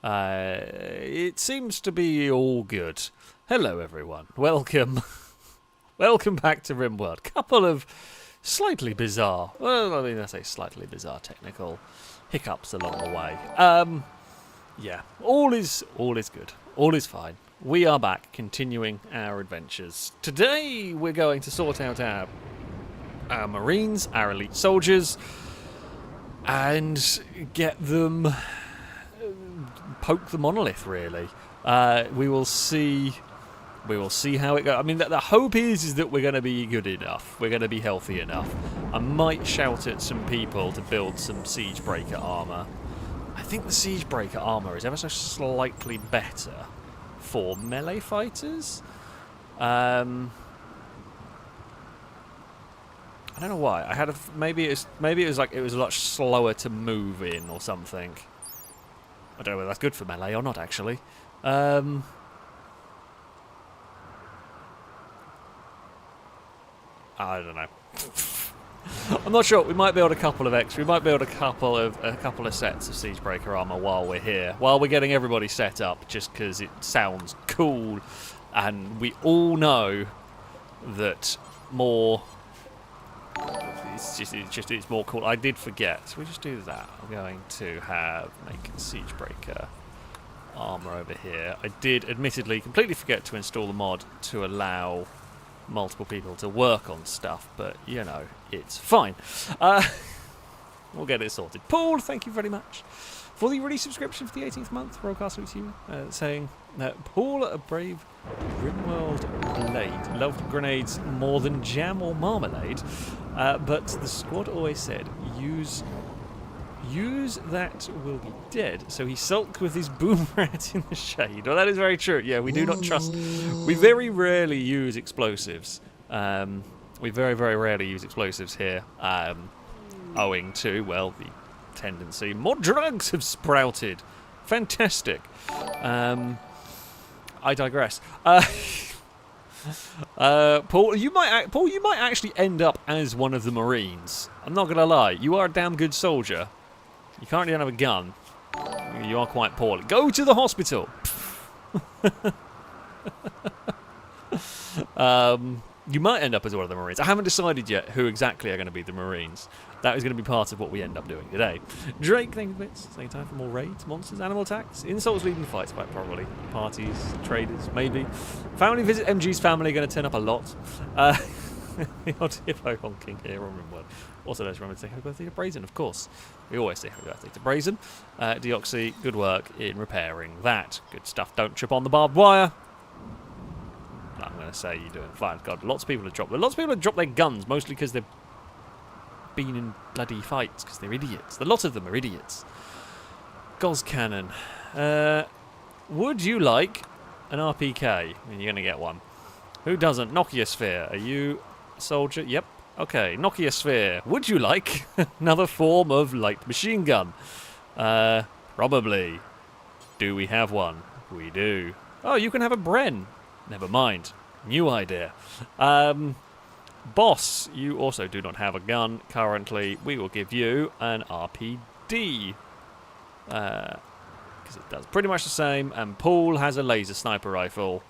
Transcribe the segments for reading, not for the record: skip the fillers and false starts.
It seems to be all good. Hello, everyone. Welcome. Welcome back to Rimworld. Couple of slightly bizarre, well, I mean, I say slightly bizarre technical hiccups along the way. Yeah, all is good. All is fine. We are back, continuing our adventures. Today, we're going to sort out our Marines, our elite soldiers, and get them, poke the monolith, really. We will see how it goes. I mean, the hope is that we're going to be good enough. We're going to be healthy enough. I might shout at some people to build some Siegebreaker armour. I think the Siegebreaker armour is ever so slightly better for melee fighters. I don't know why. I had maybe it was like it was a lot slower to move in or something. I don't know whether that's good for melee or not, actually. I don't know. I'm not sure. We might build a couple of extra. We might build a couple of sets of Siegebreaker armor while we're here, while we're getting everybody set up, just because it sounds cool, and we all know that more. It's more cool. I did forget. So we just do that. I'm going to make Siegebreaker armor over here. I did admittedly completely forget to install the mod to allow multiple people to work on stuff, but you know, it's fine. We'll get it sorted. Paul, thank you very much for the release subscription for the 18th month. Rollcast with you, saying that Paul, a brave Rimworld blade, loved grenades more than jam or marmalade, but the squad always said, use that will be dead. So he sulked with his boom rat in the shade. Well, that is very true. Yeah, we do not trust. We very rarely use explosives. We very, very rarely use explosives here, owing to, well, the tendency. More drugs have sprouted. Fantastic. I digress. Paul, you might actually end up as one of the Marines. I'm not gonna lie. You are a damn good soldier. You currently don't have a gun. You are quite poorly. Go to the hospital. You might end up as one of the Marines. I haven't decided yet who exactly are going to be the Marines. That is going to be part of what we end up doing today. Drake, thank you for bits. Same time for more raids, monsters, animal attacks, insults leading fights, quite probably. Parties, traders, maybe. Family visit. MG's family going to turn up a lot. The odd hippo honking here on Rimworld. Also, let's remember to say happy birthday to Brazen, of course. We always say happy birthday to Brazen. Deoxy, good work in repairing that. Good stuff. Don't trip on the barbed wire. I'm going to say you're doing fine. God, lots of people have dropped their guns, mostly because they've been in bloody fights, because they're idiots. A lot of them are idiots. Gauss cannon. Would you like an RPK? I mean, you're going to get one. Who doesn't? Nokia Sphere. Are you a soldier? Yep. Okay, Nokia Sphere. Would you like another form of light machine gun? Probably. Do we have one? We do. Oh, you can have a Bren. Never mind. New idea. Boss, you also do not have a gun currently. We will give you an RPD. Because it does pretty much the same. And Paul has a laser sniper rifle,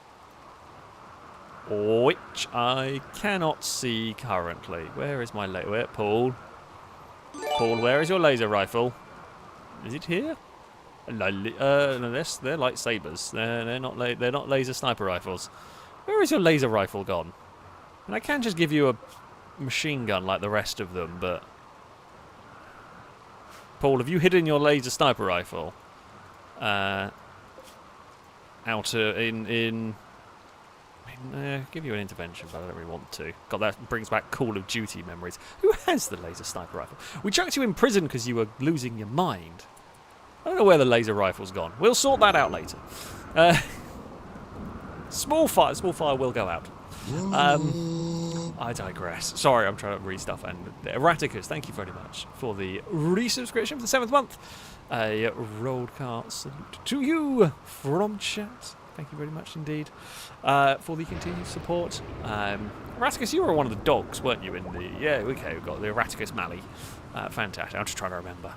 which I cannot see currently. Where is my laser? Paul? Paul, where is your laser rifle? Is it here? No, they're lightsabers. They're not laser sniper rifles. Where is your laser rifle gone? And I can just give you a machine gun like the rest of them, but Paul, have you hidden your laser sniper rifle? Give you an intervention, but I don't really want to. God, that brings back Call of Duty memories. Who has the laser sniper rifle? We chucked you in prison because you were losing your mind. I don't know where the laser rifle's gone. We'll sort that out later. Small fire will go out. I digress. Sorry, I'm trying to read stuff. And Erraticus, thank you very much for the resubscription for the 7th month. A rollcast salute to you from chat. Thank you very much indeed for the continued support. Erraticus, you were one of the dogs, weren't you? In the okay, we've got the Erraticus Mally. Fantastic. I'm just trying to remember.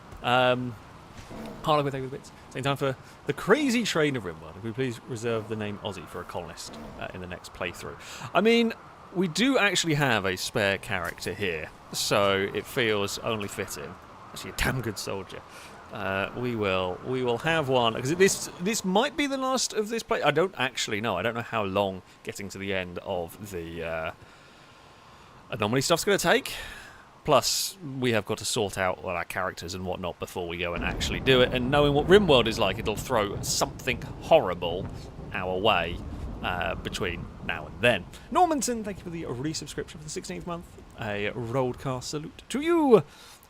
Harlow with bits. Same time for the crazy train of Rimworld. If we please reserve the name Aussie for a colonist in the next playthrough. I mean, we do actually have a spare character here, so it feels only fitting. Actually, a damn good soldier. We will have one, because this might be the last of this play. I don't actually know. I don't know how long getting to the end of the Anomaly stuff's going to take. Plus, we have got to sort out all our characters and whatnot before we go and actually do it. And knowing what Rimworld is like, it'll throw something horrible our way between now and then. Normanton, thank you for the resubscription for the 16th month. A roadcast salute to you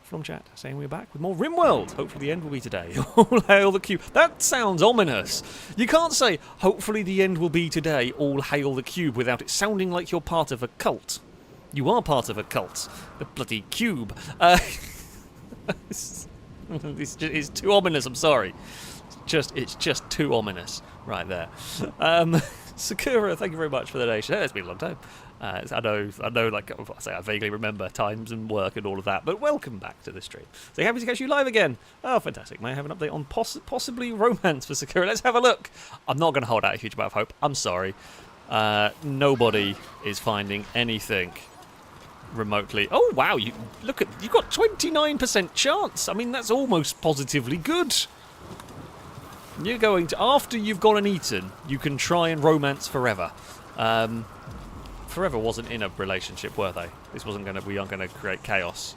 from chat, saying we're back with more Rimworld. Hopefully the end will be today. All hail the cube. That sounds ominous. You can't say, hopefully the end will be today, all hail the cube, without it sounding like you're part of a cult. You are part of a cult. The bloody cube. It's too ominous, I'm sorry. It's just too ominous right there. Sakura, thank you very much for the donation. It's been a long time. I know, like I say, I vaguely remember times and work and all of that, but welcome back to the stream. So happy to catch you live again. Oh, fantastic. May I have an update on possibly romance for Sakura? Let's have a look. I'm not going to hold out a huge amount of hope. I'm sorry. Nobody is finding anything remotely. Oh, wow. You've got 29% chance. I mean, that's almost positively good. You're going to, after you've gone and eaten, you can try and romance forever. Forever wasn't in a relationship, were they? This wasn't going to, we aren't going to create chaos.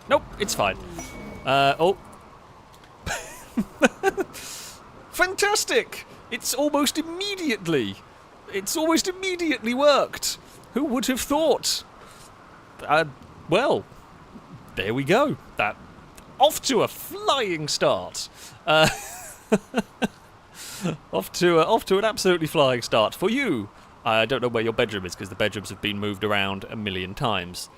Nope, it's fine. Oh. Fantastic! It's almost immediately worked. Who would have thought? Well, there we go. That off to a flying start. Off to an absolutely flying start for you. I don't know where your bedroom is because the bedrooms have been moved around a million times.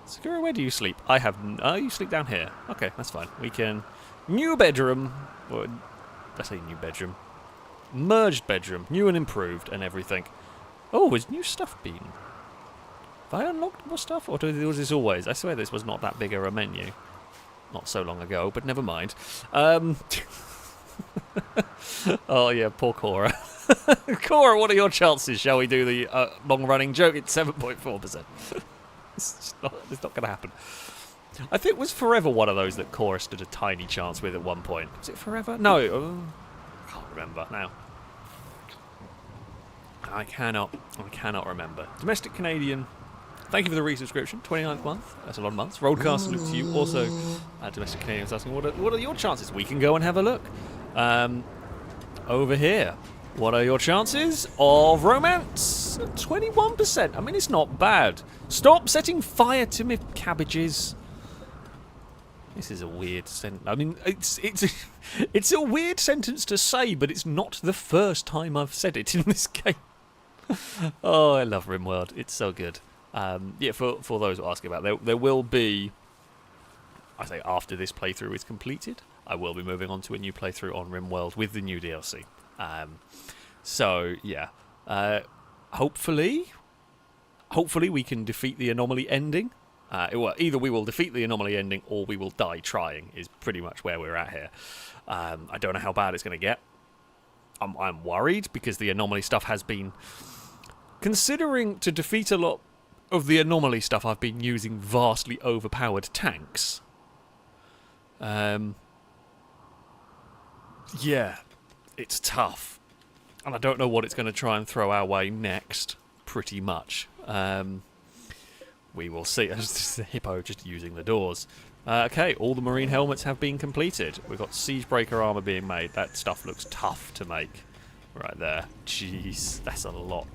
Sakura, where do you sleep? You sleep down here. Okay, that's fine. We can new bedroom. Or let's say new bedroom. Merged bedroom, new and improved, and everything. Oh, has new stuff been? Have I unlocked more stuff, or was this always? I swear this was not that big of a menu. Not so long ago, but never mind. Oh yeah, poor Cora. Cora, what are your chances? Shall we do the long-running joke? It's 7.4%. It's not going to happen. I think it was Forever one of those that Cora stood a tiny chance with at one point. Was it Forever? No, I can't remember now. I cannot remember. Domestic Canadian. Thank you for the resubscription. 29th month. That's a lot of months. Roadcast salute to you. Also, Domestic Canadians asking, what are your chances? We can go and have a look. Over here. What are your chances of romance? 21%. I mean, it's not bad. Stop setting fire to me cabbages. This is a weird sentence. I mean, it's a weird sentence to say, but it's not the first time I've said it in this game. Oh, I love Rimworld. It's so good. Yeah, for those who are asking about, there will be, I say after this playthrough is completed, I will be moving on to a new playthrough on Rimworld with the new DLC. So yeah, hopefully we can defeat the Anomaly ending. Well, either we will defeat the Anomaly ending or we will die trying is pretty much where we're at here. I don't know how bad it's going to get. I'm worried because the Anomaly stuff has been, considering to defeat a lot of the Anomaly stuff, I've been using vastly overpowered tanks. Yeah, it's tough. And I don't know what it's going to try and throw our way next, pretty much. We will see. It's the hippo just using the doors. Okay, all the marine helmets have been completed. We've got Siegebreaker armor being made. That stuff looks tough to make. Right there. Jeez, that's a lot.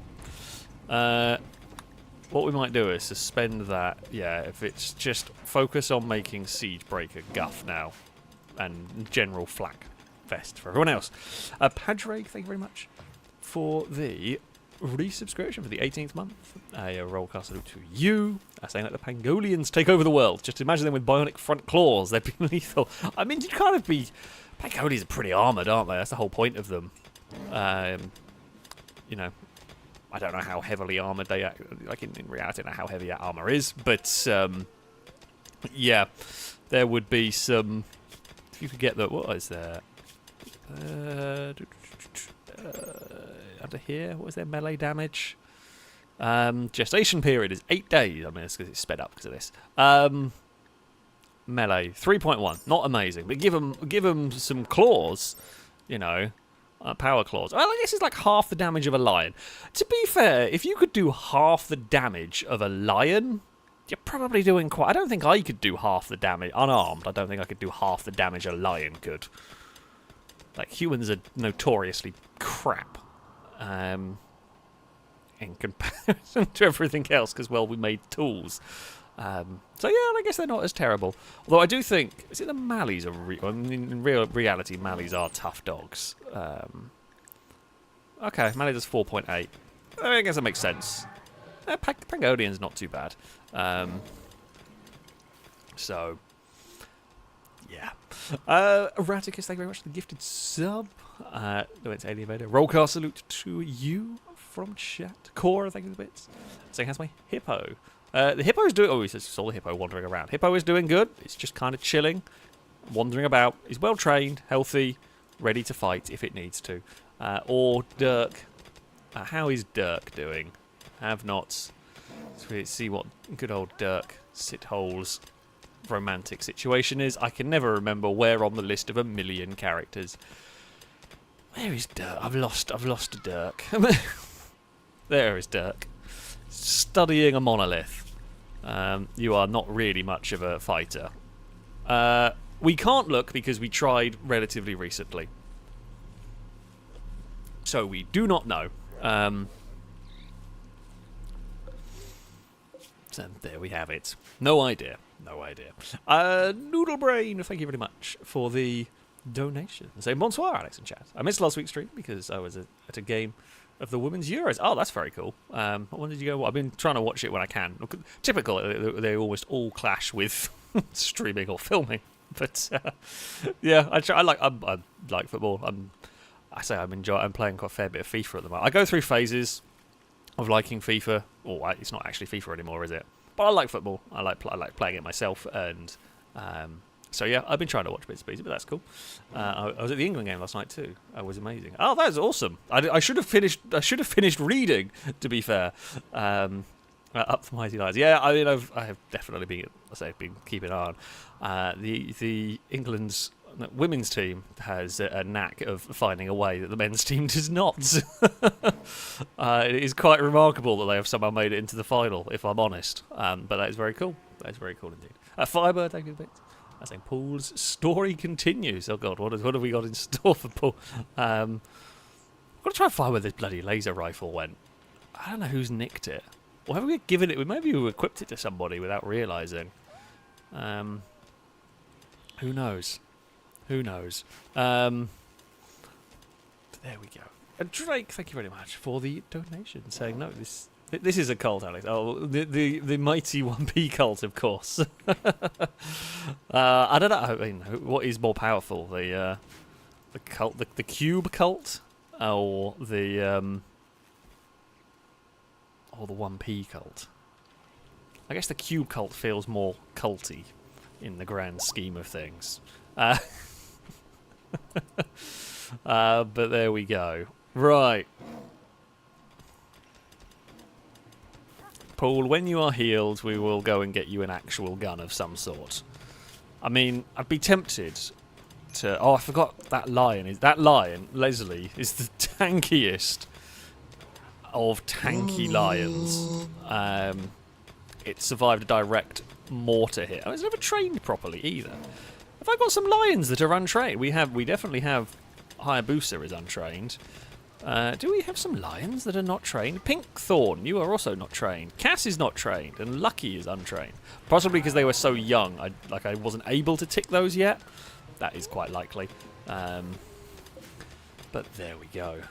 What we might do is suspend that. Yeah, if it's just focus on making Siegebreaker guff now. And general flak vest for everyone else. Padre, thank you very much for the resubscription for the 18th month. A rollcast salute to you. Saying that the Pangolians take over the world. Just imagine them with bionic front claws. They'd be lethal. I mean, you'd kind of be... Pangolians are pretty armoured, aren't they? That's the whole point of them. You know, I don't know how heavily armoured they are. Like, in reality, I don't know how heavy that armour is. But, yeah, there would be some If you could get the... What is there? Under here, what was their melee damage? Gestation period is 8 days. I mean, it's because it's sped up because of this. Melee 3.1, not amazing, but give them some claws, you know, power claws. Well, I guess it's like half the damage of a lion. To be fair, if you could do half the damage of a lion, you're probably doing quite... I don't think I could do half the damage unarmed. I don't think I could do half the damage a lion could. Like, humans are notoriously crap. In comparison to everything else, because, well, we made tools. So, yeah, I guess they're not as terrible. Although I do think... Is it the Malleys? In real reality, Malleys are tough dogs. Okay, Malley does 4.8. I guess that makes sense. Pangolian's not too bad. So... Yeah. Erraticus, thank you very much for the gifted sub. No, it's Alien Vader. Rollcast salute to you from chat. Cora, thank you for the bits. Saying, how's my hippo? The hippo is doing... Oh, he says, saw the hippo wandering around. Hippo is doing good. It's just kind of chilling, wandering about. He's well trained, healthy, ready to fight if it needs to. Or Dirk. How is Dirk doing? Have not. Let's see what good old Dirk Sithole's romantic situation is. I can never remember where on the list of 1 million characters. Where is Dirk? I've lost Dirk. There is Dirk. Studying a monolith. You are not really much of a fighter. We can't look because we tried relatively recently. So we do not know. So there we have it. No idea. No idea. Noodle Brain, thank you very much for the donation. Say bonsoir, Alex in chat. I missed last week's stream because I was at a game of the Women's Euros. Oh, that's very cool. When did you go? I've been trying to watch it when I can. Typical, they almost all clash with streaming or filming. But yeah, I like football. I'm playing quite a fair bit of FIFA at the moment. I go through phases of liking FIFA. Oh, it's not actually FIFA anymore, is it? But I like football. I like playing it myself, and so yeah, I've been trying to watch bits and pieces, but that's cool. I was at the England game last night too. It was amazing. Oh, that was awesome. I should have finished. I should have finished reading. To be fair, up for Mighty Lions. Yeah, I mean, I have definitely been keeping an eye on the England's women's team has a knack of finding a way that the men's team does not. It is quite remarkable that they have somehow made it into the final, if I'm honest. But that is very cool. That is very cool indeed. Firebird, thank you a bit. I think Paul's story continues. Oh God, what have we got in store for Paul? I've got to try and find where this bloody laser rifle went. I don't know who's nicked it. Or have we given it? Maybe we equipped it to somebody without realising. Who knows? Who knows? There we go. And Drake, thank you very much for the donation, saying no, this is a cult, Alex. Oh, the mighty 1P cult, of course. I don't know. I mean, what is more powerful, the cult, the cube cult, or the 1P cult? I guess the cube cult feels more culty in the grand scheme of things. But there we go. Right. Paul, when you are healed, we will go and get you an actual gun of some sort. I mean, I'd be tempted to... Oh, I forgot that lion. That lion, Leslie, is the tankiest of tanky lions. It survived a direct mortar hit. It's never trained properly either. Have I got some lions that are untrained? We definitely have. Hayabusa is untrained. Do we have some lions that are not trained? Pinkthorn, you are also not trained. Cass is not trained, and Lucky is untrained. Possibly because they were so young, I wasn't able to tick those yet. That is quite likely. But there we go.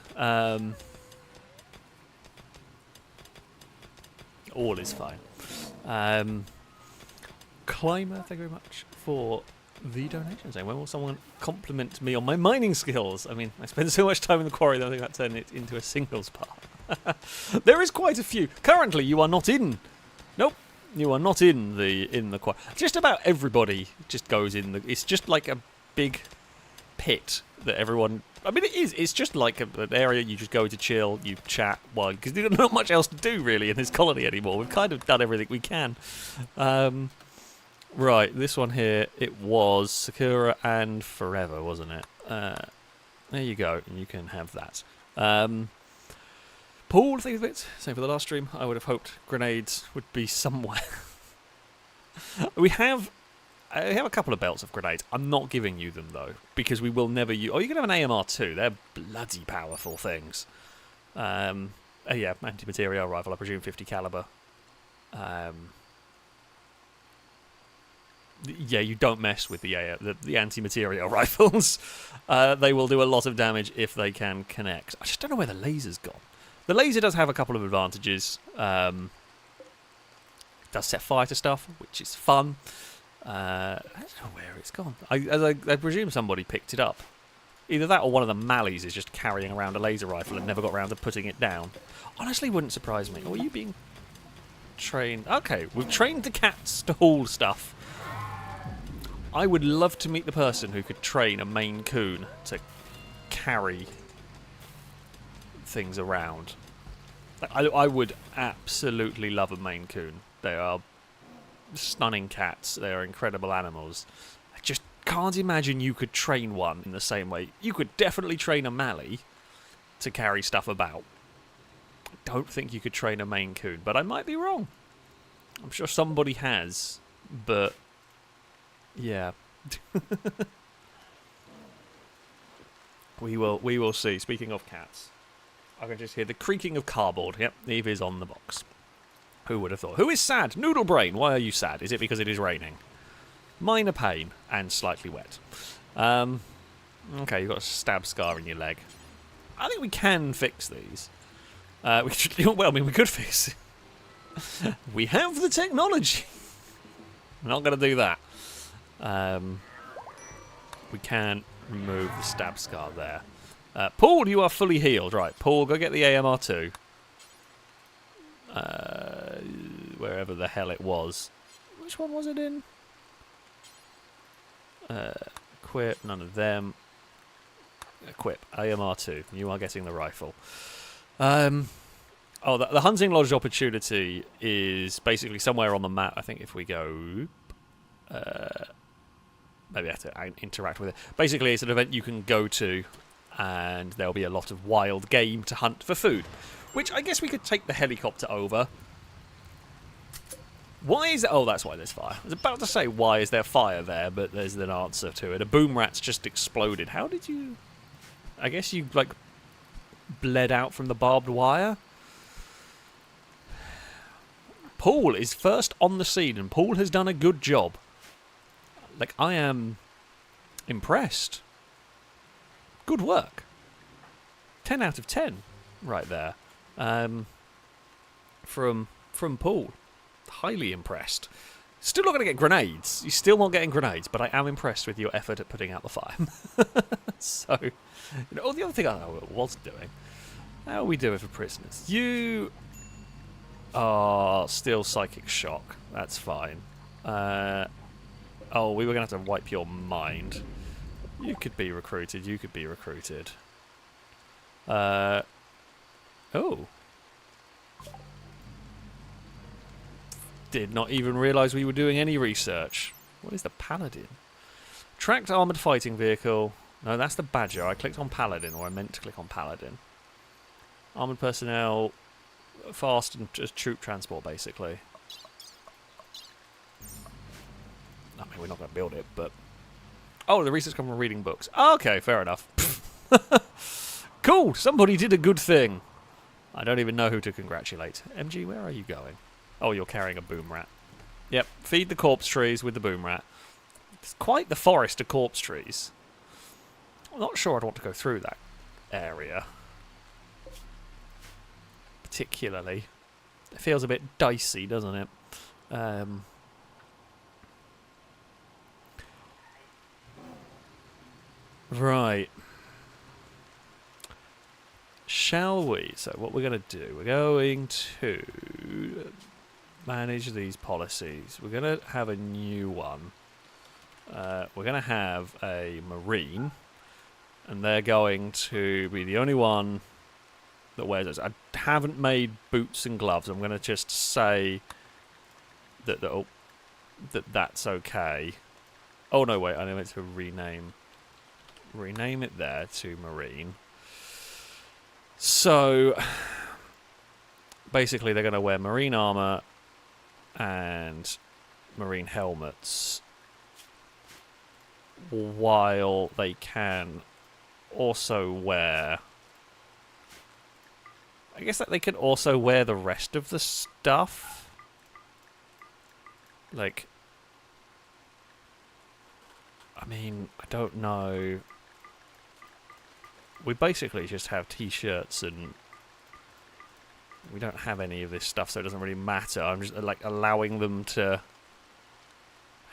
All is fine. Climber, thank you very much for the donation. Saying, when will someone compliment me on my mining skills? I mean, I spend so much time in the quarry that I think that turned it into a singles part. There is quite a few. Currently, you are not in. Nope, you are not in the quarry. Just about everybody just goes in the. It's just like big pit that everyone... I mean, it is. It's just like an area you just go to chill, you chat, because there's not much else to do, really, in this colony anymore. We've kind of done everything we can. Right, this one here, it was Sakura and Forever, wasn't it? There you go, and you can have that. Paul, things of it. Same for the last stream. I would have hoped grenades would be somewhere. I have a couple of belts of grenades. I'm not giving you them, though, because we will never use... Oh, you can have an AMR too. They're bloody powerful things. Yeah, anti-material rifle, I presume 50 caliber. Yeah, you don't mess with the anti-material rifles. They will do a lot of damage if they can connect. I just don't know where the laser's gone. The laser does have a couple of advantages. It does set fire to stuff, which is fun. I don't know where it's gone. I presume somebody picked it up. Either that or one of the Mallies is just carrying around a laser rifle and never got around to putting it down. Honestly, wouldn't surprise me. Or are you being trained? Okay, we've trained the cats to haul stuff. I would love to meet the person who could train a Maine Coon to carry things around. I would absolutely love a Maine Coon. They are stunning cats. They are incredible animals. I just can't imagine you could train one in the same way. You could definitely train a Mallee to carry stuff about. I don't think you could train a Maine Coon, but I might be wrong. I'm sure somebody has, but yeah. We will see. Speaking of cats, I can just hear the creaking of cardboard. Yep, Eve is on the box. Who would have thought? Who is sad? Noodle Brain, why are you sad? Is it because it is raining? Minor pain and slightly wet. Okay, you've got a stab scar in your leg. I think we can fix these. We could fix it. We have the technology. We're not going to do that. We can remove the stab scar there. Paul, you are fully healed. Right, Paul, go get the AMR2. Wherever the hell it was. Which one was it in? Equip, none of them. Equip, AMR2. You are getting the rifle. The hunting lodge opportunity is basically somewhere on the map. I think if we go... maybe I have to interact with it. Basically, it's an event you can go to, and there'll be a lot of wild game to hunt for food. Which I guess we could take the helicopter over. Why is it? Oh, that's why there's fire. I was about to say, why is there fire there? But there's an answer to it. A boom rat's just exploded. How did you... I guess you, like, bled out from the barbed wire? Paul is first on the scene, and Paul has done a good job. Like, I am impressed. Good work. 10 out of 10 right there. From Paul. Highly impressed. Still not going to get grenades. You're still not getting grenades, but I am impressed with your effort at putting out the fire. So, the other thing I was doing, how are we doing for prisoners? You are still psychic shock. That's fine. Oh, we were going to have to wipe your mind. You could be recruited. You could be recruited. Oh. Did not even realise we were doing any research. What is the Paladin? Tracked armoured fighting vehicle. No, that's the Badger. I clicked on Paladin, or I meant to click on Paladin. Armoured personnel. Fast and just troop transport, basically. I mean, we're not going to build it, but... Oh, the research comes from reading books. Okay, fair enough. Cool, somebody did a good thing. I don't even know who to congratulate. MG, where are you going? Oh, you're carrying a boom rat. Yep, feed the corpse trees with the boom rat. It's quite the forest of corpse trees. I'm not sure I'd want to go through that area. Particularly. It feels a bit dicey, doesn't it? Right. Shall we? So what we're going to do, we're going to manage these policies. We're going to have a new one. we're going to have a Marine, and they're going to be the only one that wears those. I haven't made boots and gloves. I'm going to just say that's okay. Oh no, wait! I meant to rename it there to Marine. So basically, they're going to wear Marine armor and Marine helmets, while they can also wear... I guess that they can also wear the rest of the stuff. Like... I mean, I don't know. We basically just have t-shirts and... we don't have any of this stuff, so it doesn't really matter. I'm just, like, allowing them to...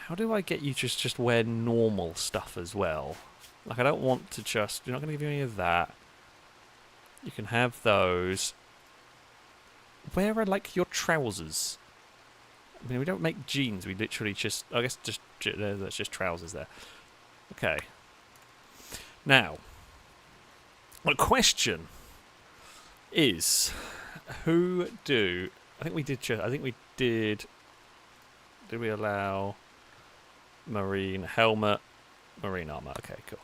How do I get you to just wear normal stuff as well? Like, I don't want to just... You're not going to give you any of that. You can have those. Where are, like, your trousers? I mean, we don't make jeans. We literally just... I guess just that's just trousers there. Okay. Now, the question is... Who do... I think we did... Did we allow... Marine helmet... Marine armor. Okay, cool.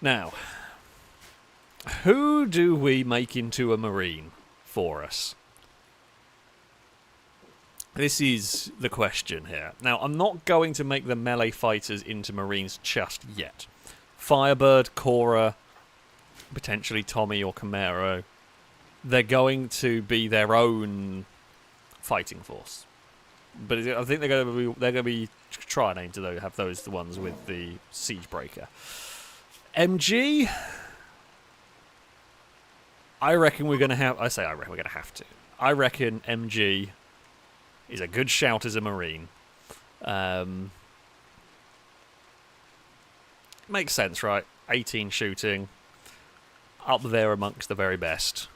Now... Who do we make into a Marine for us? This is the question here. Now, I'm not going to make the melee fighters into Marines just yet. Firebird, Cora, potentially Tommy or Camaro, they're going to be their own fighting force. But I think they're going to be trying to have those the ones with the Siegebreaker. MG... I reckon we're going to have... I reckon we're going to have to. I reckon MG is a good shout as a Marine. Makes sense, right? 18 shooting. Up there amongst the very best.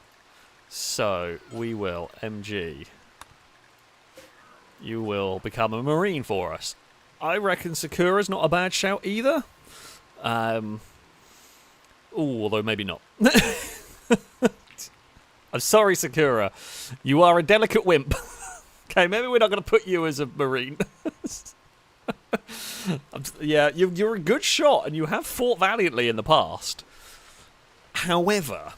So, we will... MG. You will become a Marine for us. I reckon Sakura's not a bad shout either. Although maybe not. I'm sorry, Sakura. You are a delicate wimp. Okay, maybe we're not going to put you as a Marine. Yeah, you're a good shot, and you have fought valiantly in the past. However,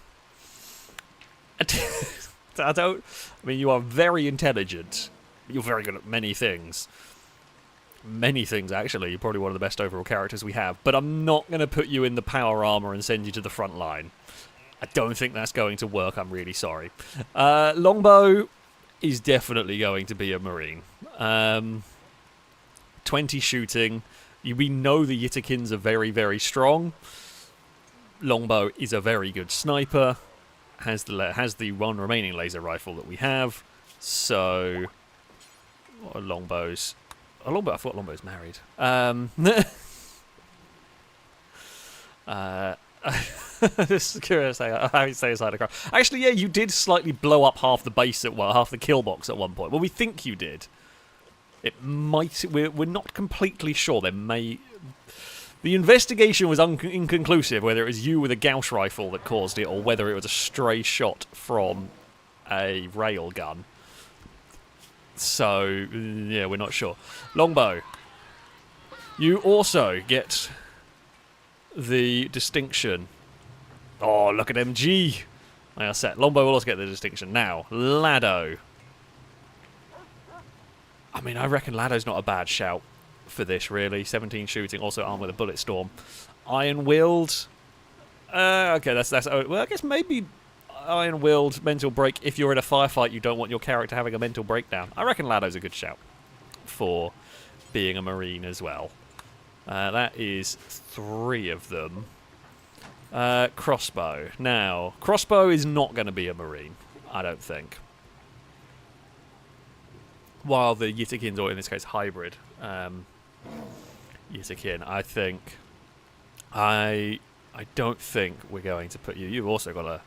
you are very intelligent. You're very good at many things. Many things, actually. You're probably one of the best overall characters we have. But I'm not going to put you in the power armor and send you to the front line. I don't think that's going to work. I'm really sorry. Longbow is definitely going to be a Marine. 20 shooting. We know the Yitikins are very, very strong. Longbow is a very good sniper. Has the one remaining laser rifle that we have. So, what are Longbow's? I thought Longbow's married. Just curious how you say inside a car. Actually, yeah, you did slightly blow up half the base half the kill box at one point. Well, we think you did. It might. We're not completely sure. There may. The investigation was inconclusive whether it was you with a Gauss rifle that caused it or whether it was a stray shot from a rail gun. So, yeah, we're not sure. Longbow. You also get the distinction. Oh, look at MG. Like I said, Longbow will also get the distinction. Now, Lado. I mean, I reckon Lado's not a bad shout for this, really. 17 shooting, also armed with a bullet storm. Iron-willed. Okay, that's. Well, I guess maybe iron-willed, mental break. If you're in a firefight, you don't want your character having a mental breakdown. I reckon Lado's a good shout for being a Marine as well. That is 3 of them. Crossbow. Now, crossbow is not going to be a Marine, I don't think. While the Yitikins, or in this case hybrid Yitikin, I don't think we're going to put you. You've also got a...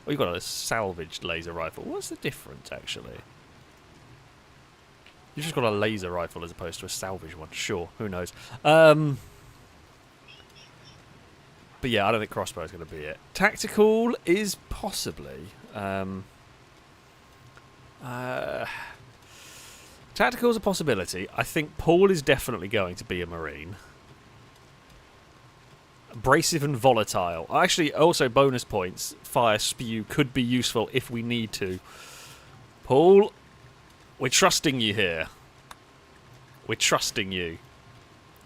Well, you've got a salvaged laser rifle. What's the difference, actually? You've just got a laser rifle as opposed to a salvage one. Sure, who knows? But yeah, I don't think crossbow is going to be it. Tactical is possibly. Tactical is a possibility. I think Paul is definitely going to be a Marine. Abrasive and volatile. Actually, also bonus points. Fire spew could be useful if we need to. Paul, we're trusting you here. We're trusting you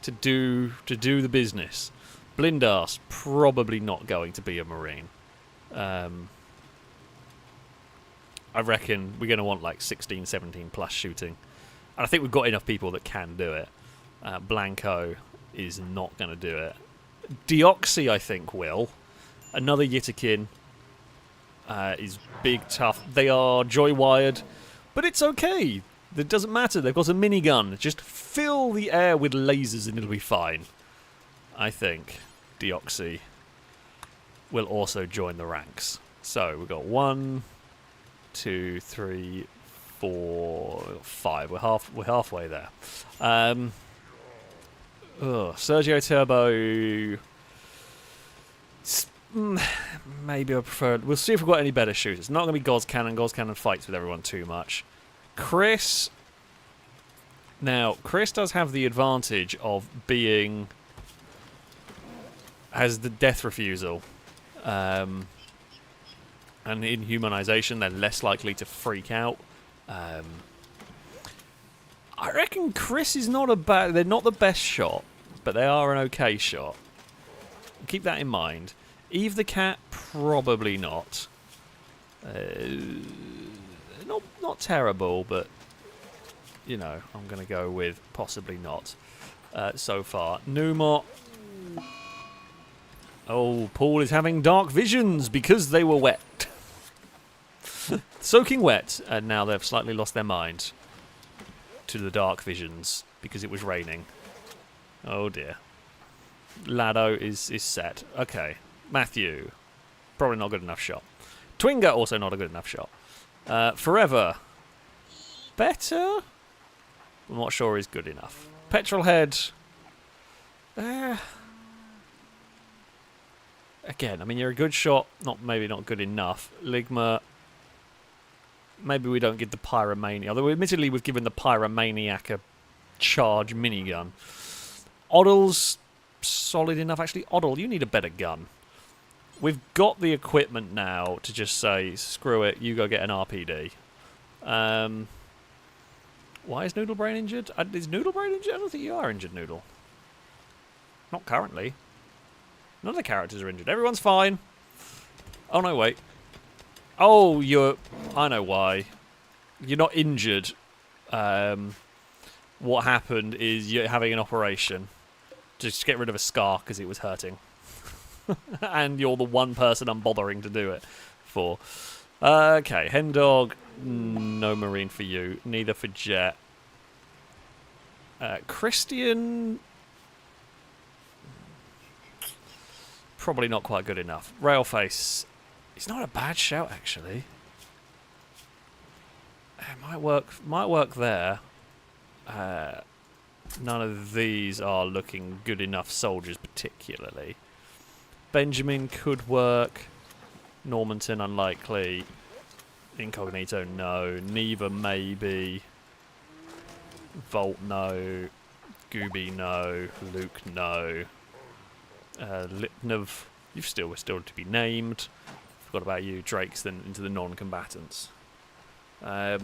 to do the business. Blindass, probably not going to be a Marine. I reckon we're going to want like 16, 17 plus shooting. And I think we've got enough people that can do it. Blanco is not going to do it. Deoxy, I think, will. Another Yitakin is big, tough. They are joy-wired, but it's okay. It doesn't matter. They've got a minigun. Just fill the air with lasers and it'll be fine. I think Deoxy will also join the ranks. So we've got 1, 2, 3, 4, 5. We're halfway there. Sergio Turbo. Maybe I prefer. We'll see if we've got any better shooters. It's not going to be God's Cannon. God's Cannon fights with everyone too much. Chris. Now, Chris does have the advantage of being. Has the death refusal. And in humanization, they're less likely to freak out. I reckon Chris is not a bad. They're not the best shot, but they are an okay shot. Keep that in mind. Eve the Cat, probably not. Not terrible, but you know, I'm going to go with possibly not. So far, Numot. Oh, Paul is having dark visions because they were wet. Soaking wet, and now they've slightly lost their mind to the dark visions because it was raining. Oh dear. Lado is set. Okay. Matthew. Probably not a good enough shot. Twinger, also not a good enough shot. Forever. Better? I'm not sure is good enough. Petrolhead. Again, I mean, you're a good shot. Maybe not good enough. Ligma. Maybe we don't give the Pyromaniac. Although, admittedly, we've given the Pyromaniac a charge minigun. Oddle's solid enough. Actually, Oddle, you need a better gun. We've got the equipment now to just say, screw it, you go get an RPD. Why is Noodlebrain injured? Is Noodlebrain injured? I don't think you are injured, Noodle. Not currently. None of the characters are injured. Everyone's fine. Oh, no, wait. Oh, I know why. You're not injured. What happened is you're having an operation. Just get rid of a scar because it was hurting. And you're the one person I'm bothering to do it for. Okay, Hendog. No Marine for you. Neither for Jet. Christian. Probably not quite good enough. Railface. It's not a bad shout, actually. It might work there. None of these are looking good enough soldiers, particularly. Benjamin could work. Normanton, unlikely. Incognito, no. Neva, maybe. Volt, no. Gooby, no. Luke, no. Lipnov, we're still to be named. Forgot about you. Drake's then into the non-combatants. Has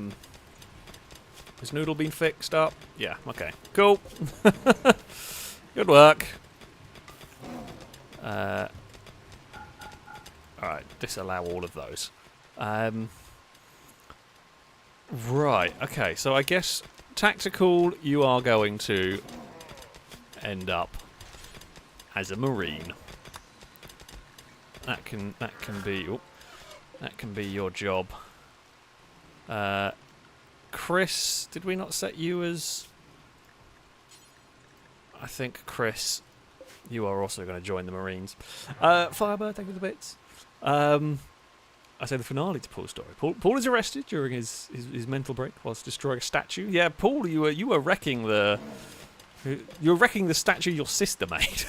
Noodle been fixed up? Yeah, okay. Cool. Good work. Alright, disallow all of those. Right, okay, so I guess tactical, you are going to end up as a Marine. That can be your job. Chris, did we not set you as? I think Chris, you are also going to join the Marines. Firebird, thank you for the bits. I say the finale to Paul's story. Paul is arrested during his mental break whilst destroying a statue. Yeah, Paul, you were wrecking the statue your sister made.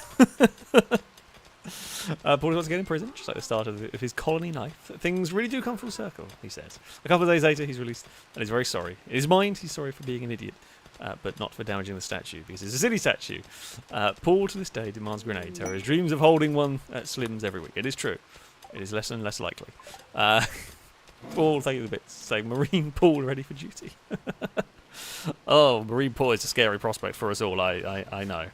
Paul wants to get in prison, just like the start of his colony life. Things really do come full circle, he says. A couple of days later, he's released and he's very sorry. In his mind, he's sorry for being an idiot, but not for damaging the statue, because it's a silly statue. Paul, to this day, demands grenade terror. His dreams of holding one at Slims every week. It is true. It is less and less likely. Paul, thank you the bits. Saying Marine Paul ready for duty. Oh, Marine Paul is a scary prospect for us all. I know.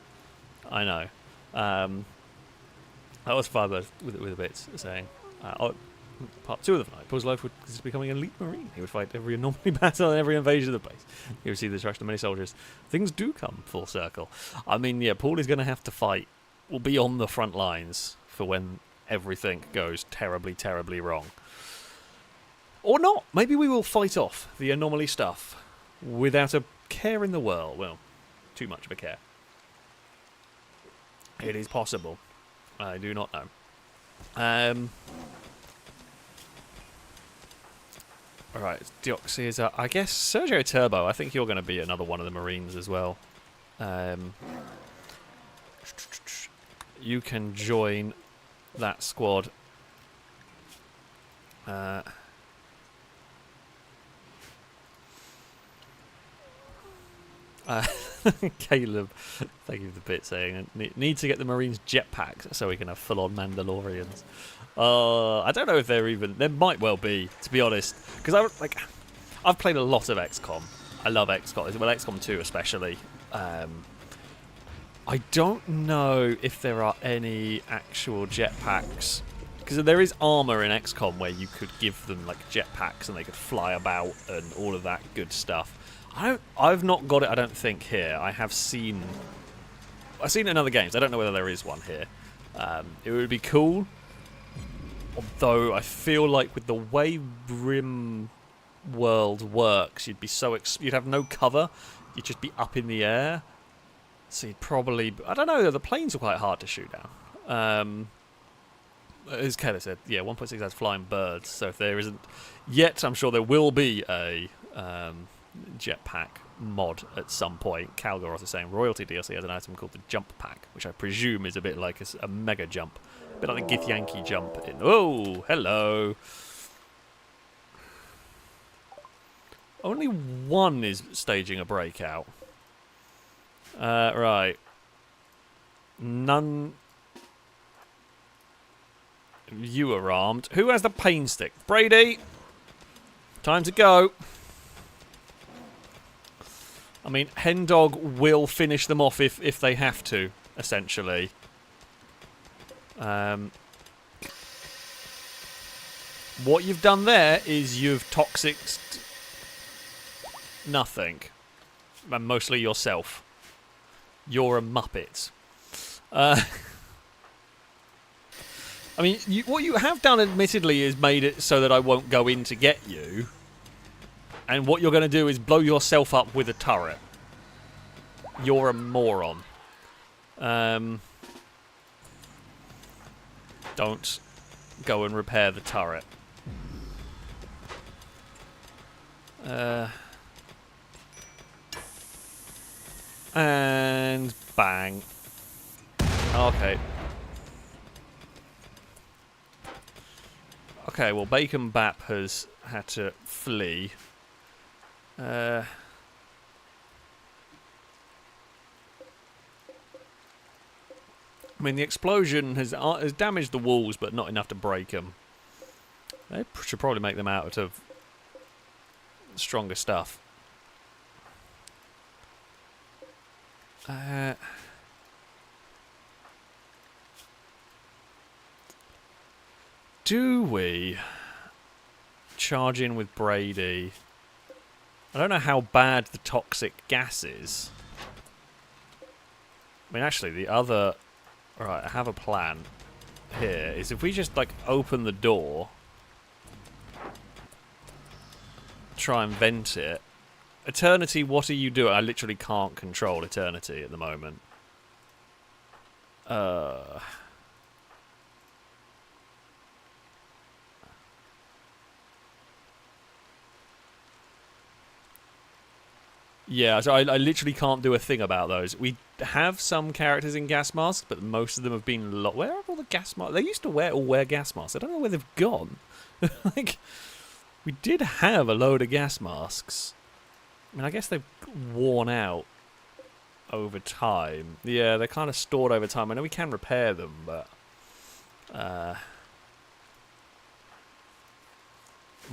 That was Firebird with a bit saying, part 2 of the night, Paul's life would consist of becoming an elite Marine. He would fight every anomaly battle and every invasion of the base. He would see the destruction of many soldiers. Things do come full circle. I mean, yeah, Paul is going to have to fight, will be on the front lines for when everything goes terribly, terribly wrong. Or not. Maybe we will fight off the anomaly stuff without a care in the world. Well, too much of a care. It is possible. I do not know. Alright, Deoxy is I guess Sergio Turbo, I think you're going to be another one of the Marines as well. You can join that squad. Caleb, thank you for the bit saying need to get the Marines jetpacks so we can have full-on Mandalorians. I don't know if there might well be, to be honest, because I've played a lot of XCOM. I love XCOM, well XCOM 2 especially. I don't know if there are any actual jetpacks, because there is Armour in XCOM where you could give them like jetpacks and they could fly about and all of that good stuff. I've not got it, I don't think, here. I've seen it in other games. I don't know whether there is one here. It would be cool, although I feel like with the way Rimworld works, you'd have no cover. You'd just be up in the air. So you'd probably, I don't know, the planes are quite hard to shoot down. As Keller said, yeah, 1.6 has flying birds. So if there isn't yet, I'm sure there will be a jetpack mod at some point. Calgoroth is saying Royalty DLC has an item called the Jump Pack, which I presume is a bit like a mega jump. A bit like the Githyanki jump in. Oh, hello. Only one is staging a breakout. Right. None. You are armed. Who has the pain stick? Brady! Time to go. I mean, Hendog will finish them off if they have to, essentially. What you've done there is you've toxicked nothing. And mostly yourself. You're a muppet. I mean, what you have done, admittedly, is made it so that I won't go in to get you. And what you're going to do is blow yourself up with a turret. You're a moron. Don't go and repair the turret. And bang. Okay. Okay, well, Bacon Bap has had to flee. I mean, the explosion has damaged the walls, but not enough to break them. They should probably make them out of stronger stuff. Do we charge in with Brady? I don't know how bad the toxic gas is. I mean, actually, the other... Right, I have a plan here. Is if we just, like, open the door, try and vent it. Eternity, what are you doing? I literally can't control Eternity at the moment. Yeah, so I literally can't do a thing about those. We have some characters in gas masks, but most of them have been... Where are all the gas masks? They used to wear gas masks. I don't know where they've gone. Like, we did have a load of gas masks. I mean, I guess they've worn out over time. Yeah, they're kind of stored over time. I know we can repair them, but...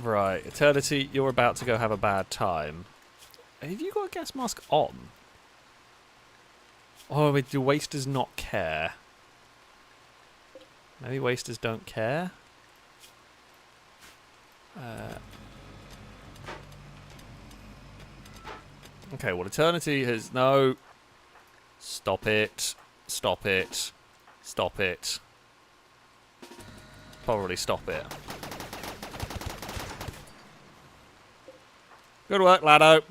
Right, Eternity, you're about to go have a bad time. Have you got a gas mask on? Oh, do wasters not care? Maybe wasters don't care? Okay, well, Eternity has... No. Stop it. Stop it. Stop it. Probably stop it. Good work, Lado.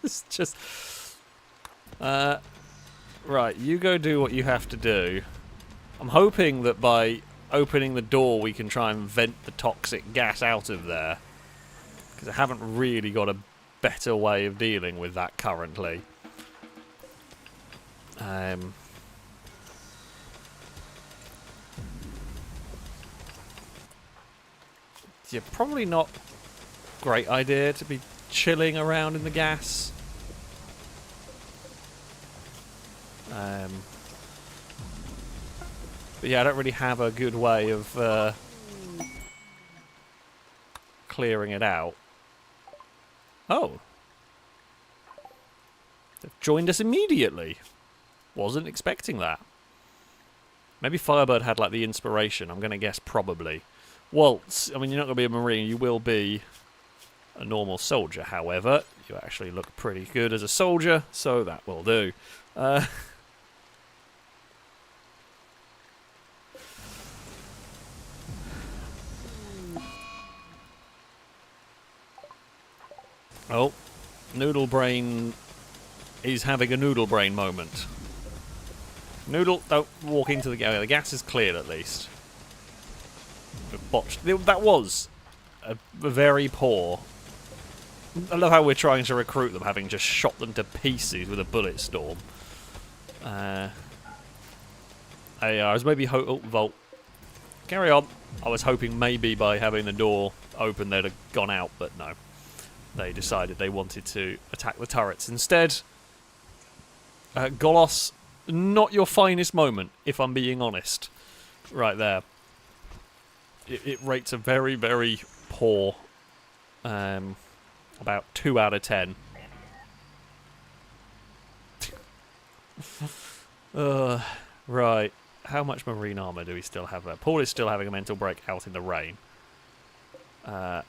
It's just... right, you go do what you have to do. I'm hoping that by opening the door we can try and vent the toxic gas out of there. Because I haven't really got a better way of dealing with that currently. Yeah, probably not a great idea to be chilling around in the gas. But yeah, I don't really have a good way of clearing it out. Oh. They've joined us immediately. Wasn't expecting that. Maybe Firebird had like the inspiration. I'm going to guess probably. Waltz, I mean, you're not going to be a Marine, you will be a normal soldier. However, you actually look pretty good as a soldier, so that will do. Oh, Noodle Brain is having a Noodle Brain moment. Noodle, don't walk into the gas. The gas is cleared at least. Botched. That was a very poor... I love how we're trying to recruit them, having just shot them to pieces with a bullet storm. I was maybe... Volt. Carry on. I was hoping maybe by having the door open they'd have gone out, but no. They decided they wanted to attack the turrets instead. Golos, not your finest moment, if I'm being honest. Right there. It rates a very, very poor, about 2 out of 10. Right, how much marine armour do we still have there? Paul is still having a mental break out in the rain. By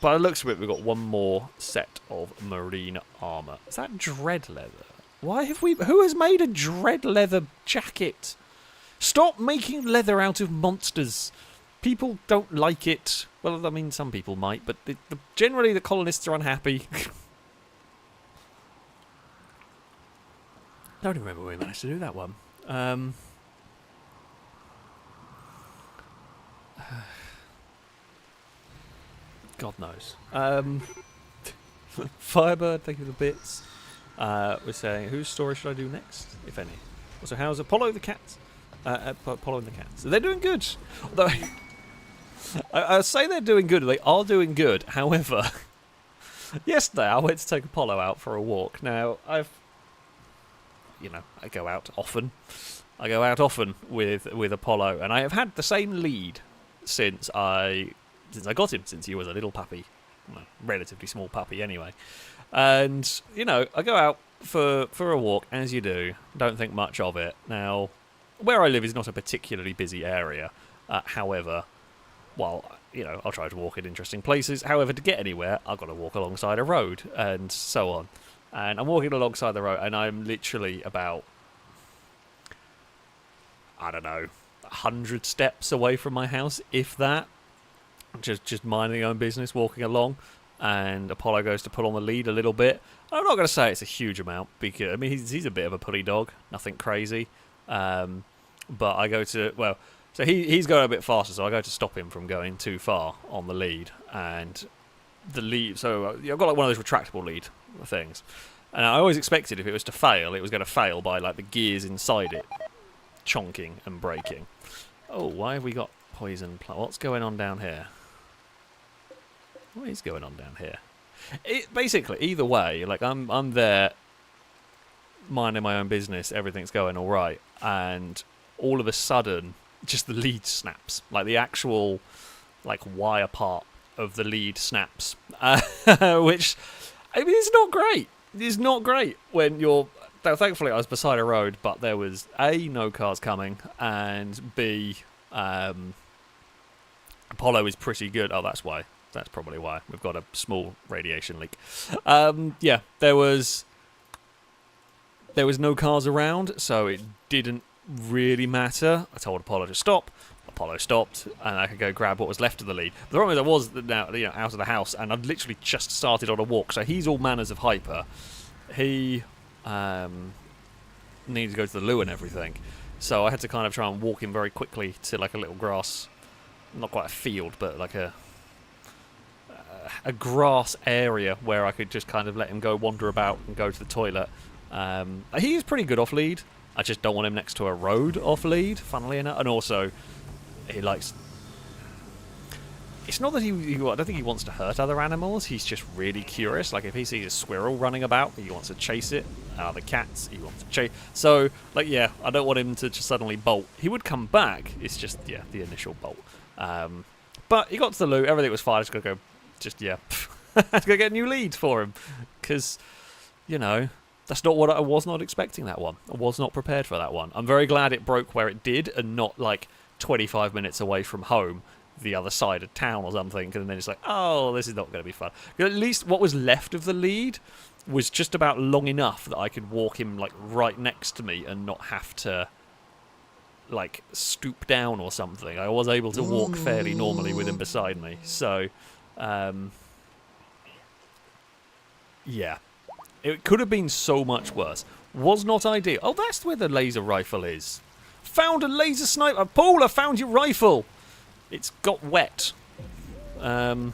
the looks of it, we've got one more set of marine armour. Is that dread leather? Why have we... Who has made a dread leather jacket? Stop making leather out of monsters. People don't like it. Well, I mean, some people might, but generally the colonists are unhappy. I don't even remember when we managed to do that one. God knows. Firebird, thank you for the bits. We're saying, whose story should I do next, if any? Also, how's Apollo the cat? Apollo and the cats. They're doing good. Although, I say they're doing good. They are doing good. However, yesterday I went to take Apollo out for a walk. Now, I go out often. I go out often with Apollo, and I have had the same lead since I got him, since he was a little puppy. Well, relatively small puppy anyway. And, I go out for a walk, as you do. Don't think much of it. Now, where I live is not a particularly busy area. However, I'll try to walk in interesting places. However, to get anywhere, I've got to walk alongside a road, and so on. And I'm walking alongside the road, and I'm literally about, 100 steps away from my house, if that. Just minding my own business, walking along, and Apollo goes to pull on the lead a little bit. I'm not going to say it's a huge amount, because, he's a bit of a pully dog, nothing crazy. But I go to, So he's going a bit faster, so I go to stop him from going too far on the lead. And the lead, so I've got like one of those retractable lead things. And I always expected if it was to fail, it was going to fail by like the gears inside it chonking and breaking. Oh, why have we got poison? What's going on down here? What is going on down here? Basically, either way, like I'm there minding my own business, everything's going all right, and all of a sudden, just the lead snaps, like the actual like wire part of the lead snaps, which I mean, it's not great. It's not great when you're. Thankfully, I was beside a road, but there was A, no cars coming, and B, Apollo is pretty good. Oh, that's why. That's probably why. We've got a small radiation leak. Yeah, there was no cars around, so it didn't really matter. I told Apollo to stop. Apollo stopped, and I could go grab what was left of the lead. The problem is I was now, out of the house, and I'd literally just started on a walk, so he's all manners of hyper. He needed to go to the loo and everything, so I had to kind of try and walk him very quickly to like a little grass, not quite a field, but like a grass area where I could just kind of let him go wander about and go to the toilet. He is pretty good off lead. I just don't want him next to a road off lead, funnily enough. And also, he likes... It's not that I don't think he wants to hurt other animals. He's just really curious. Like, if he sees a squirrel running about, he wants to chase it. And other cats, he wants to chase... So, like, yeah, I don't want him to just suddenly bolt. He would come back. It's just, yeah, the initial bolt. But he got to the loo. Everything was fine. I just got to go... Just, yeah. I had to go get a new lead for him. Because, you know... That's not what I was not expecting that one. I was not prepared for that one. I'm very glad it broke where it did and not like 25 minutes away from home, the other side of town or something, and then it's like, oh, this is not going to be fun. At least what was left of the lead was just about long enough that I could walk him like right next to me and not have to like stoop down or something. I was able to walk fairly normally with him beside me. So, yeah. It could have been so much worse. Was not ideal. Oh, that's where the laser rifle is. Found a laser sniper. Paul, I found your rifle. It's got wet. That's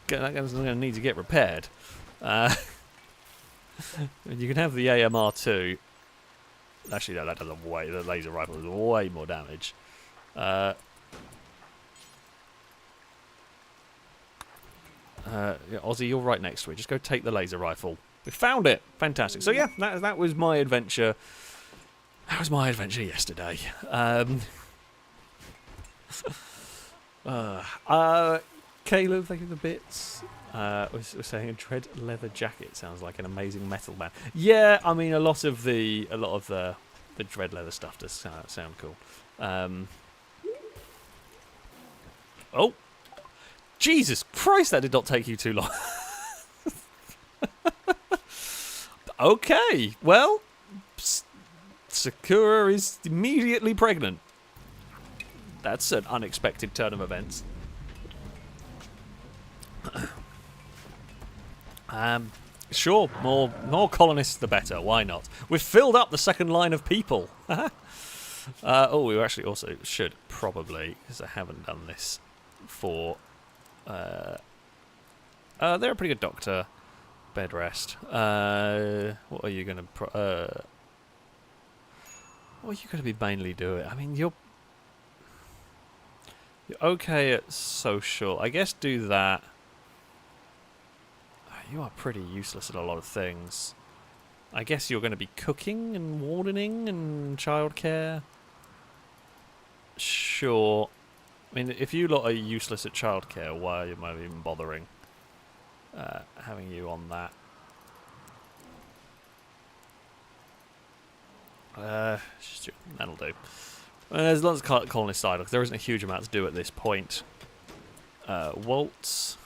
going to need to get repaired. You can have the AMR too. Actually, no, that doesn't way. The laser rifle does way more damage. Yeah, Ozzy, you're right next to it. Just go take the laser rifle. We found it. Fantastic. So yeah, that was my adventure. That was my adventure yesterday. Caleb, thank you for the bits. Was saying a dread leather jacket sounds like an amazing metal band. Yeah, I mean a lot of the dread leather stuff does sound cool. Oh. Jesus Christ, that did not take you too long. Okay, well, Sakura is immediately pregnant. That's an unexpected turn of events. Sure, more colonists the better, why not? We've filled up the second line of people. Oh, we actually also should probably, because I haven't done this for... they're a pretty good doctor. Bed rest. What are you going to... what are you going to be mainly doing? I mean, you're okay at social. I guess do that. You are pretty useless at a lot of things. I guess you're going to be cooking and wardening and childcare. Sure. I mean, if you lot are useless at childcare, why am I even bothering having you on that? That'll do. There's lots of colonist side. There isn't a huge amount to do at this point. Waltz.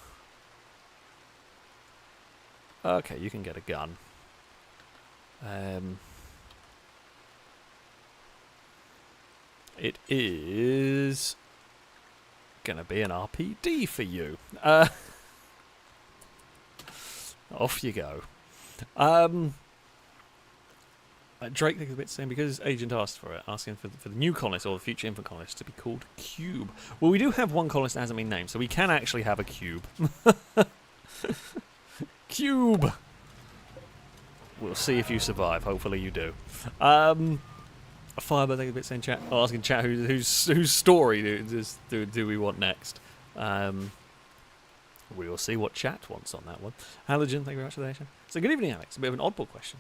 Okay, you can get a gun. It is gonna be an RPD for you. Off you go. Drake thinks a bit saying because Agent asked for it, asking for the new colonist or the future infant colonist to be called Cube. Well, we do have one colonist that hasn't been named, so we can actually have a Cube. Cube! We'll see if you survive. Hopefully you do. Firebird thinks a bit saying chat, asking chat whose story do we want next. We will see what chat wants on that one. Halogen, thank you very much for the donation. So good evening, Alex. A bit of an oddball question.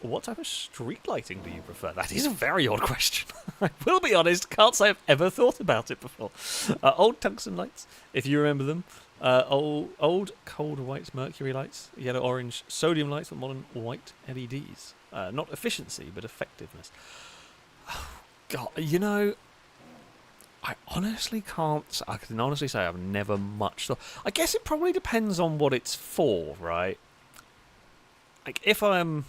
What type of street lighting do you prefer? That is a very odd question. I will be honest, can't say I've ever thought about it before. Old tungsten lights, if you remember them. Old cold white mercury lights, yellow orange sodium lights with modern white LEDs. Not efficiency, but effectiveness. Oh, God, you know, I honestly can't. I can honestly say I've never much thought. I guess it probably depends on what it's for, right? Like if I'm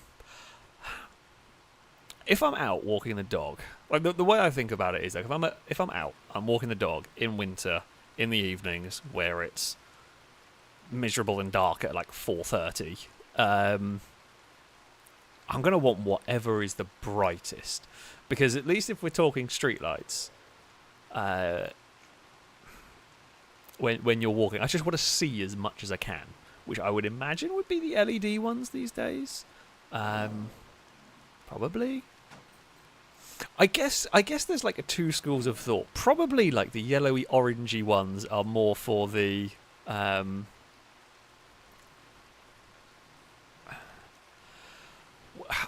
out walking the dog, like the way I think about it is like if I'm out, I'm walking the dog in winter in the evenings where it's miserable and dark at like 4:30. I'm gonna want whatever is the brightest, because at least if we're talking streetlights. When you're walking, I just want to see as much as I can, which I would imagine would be the LED ones these days. Probably. I guess there's like two schools of thought. Probably like the yellowy, orangey ones are more for the I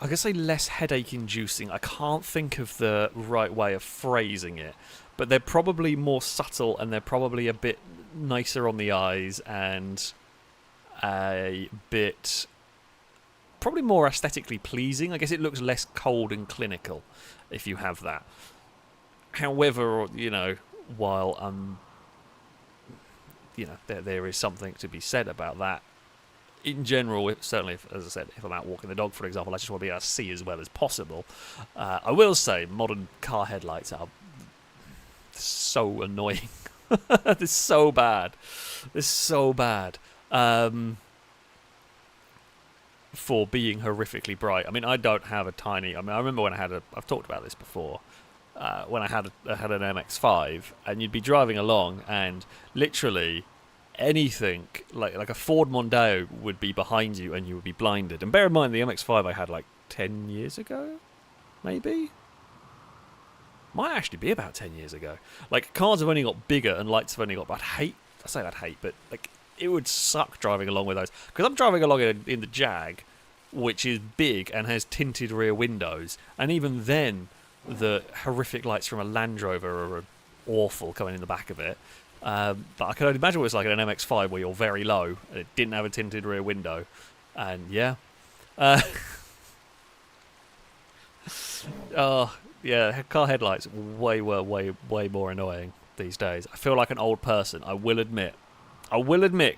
guess say less headache inducing. I can't think of the right way of phrasing it. But they're probably more subtle and they're probably a bit nicer on the eyes and a bit... probably more aesthetically pleasing. I guess it looks less cold and clinical if you have that. However, you know, while you know, there is something to be said about that. In general, certainly, as I said, if I'm out walking the dog, for example, I just want to be able to see as well as possible. I will say modern car headlights are so annoying. They're so bad. They're so bad. For being horrifically bright. I mean, I don't have a tiny... I mean, I remember when I've talked about this before. When I had an MX-5, and you'd be driving along, and literally anything, like a Ford Mondeo would be behind you, and you would be blinded. And bear in mind, the MX-5 I had like 10 years ago, maybe? Might actually be about 10 years ago. Like, cars have only got bigger and lights have only got... I'd hate, but like, it would suck driving along with those. Because I'm driving along in the Jag, which is big and has tinted rear windows. And even then, the horrific lights from a Land Rover are awful coming in the back of it. But I can only imagine what it's like in an MX-5 where you're very low and it didn't have a tinted rear window. And yeah. Yeah, car headlights way more annoying these days. I feel like an old person. I will admit,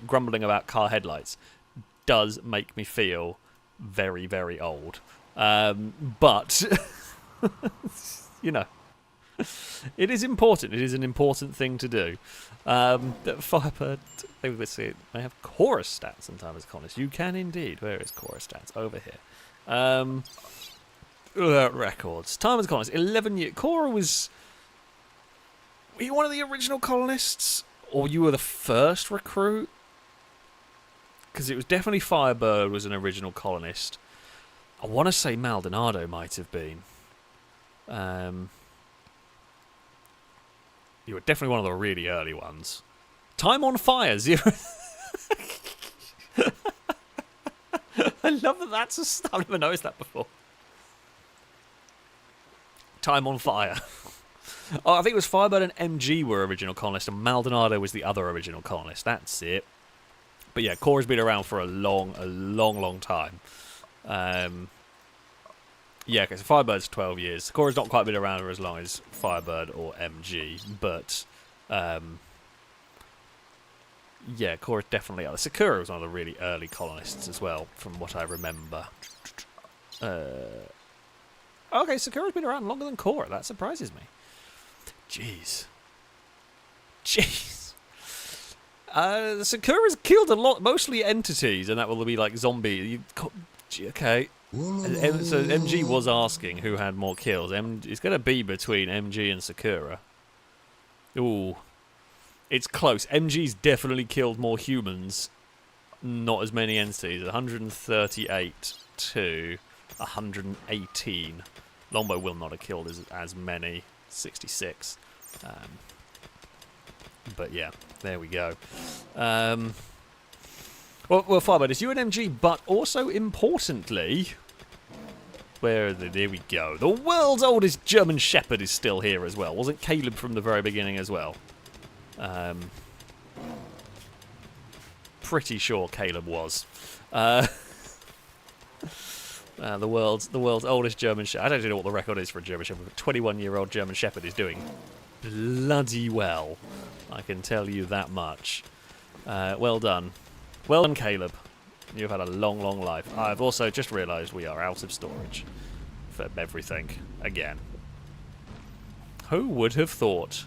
grumbling about car headlights does make me feel very, very old. But you know, it is important. It is an important thing to do. Firebird, let's see, they have chorus stats sometimes as colonists. You can indeed. Where is chorus stats? Over here. Records. Time as a colonist, 11 years. Cora was... Were you one of the original colonists? Or you were the first recruit? Because it was definitely Firebird was an original colonist. I want to say Maldonado might have been. You were definitely one of the really early ones. Time on Fire, 0... I love that that's I've never noticed that before. Time on Fire. Oh, I think it was Firebird and MG were original colonists, and Maldonado was the other original colonist. That's it. But yeah, Cora's been around for a long time. Yeah, okay, so Firebird's 12 years. Cora's not quite been around for as long as Firebird or MG, but yeah, Cora's definitely out. Sakura was one of the really early colonists as well, from what I remember. Okay, Sakura's been around longer than Cora. That surprises me. Jeez. Sakura's killed a lot, mostly entities, and that will be like zombie. Okay. So MG was asking who had more kills. It's going to be between MG and Sakura. Ooh. It's close. MG's definitely killed more humans. Not as many entities. 138 to 118. Longbow will not have killed as many. 66. But yeah, there we go. Well, Firebird, it's you and MG, but also importantly... There we go. The world's oldest German Shepherd is still here as well. Wasn't Caleb from the very beginning as well? Pretty sure Caleb was. The world's oldest German Shepherd. I don't know what the record is for a German Shepherd, but 21-year-old German Shepherd is doing bloody well. I can tell you that much. Well done. Well done, Caleb. You've had a long, long life. I've also just realised we are out of storage for everything again. Who would have thought?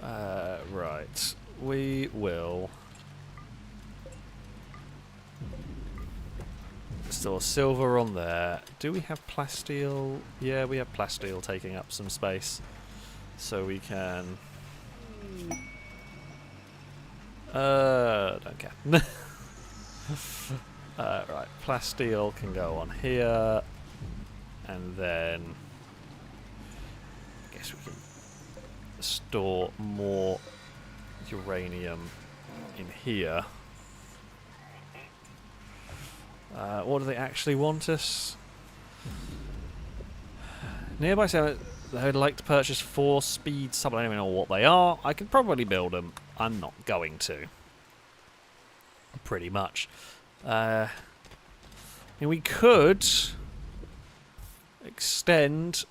Right. We will store silver on there. Do we have plasteel? Yeah, we have plasteel taking up some space. So we can... don't care. Right, plasteel can go on here, and then I guess we can store more uranium in here. What do they actually want us? Nearby say they would like to purchase 4 speed sub. I don't even know what they are. I could probably build them. I'm not going to. Pretty much. And we could extend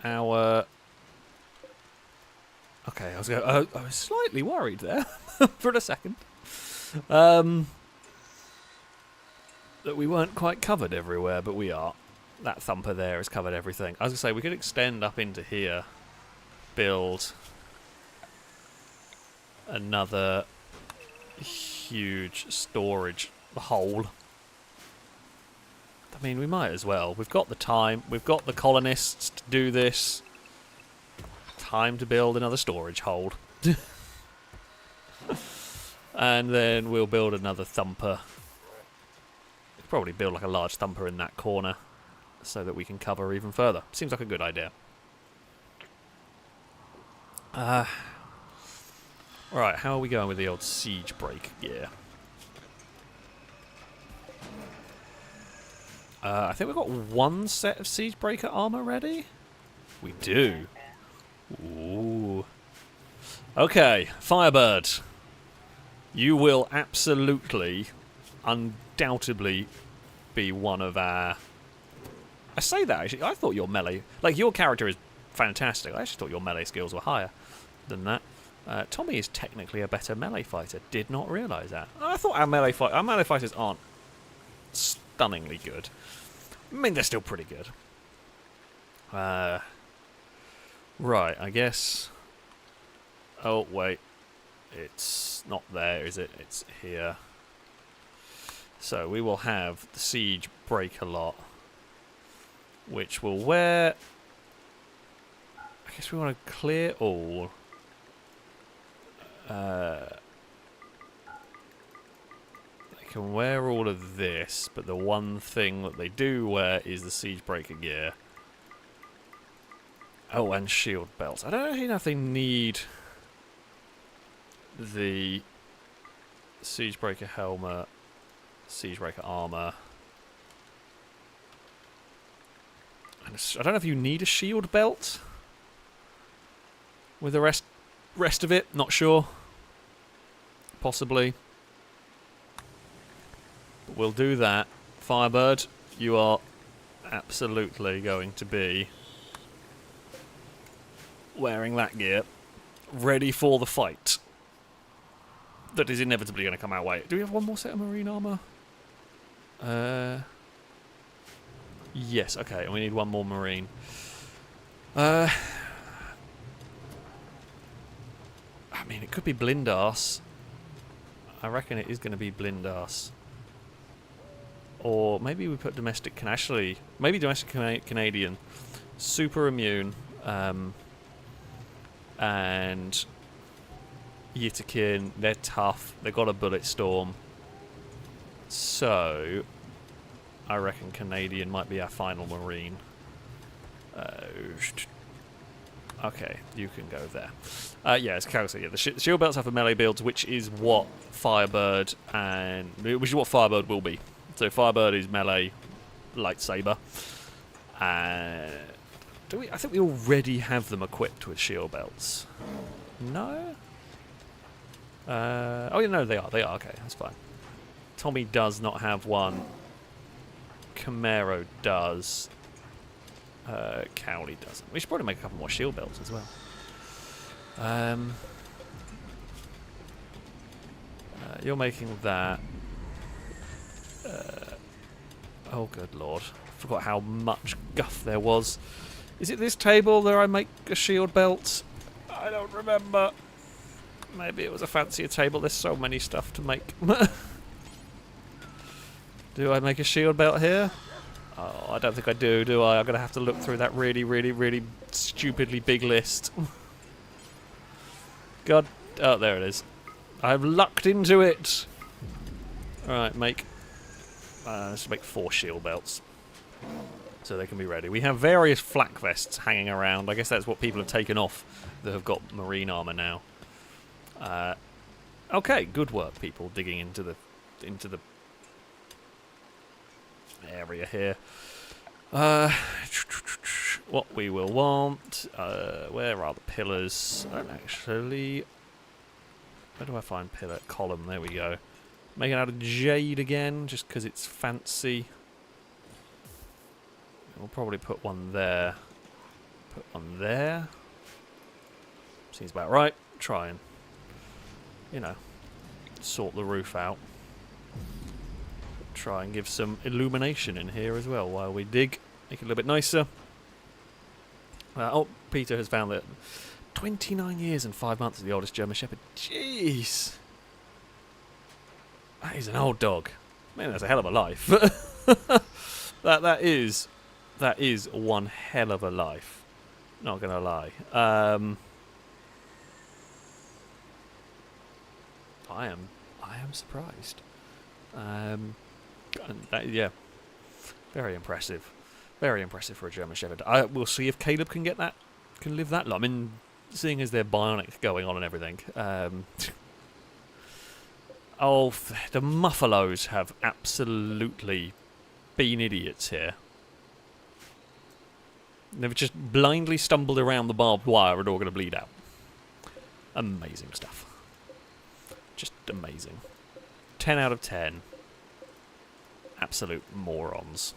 our... Okay, I was slightly worried there for a second. That we weren't quite covered everywhere, but we are. That thumper there has covered everything. I was going to say, we could extend up into here, build another huge storage hole. I mean, we might as well. We've got the time. We've got the colonists to do this. Time to build another storage hole. And then we'll build another thumper. Probably build like a large thumper in that corner so that we can cover even further. Seems like a good idea. Right, how are we going with the old siege break gear? I think we've got 1 set of siege breaker armor ready. We do. Ooh. Okay, Firebird. You will absolutely, undoubtedly be one of our... I say that, actually. I thought your melee... Like, your character is fantastic. I actually thought your melee skills were higher than that. Tommy is technically a better melee fighter. Did not realise that. I thought our melee fighters aren't stunningly good. I mean, they're still pretty good. Right, I guess... Oh, wait. It's not there, is it? It's here. So we will have the siege breaker lot, which will wear... I guess we want to clear all. They can wear all of this, but the one thing that they do wear is the siege breaker gear. Oh, and shield belts. I don't know if they need the siege breaker helmet, siege breaker armor. And I don't know if you need a shield belt with the rest of it. Not sure. Possibly. But we'll do that. Firebird, you are absolutely going to be wearing that gear, ready for the fight that is inevitably going to come our way. Do we have one more set of marine armor? Yes, okay, and we need one more marine. It could be Blindarse. I reckon it is going to be Blindarse. Or maybe we put domestic maybe domestic Canadian. Super immune. And Yitakin, they're tough. They've got a bullet storm. So I reckon Canadian might be our final Marine. Okay, you can go there. Yeah, it's Calcutta. Yeah, the shield belts have the melee builds, which is what Firebird will be. So Firebird is melee, lightsaber. I think we already have them equipped with shield belts. No. Oh, yeah, no, they are. They are. Okay, that's fine. Tommy does not have one. Camaro does. Cowley doesn't. We should probably make a couple more shield belts as well. You're making that. Oh, good lord. I forgot how much guff there was. Is it this table that I make a shield belt? I don't remember. Maybe it was a fancier table. There's so many stuff to make. Do I make a shield belt here? Oh, I don't think I do I? I'm going to have to look through that really, really, really stupidly big list. God. Oh, there it is. I've lucked into it. Alright, let's make 4 shield belts. So they can be ready. We have various flak vests hanging around. I guess that's what people have taken off that have got marine armor now. Okay, good work, people, digging into the area here. What we will want. Where are the pillars? I don't actually. Where do I find pillar column? There we go. Make it out of jade again, just because it's fancy. We'll probably put one there. Put one there. Seems about right. Try and, sort the roof out. Try and give some illumination in here as well while we dig. Make it a little bit nicer. Oh, Peter has found that 29 years and 5 months is the oldest German Shepherd. Jeez. That is an old dog. Man, that's a hell of a life. That is one hell of a life. Not gonna lie. I am surprised. Yeah, very impressive. Very impressive for a German Shepherd. We'll see if Caleb can live that long. I mean, seeing as they're bionic going on and everything. Oh, the Muffalos have absolutely been idiots here. They've just blindly stumbled around the barbed wire and all going to bleed out. Amazing stuff. Just amazing. 10 out of 10. Absolute morons.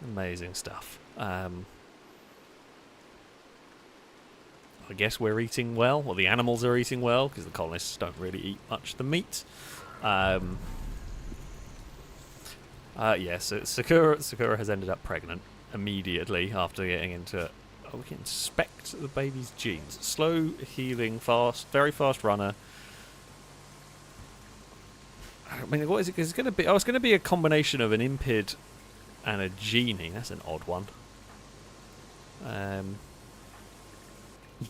Amazing stuff. I guess we're eating well, or the animals are eating well, because the colonists don't really eat much of the meat. Yeah, so Sakura has ended up pregnant immediately after getting into it. Oh, we can inspect the baby's genes. Slow healing, very fast runner. I mean, what is it? It's going to be. Oh, it's going to be a combination of an impid and a genie. That's an odd one.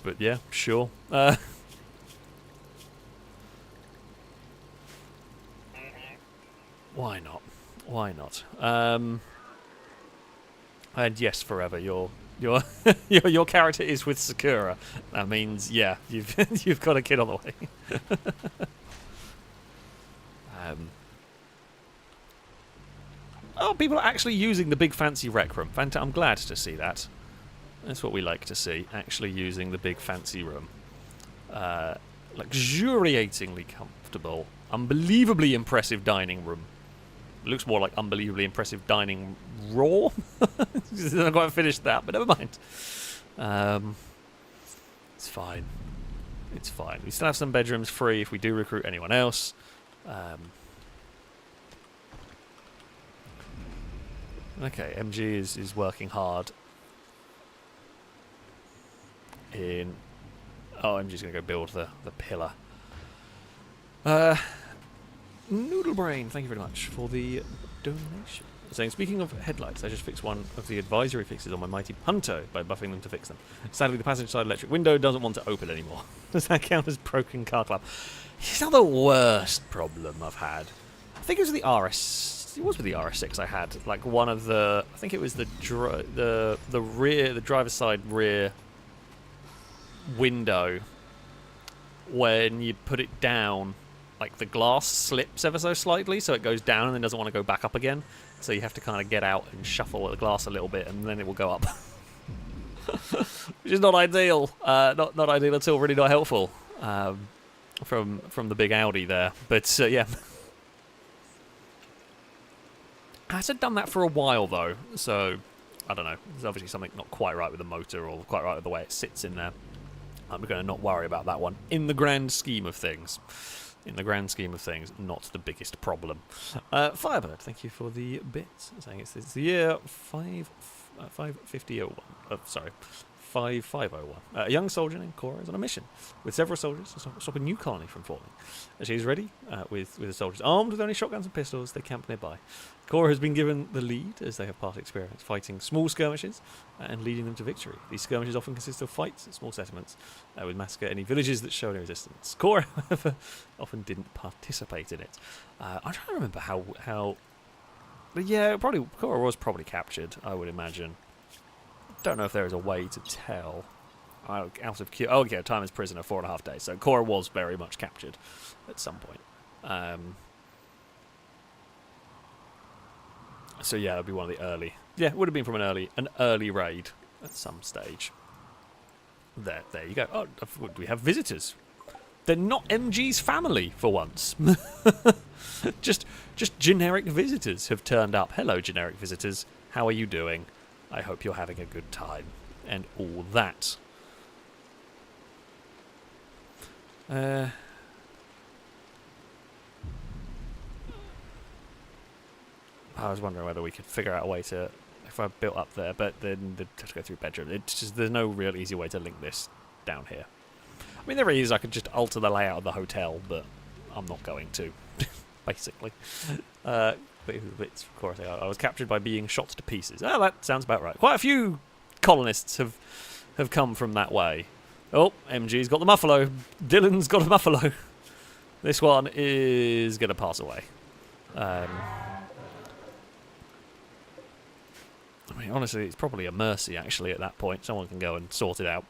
But yeah, sure. Why not? Why not? And yes, forever. Your character is with Sakura. That means, yeah, you've got a kid on the way. Oh, people are actually using the big fancy rec room. I'm glad to see that. That's what we like to see. Actually using the big fancy room. Luxuriatingly comfortable. Unbelievably impressive dining room. It looks more like unbelievably impressive dining raw. I haven't quite finished that, but never mind. It's fine. It's fine. We still have some bedrooms free if we do recruit anyone else. Okay, MG is working hard in... Oh, MG's going to go build the pillar. Noodle Brain, thank you very much for the donation. Saying, speaking of headlights, I just fixed one of the advisory fixes on my mighty Punto by buffing them to fix them. Sadly, the passenger side electric window doesn't want to open anymore. Does that count as broken car club? It's not the worst problem I've had. I think it was the RS. It was with the RS6 I had. Like one of the. I think it was the driver's side rear window. When you put it down, like the glass slips ever so slightly, so it goes down and then doesn't want to go back up again. So you have to kind of get out and shuffle the glass a little bit, and then it will go up. Which is not ideal. Not ideal at all. Really not helpful. From the big Audi there, but yeah. I hasn't done that for a while though, so I don't know. There's obviously something not quite right with the motor, or quite right with the way it sits in there. I'm going to not worry about that one. In the grand scheme of things. Not the biggest problem. Firebird, thank you for the bits. Saying it's the year 55001. Sorry, 5501. A young soldier named Cora is on a mission with several soldiers to stop a new colony from forming. She is ready with the soldiers armed with only shotguns and pistols. They camp nearby. Cora has been given the lead as they have past experience fighting small skirmishes and leading them to victory. These skirmishes often consist of fights at small settlements with massacre any villages that show any resistance. Cora, however, often didn't participate in it. I'm trying to remember how. Yeah, probably Cora was probably captured, I would imagine. Don't know if there is a way to tell. Out of queue. Oh, okay, time as prisoner, 4.5 days. So Cora was very much captured at some point. So yeah, that'd be one of the early. Yeah, it would have been from an early raid at some stage. There you go. Oh, we have visitors. They're not MG's family for once. just generic visitors have turned up. Hello, generic visitors. How are you doing? I hope you're having a good time and all that. I was wondering whether we could figure out a way to, if I built up there, but then they'd have to go through bedroom. It's just, there's no real easy way to link this down here. I mean, there is. I could just alter the layout of the hotel, but I'm not going to, basically. It's, of course, I was captured by being shot to pieces. Oh, that sounds about right. Quite a few colonists have come from that way. Oh, MG's got the muffalo. Dylan's got a muffalo. This one is going to pass away. I mean, honestly, it's probably a mercy, actually, at that point. Someone can go and sort it out.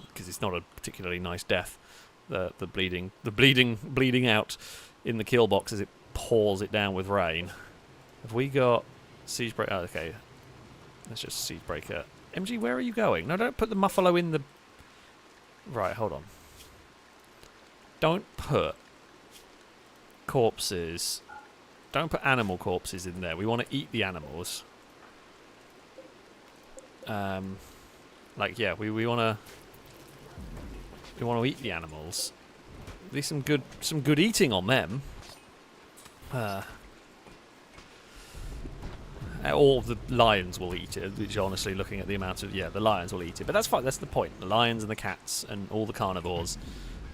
Because it's not a particularly nice death. The bleeding out in the kill box as it pours it down with rain. Have we got siege breaker? Oh, okay, let's just siege breaker. MG, where are you going? No, don't put the muffalo in the. Right, hold on. Don't put corpses. Don't put animal corpses in there. We want to eat the animals. Like yeah, we want to eat the animals. There's some good eating on them. Or the lions will eat it, which honestly, looking at the amount of... Yeah, the lions will eat it. But that's fine, that's the point. The lions and the cats and all the carnivores,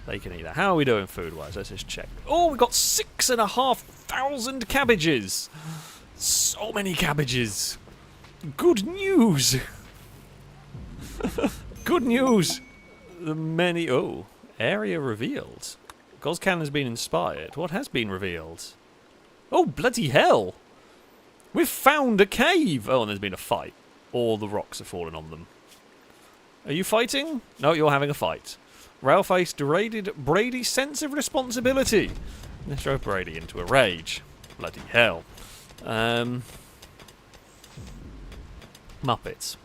they can eat that. How are we doing food-wise? Let's just check. Oh, we've got 6,500 cabbages! So many cabbages! Good news! Good news! The many... Oh, area revealed. Gozcan has been inspired. What has been revealed? Oh, bloody hell! We've found a cave! Oh, and there's been a fight. All the rocks have fallen on them. Are you fighting? No, you're having a fight. Railface degraded Brady's sense of responsibility. This drove Brady into a rage. Bloody hell. Muppets.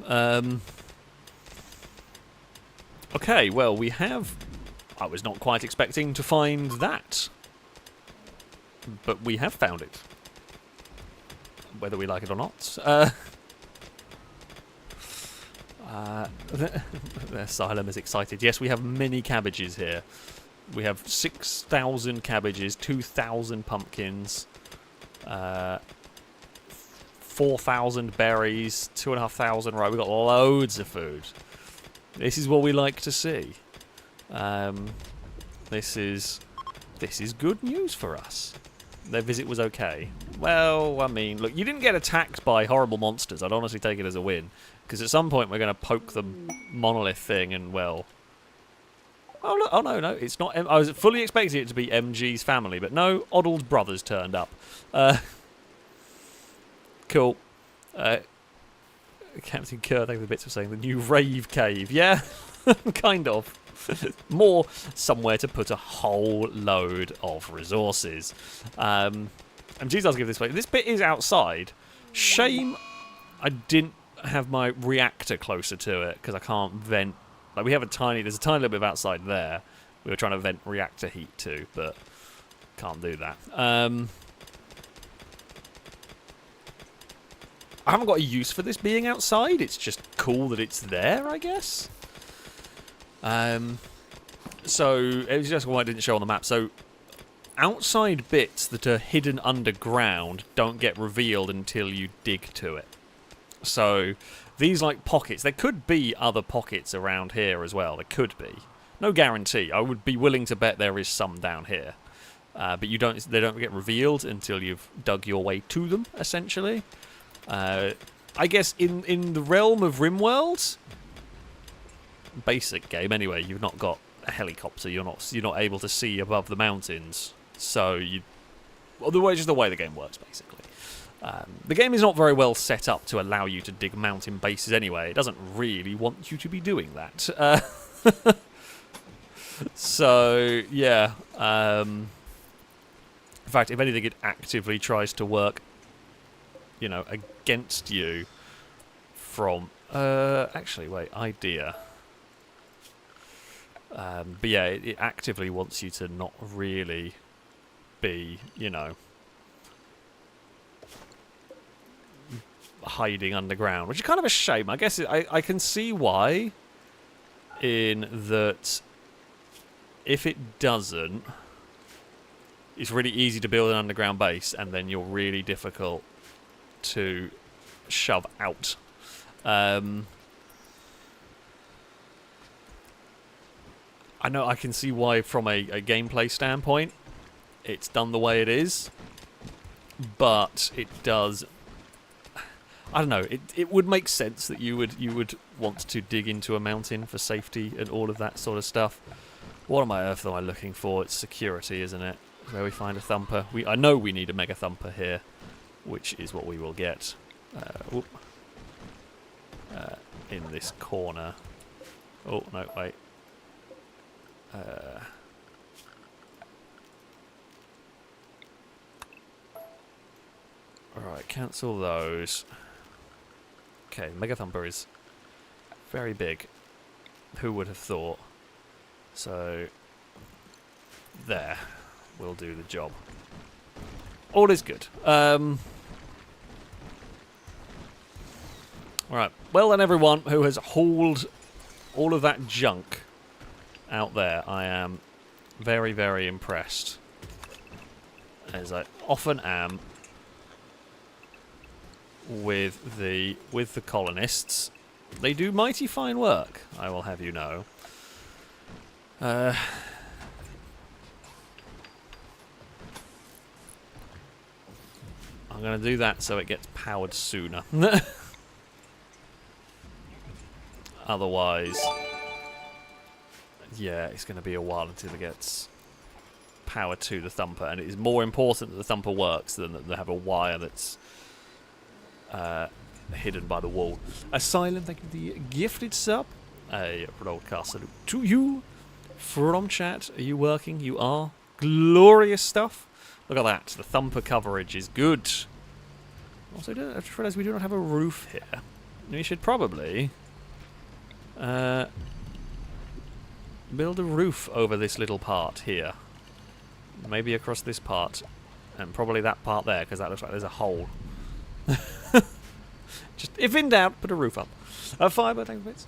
Okay, well, we have... I was not quite expecting to find that. But we have found it. Whether we like it or not. The Asylum is excited. Yes, we have many cabbages here. We have 6,000 cabbages, 2,000 pumpkins, 4,000 berries, 2,500. Right, we've got loads of food. This is what we like to see. This is good news for us. Their visit was okay. Well, I mean, look, you didn't get attacked by horrible monsters. I'd honestly take it as a win. Because at some point we're going to poke the monolith thing and, well... Oh, look, oh no, it's not... I was fully expecting it to be MG's family, but no, Oddle's brothers turned up. Cool. Captain Kerr, thank you for the bits of saying the new rave cave. Yeah, kind of. More somewhere to put a whole load of resources. MG's does give this way. This bit is outside. Shame I didn't have my reactor closer to it, because I can't vent. Like, we have there's a tiny little bit of outside there. We were trying to vent reactor heat to, but can't do that. I haven't got a use for this being outside. It's just cool that it's there, I guess. So, it was just what I didn't show on the map. So, outside bits that are hidden underground don't get revealed until you dig to it. So, these, like, pockets, there could be other pockets around here as well. There could be. No guarantee. I would be willing to bet there is some down here. But they don't get revealed until you've dug your way to them, essentially. I guess in the realm of Rimworld, basic game anyway, you've not got a helicopter. You're not able to see above the mountains. So just the way the game works, basically. The game is not very well set up to allow you to dig mountain bases anyway. It doesn't really want you to be doing that. So, yeah. In fact, if anything, it actively tries to work, against you from... actually, wait, idea. But yeah, it actively wants you to not really be, hiding underground, which is kind of a shame. I guess I can see why, in that if it doesn't, it's really easy to build an underground base, and then you're really difficult to shove out. I know I can see why from a gameplay standpoint it's done the way it is, but it does... I don't know, it would make sense that you would want to dig into a mountain for safety and all of that sort of stuff. What on earth am I looking for? It's security, isn't it? Where we find a thumper. I know we need a mega thumper here, which is what we will get. In this corner. Oh, no, wait. Alright, cancel those. Okay, Mega Thumper is very big. Who would have thought? So, there. We'll do the job. All is good. Alright, well then everyone who has hauled all of that junk out there, I am very, very impressed. As I often am with the colonists. They do mighty fine work, I will have you know. I'm going to do that so it gets powered sooner. Otherwise, yeah, it's going to be a while until it gets power to the thumper, and it is more important that the thumper works than that they have a wire that's hidden by the wall. Asylum, thank you for the gifted sub. A broadcast salute to you from chat. Are you working? You are. Glorious stuff. Look at that. The thumper coverage is good. Also, I just realised we do not have a roof here. We should probably build a roof over this little part here. Maybe across this part. And probably that part there, because that looks like there's a hole. Just, if in doubt, put a roof up. Fiber, thank you, bits.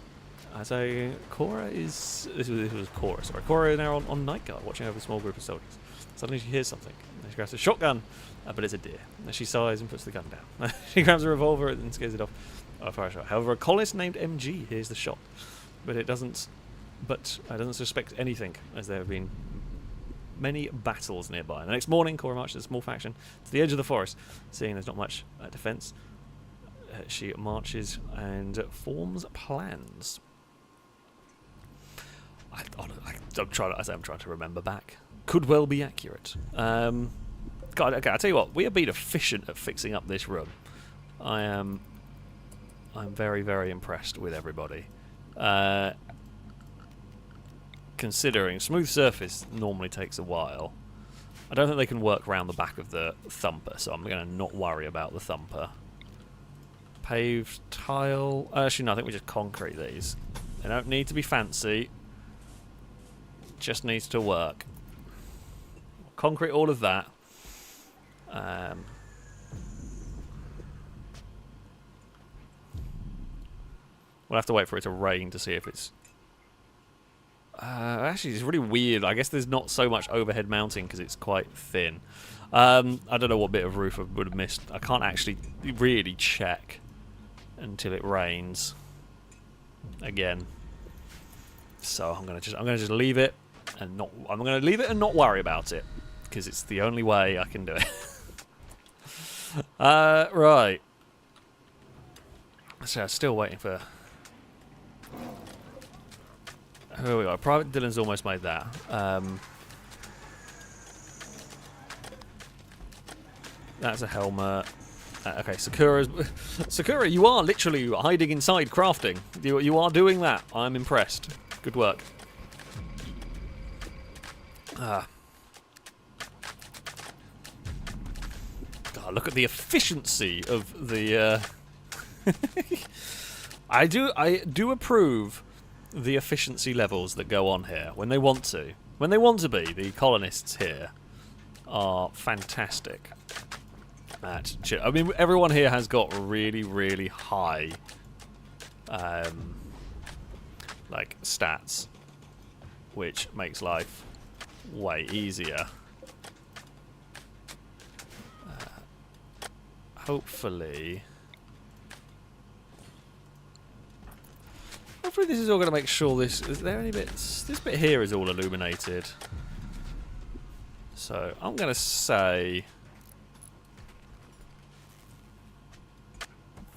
So, Cora is... This was Cora, sorry. Cora is now on night guard, watching over a small group of soldiers. Suddenly she hears something. And she grabs a shotgun, but it's a deer. And she sighs and puts the gun down. She grabs a revolver and scares it off. Fire a shot. However, a colonist named MG hears the shot, but it doesn't. But I doesn't suspect anything, as there have been many battles nearby. The next morning, Cora marches a small faction to the edge of the forest. Seeing there's not much defence, she marches and forms plans. I'm trying to remember back. Could well be accurate. God, okay, I'll tell you what. We are being efficient at fixing up this room. I'm very, very impressed with everybody. Considering smooth surface normally takes a while. I don't think they can work around the back of the thumper, so I'm going to not worry about the thumper. Paved tile. Actually, no, I think we just concrete these. They don't need to be fancy. Just needs to work. Concrete all of that. We'll have to wait for it to rain to see if it's... actually, it's really weird. I guess there's not so much overhead mounting because it's quite thin. I don't know what bit of roof I would have missed. I can't actually really check until it rains again. So I'm gonna just leave it and not worry about it because it's the only way I can do it. Right. So I'm still waiting for. Here we go. Private Dylan's almost made that. That's a helmet. Okay, Sakura, you are literally hiding inside crafting. You are doing that. I'm impressed. Good work. God, look at the efficiency of the. I do approve the efficiency levels that go on here when they want to. When they want to be, the colonists here are fantastic. I mean, everyone here has got really, really high, like stats, which makes life way easier. Hopefully this is all going to make sure this... Is there any bits... This bit here is all illuminated. So, I'm going to say...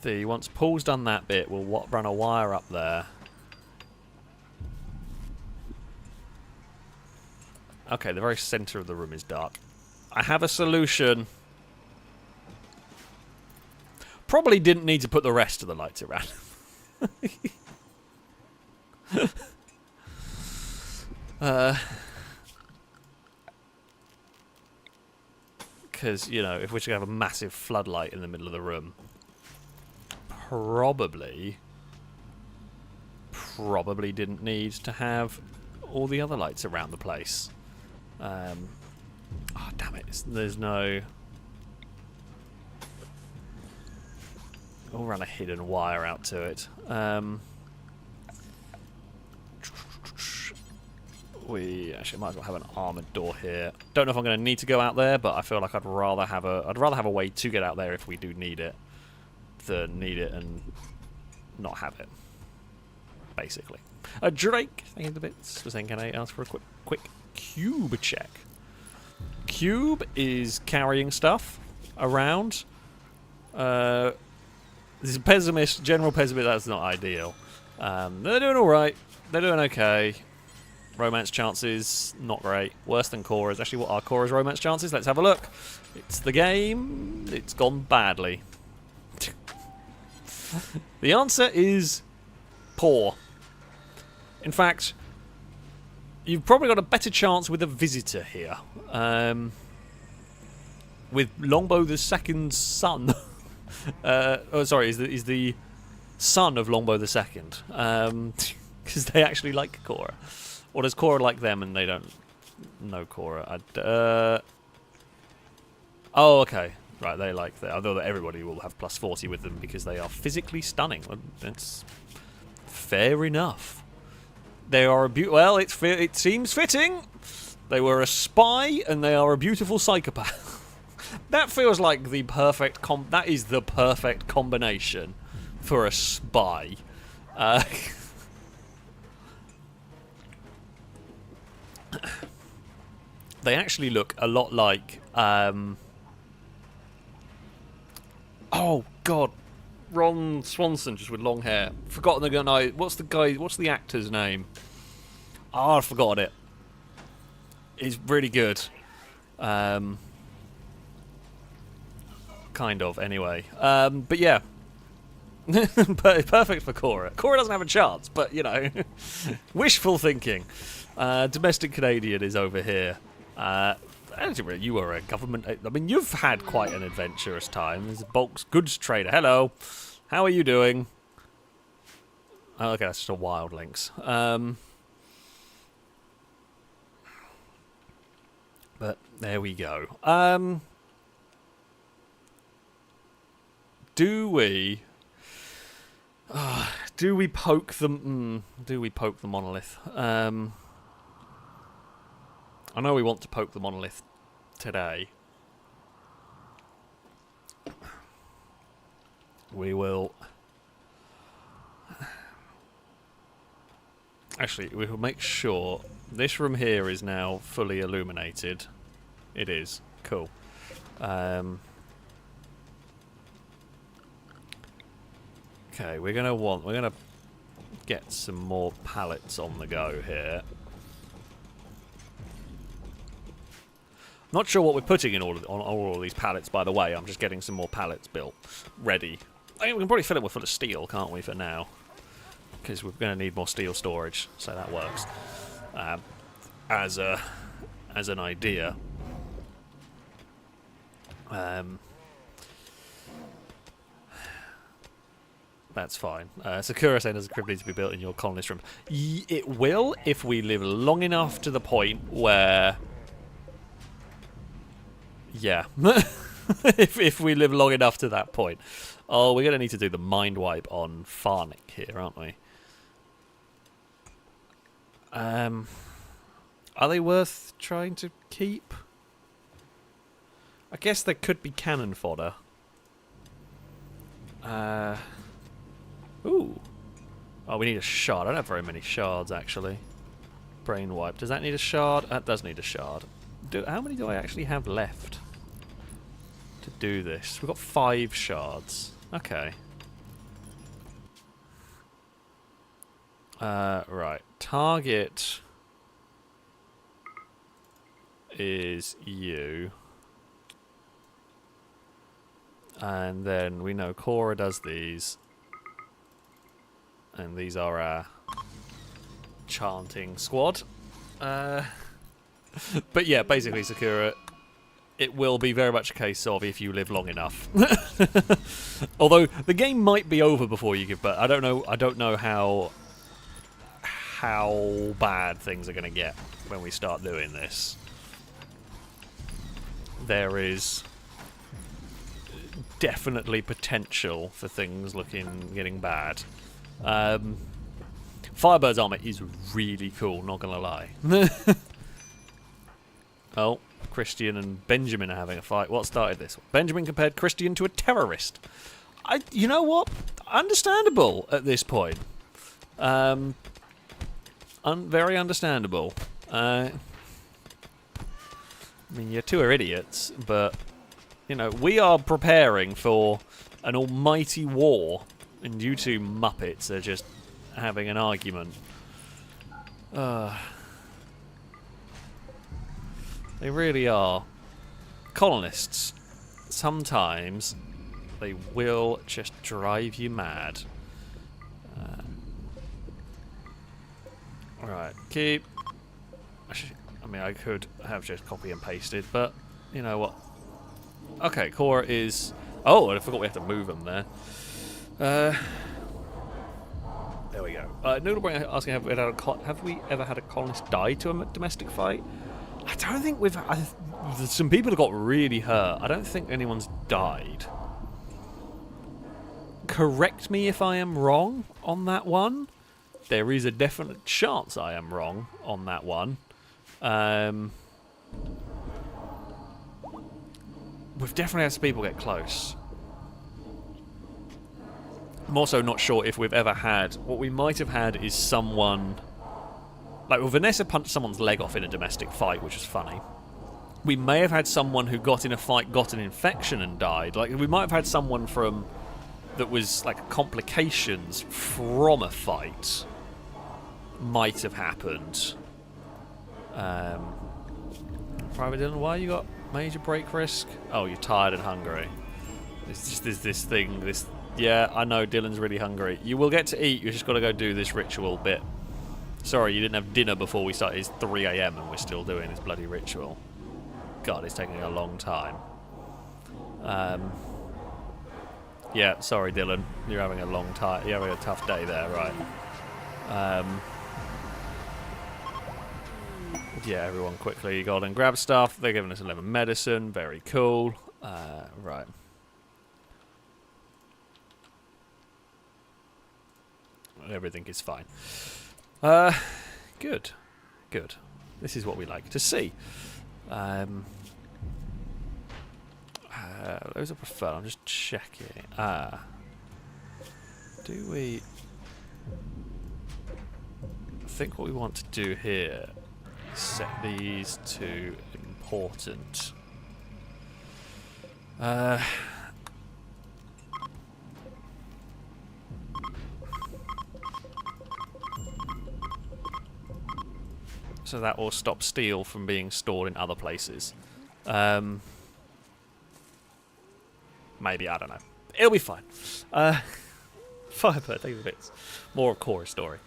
Once Paul's done that bit, we'll run a wire up there. Okay, the very centre of the room is dark. I have a solution. Probably didn't need to put the rest of the lights around. Because, you know, if we're going to have a massive floodlight in the middle of the room, probably didn't need to have all the other lights around the place. Oh, damn it. There's no... We'll run a hidden wire out to it. We actually might as well have an armoured door here. Don't know if I'm going to need to go out there, but I feel like I'd rather have a way to get out there if we do need it than need it and not have it. Basically. Drake, thank you for the bits. Was saying, can I ask for a quick cube check? Cube is carrying stuff around. This is pessimist, general pessimist. That's not ideal. They're doing all right. They're doing okay. Romance chances, not great. Worse than Cora's. Actually, what are Cora's romance chances? Let's have a look. It's the game. It's gone badly. The answer is poor. In fact, you've probably got a better chance with a visitor here. With Longbow the Second's son. Oh, sorry, is the son of Longbow the Second. Because they actually like Cora. Or does Cora like them and they don't know Cora? Oh, okay. Right, they like that. Although everybody will have plus 40 with them because they are physically stunning. That's fair enough. They are a well, it seems fitting They were a spy, and they are a beautiful psychopath. That feels like the perfect that is the perfect combination for a spy. They actually look a lot like oh god, Ron Swanson, just with long hair. Forgotten the guy. What's the actor's name? Oh, I forgot it. He's really good. Kind of, anyway. But yeah. Perfect for Cora. Cora doesn't have a chance, but, you know. Wishful thinking. Domestic Canadian is over here. You were a government... I mean, you've had quite an adventurous time. There's a bulk goods trader. Hello. How are you doing? Oh, okay, that's just a wildlings. But there we go. Do we poke them? Do we poke the monolith? I know we want to poke the monolith today. We will. Actually, we will make sure this room here is now fully illuminated. It is. Cool. Okay, we're gonna get some more pallets on the go here. Not sure what we're putting in on all of these pallets, by the way. I'm just getting some more pallets built, ready. I think we can probably fill it full of steel, can't we, for now? Because we're going to need more steel storage, so that works. As an idea. That's fine. Sakura saying, does a crib need to be built in your colonist room? It will, if we live long enough to the point where... Yeah. if we live long enough to that point. Oh, we're going to need to do the mind wipe on Farnick here, aren't we? Are they worth trying to keep? I guess there could be cannon fodder. Ooh. Oh, we need a shard. I don't have very many shards, actually. Brain wipe. Does that need a shard? That does need a shard. How many do I actually have left to do this? We've got 5 shards. Okay. Right. Target is you. And then we know Cora does these. And these are our chanting squad. But yeah, basically, Sakura, it will be very much a case of if you live long enough. Although the game might be over before you give birth. I don't know how bad things are going to get when we start doing this. There is definitely potential for things getting bad. Firebird's armor is really cool, not gonna lie. Oh, Christian and Benjamin are having a fight. What started this? Benjamin compared Christian to a terrorist. You know what? Understandable at this point. Very understandable. I mean, you two are idiots, but you know, we are preparing for an almighty war. And you two muppets are just having an argument. They really are. Colonists, sometimes they will just drive you mad. Right, keep. I mean, I could have just copy and pasted, but you know what? Okay, Cora is... Oh, I forgot we have to move them there. There we go. Noodlebrain asking, have we ever had a colonist die to a domestic fight? I don't think we've... some people have got really hurt. I don't think anyone's died. Correct me if I am wrong on that one. There is a definite chance I am wrong on that one. We've definitely had some people get close. I'm also not sure if we've ever had... What we might have had is someone... Like, well, Vanessa punched someone's leg off in a domestic fight, which was funny. We may have had someone who got in a fight, got an infection and died. Like, we might have had someone from... that was, like, complications from a fight. Might have happened. Private Dylan, why you got major break risk? Oh, you're tired and hungry. There's this thing, yeah, I know Dylan's really hungry. You will get to eat, you just got to go do this ritual bit. Sorry, you didn't have dinner before we started. It's 3 AM and we're still doing this bloody ritual. God, it's taking a long time. Yeah, sorry Dylan, you're having a long time. You're having a tough day there, right? Yeah, everyone quickly got and grab stuff. They're giving us 11 medicine. Very cool. Right. Everything is fine. Good. Good. This is what we like to see. Those I prefer. I'm just checking. Do we... I think what we want to do here... set these to important. So that will stop steel from being stored in other places. Maybe, I don't know. It'll be fine. Firebird, thank you for bits. More of Cora's story.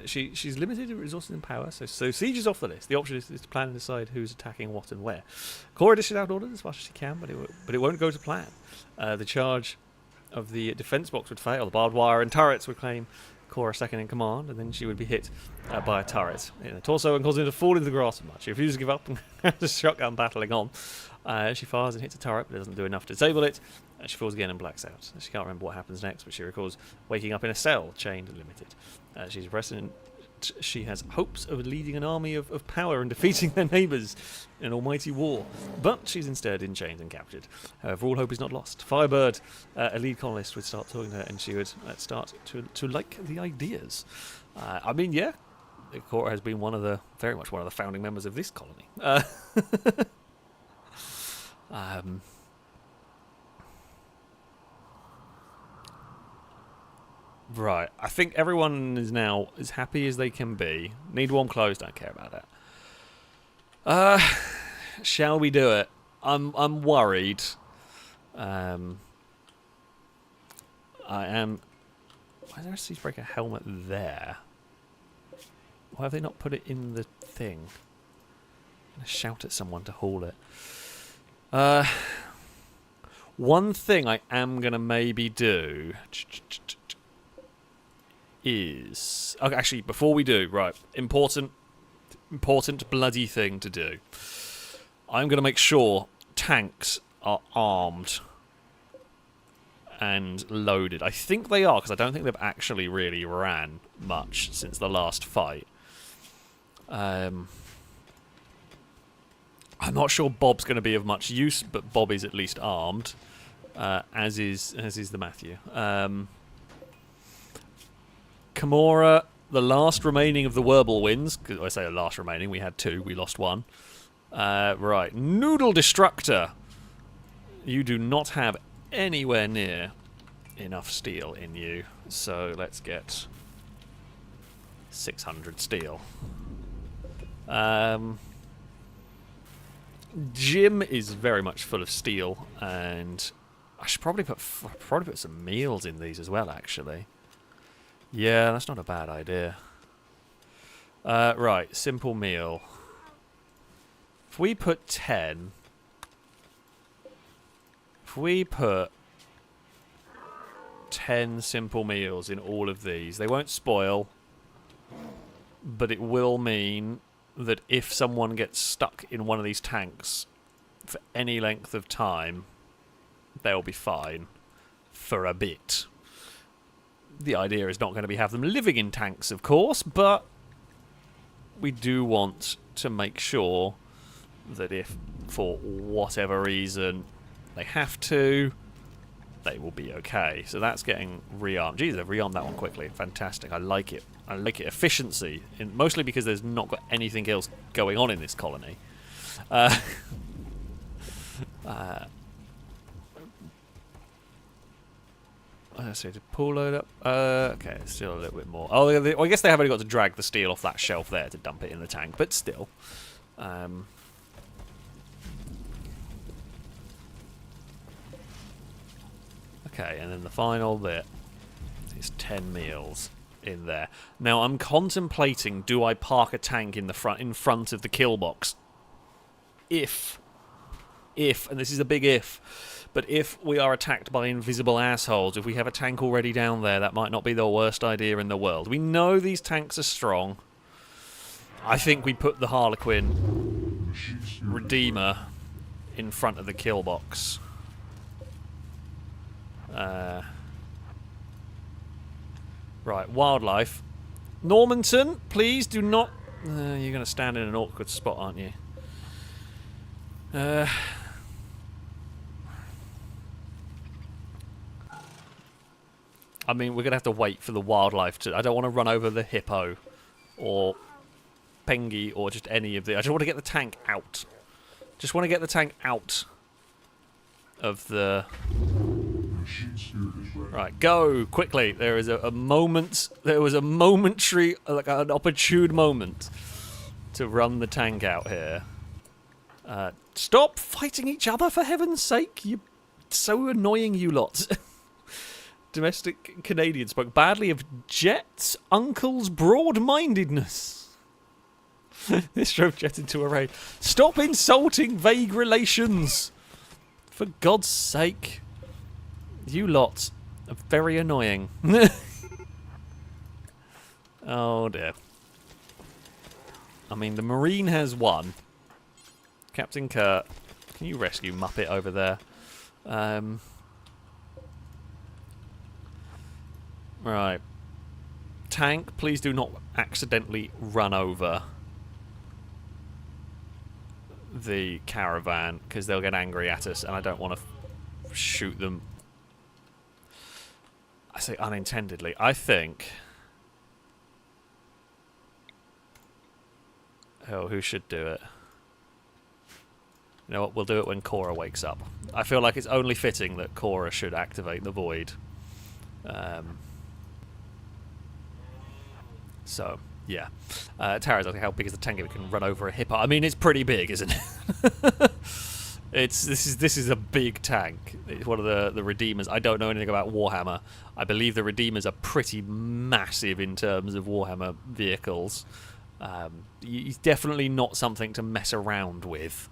She's limited in resources and power, so Siege is off the list. The option is to plan and decide who's attacking what and where. Cora dishes out orders as much as she can, but it won't go to plan. The charge of the defense box would fail. The barbed wire and turrets would claim Cora second in command, and then she would be hit by a turret in the torso and causing her to fall into the grass too much. She refuses to give up and has a shotgun battling on. She fires and hits a turret, but it doesn't do enough to disable it. She falls again and blacks out. She can't remember what happens next, but she recalls waking up in a cell, chained and limited. She's resting. She has hopes of leading an army of power and defeating their neighbours in an almighty war, but she's instead in chains and captured. However, all hope is not lost. Firebird, a lead colonist, would start talking to her, and she would start to like the ideas. I mean, yeah, Cora has been very much one of the founding members of this colony. Right, I think everyone is now as happy as they can be. Need warm clothes, don't care about it. Shall we do it? I'm worried. I am. Why is there a Siegebreaker helmet there? Why have they not put it in the thing? I'm gonna shout at someone to haul it. One thing I am gonna maybe do is... Okay, actually, before we do, right, important bloody thing to do. I'm going to make sure tanks are armed and loaded. I think they are, because I don't think they've actually really ran much since the last fight. I'm not sure Bob's going to be of much use, but Bob is at least armed, as is the Matthew. Kimura, the last remaining of the Whirlwinds, because I say the last remaining, we had 2, we lost 1. Right, Noodle Destructor. You do not have anywhere near enough steel in you, so let's get 600 steel. Jim is very much full of steel, and I should probably put some meals in these as well, actually. Yeah, that's not a bad idea. Right, simple meal. If we put 10... If we put 10 simple meals in all of these, they won't spoil, but it will mean that if someone gets stuck in one of these tanks for any length of time, they'll be fine for a bit. The idea is not going to be have them living in tanks, of course, but we do want to make sure that if, for whatever reason, they have to, they will be okay. So that's getting rearmed. Jeez, they've rearmed that one quickly. Fantastic. I like it. I like it. Efficiency, mostly because there's not got anything else going on in this colony. Let's see, to pull load up. Okay, still a little bit more. Oh, well, I guess they have only got to drag the steel off that shelf there to dump it in the tank, but still. Okay, and then the final bit is 10 meals in there. Now, I'm contemplating, do I park a tank in front of the kill box? If, and this is a big if, but if we are attacked by invisible assholes, if we have a tank already down there, that might not be the worst idea in the world. We know these tanks are strong. I think we put the Harlequin Redeemer in front of the kill box. Right, wildlife. Normanton, please do not... you're going to stand in an awkward spot, aren't you? I mean, we're going to have to wait for the wildlife to... I don't want to run over the hippo or Pengy or just any of the... I just want to get the tank out. Just want to get the tank out of the... Right, go quickly. There is a moment. There was a momentary, like an opportune moment, to run the tank out here. Stop fighting each other, for heaven's sake! You're so annoying, you lot. Domestic Canadian spoke badly of Jet's uncle's broad-mindedness. This drove Jet into a rage. Stop insulting vague relations! For God's sake. You lot are very annoying. Oh dear. I mean, the Marine has won. Captain Kurt, can you rescue Muppet over there? Right. Tank, please do not accidentally run over the caravan, because they'll get angry at us, and I don't want to shoot them. I say unintendedly. I think... Oh, who should do it? You know what? We'll do it when Cora wakes up. I feel like it's only fitting that Cora should activate the void. So, yeah. Tara's asking how big is the tank if it can run over a hippo. I mean, it's pretty big, isn't it? This is a big tank. It's one of the Redeemers. I don't know anything about Warhammer. I believe the Redeemers are pretty massive in terms of Warhammer vehicles. It's definitely not something to mess around with,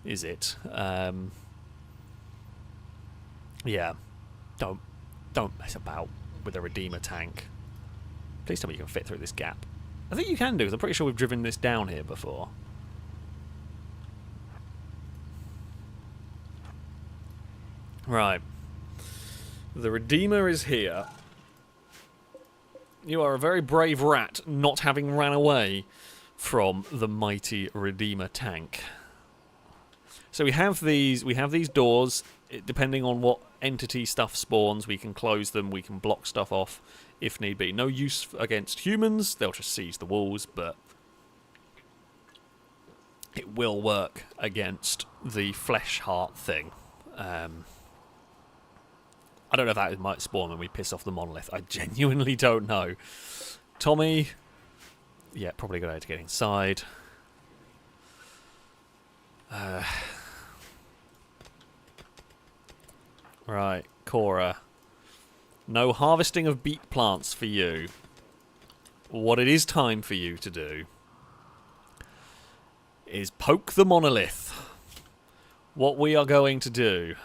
is it? Yeah. Don't mess about with a Redeemer tank. Please tell me you can fit through this gap. I think you can do, because I'm pretty sure we've driven this down here before. Right. The Redeemer is here. You are a very brave rat, not having ran away from the mighty Redeemer tank. So we have these doors. Depending on what entity stuff spawns, we can close them, we can block stuff off if need be. No use against humans, they'll just seize the walls, but it will work against the flesh heart thing. I don't know if that might spawn when we piss off the monolith. I genuinely don't know. Tommy, yeah, probably a good idea to get inside. Right, Cora. No harvesting of beet plants for you. What it is time for you to do is poke the monolith. What we are going to do...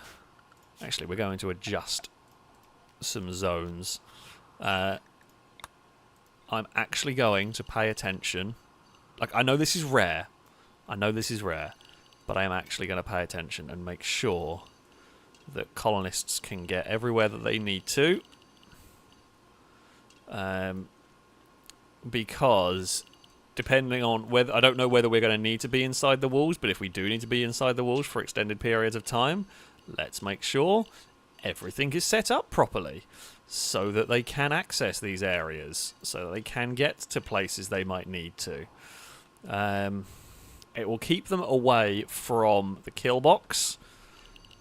Actually, we're going to adjust some zones. I'm actually going to pay attention. Like, I know this is rare. But I am actually going to pay attention and make sure that colonists can get everywhere that they need to. Because depending on whether... I don't know whether we're going to need to be inside the walls, but if we do need to be inside the walls for extended periods of time, let's make sure everything is set up properly so that they can access these areas, so that they can get to places they might need to. It will keep them away from the kill box.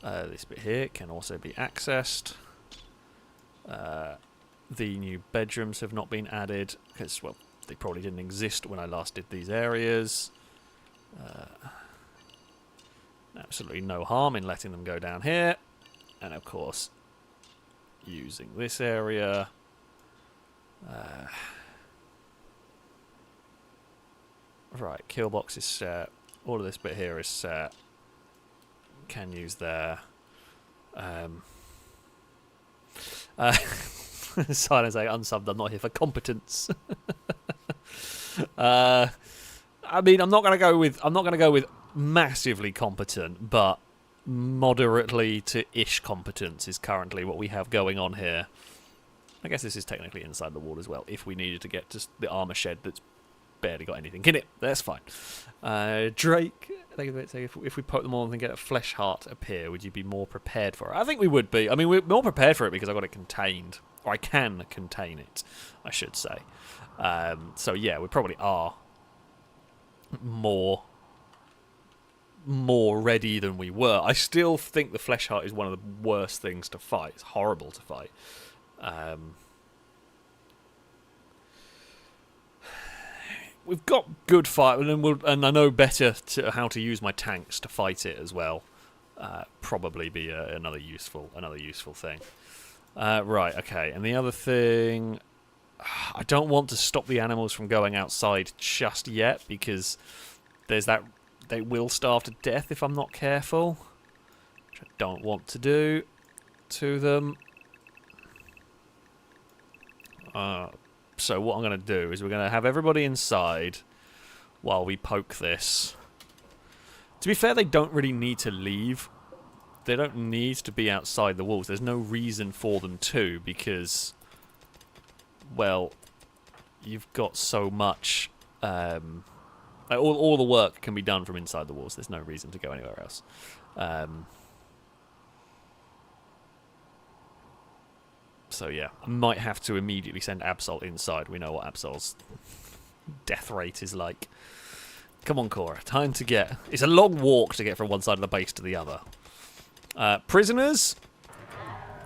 This bit here can also be accessed. The new bedrooms have not been added because, well, they probably didn't exist when I last did these areas. Absolutely no harm in letting them go down here. And of course, using this area. Right, kill box is set. All of this bit here is set. Can use there. Silence A unsubbed. I'm not here for competence. I mean, I'm not gonna go with massively competent, but moderately to ish competence is currently what we have going on here. I guess this is technically inside the wall as well. If we needed to get to the armor shed that's barely got anything in it, that's fine. Drake, if we poke them all and get a flesh heart appear, would you be more prepared for it? I think we would be. I mean, we're more prepared for it because I've got it contained. Or I can contain it, I should say. So yeah, we probably are more ready than we were. I still think the flesh heart is one of the worst things to fight. It's horrible to fight. We've got good fight, and I know better how to use my tanks to fight it as well. Probably be another useful thing. Right, okay. And the other thing, I don't want to stop the animals from going outside just yet because there's that they will starve to death if I'm not careful, which I don't want to do to them. So what I'm going to do is we're going to have everybody inside while we poke this. To be fair, they don't really need to leave. They don't need to be outside the walls. There's no reason for them to, because, well, you've got so much... all the work can be done from inside the walls. There's no reason to go anywhere else. So yeah, I might have to immediately send Absol inside. We know what Absol's death rate is like. Come on, Cora. Time to get... It's a long walk to get from one side of the base to the other. Prisoners?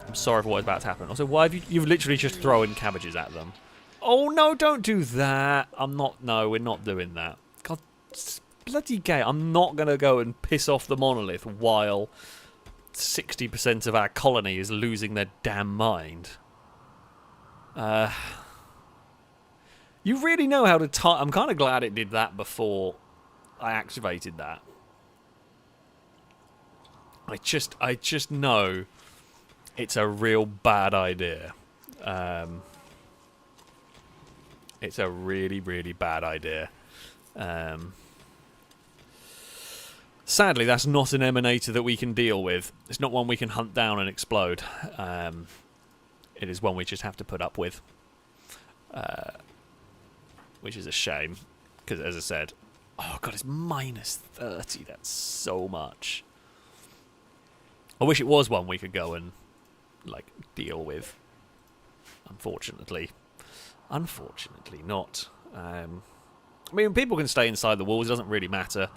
I'm sorry for what is about to happen. Also, why have you've literally just thrown cabbages at them? Oh, no, don't do that. No, we're not doing that. God, it's bloody gay. I'm not going to go and piss off the monolith while 60% of our colony is losing their damn mind. You really know how to time... I'm kind of glad it did that before I activated that. I just know it's a real bad idea. It's a really, really bad idea. Sadly, that's not an emanator that we can deal with. It's not one we can hunt down and explode. It is one we just have to put up with. Which is a shame. Because, as I said... Oh, God, it's minus 30. That's so much. I wish it was one we could go and, like, deal with. Unfortunately not. I mean, people can stay inside the walls. It doesn't really matter.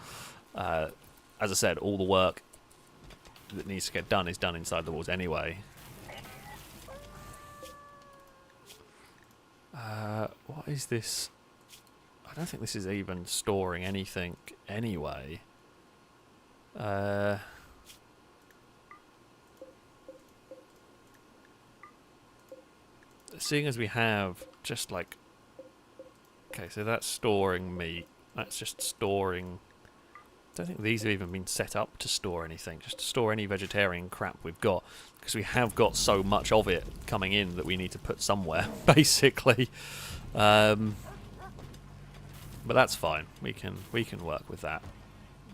As I said, all the work that needs to get done is done inside the walls anyway. What is this? I don't think this is even storing anything anyway. Seeing as we have just like... Okay, so that's storing meat. That's just storing... I don't think these have even been set up to store anything. Just to store any vegetarian crap we've got. Because we have got so much of it coming in that we need to put somewhere, basically. But that's fine. We can work with that.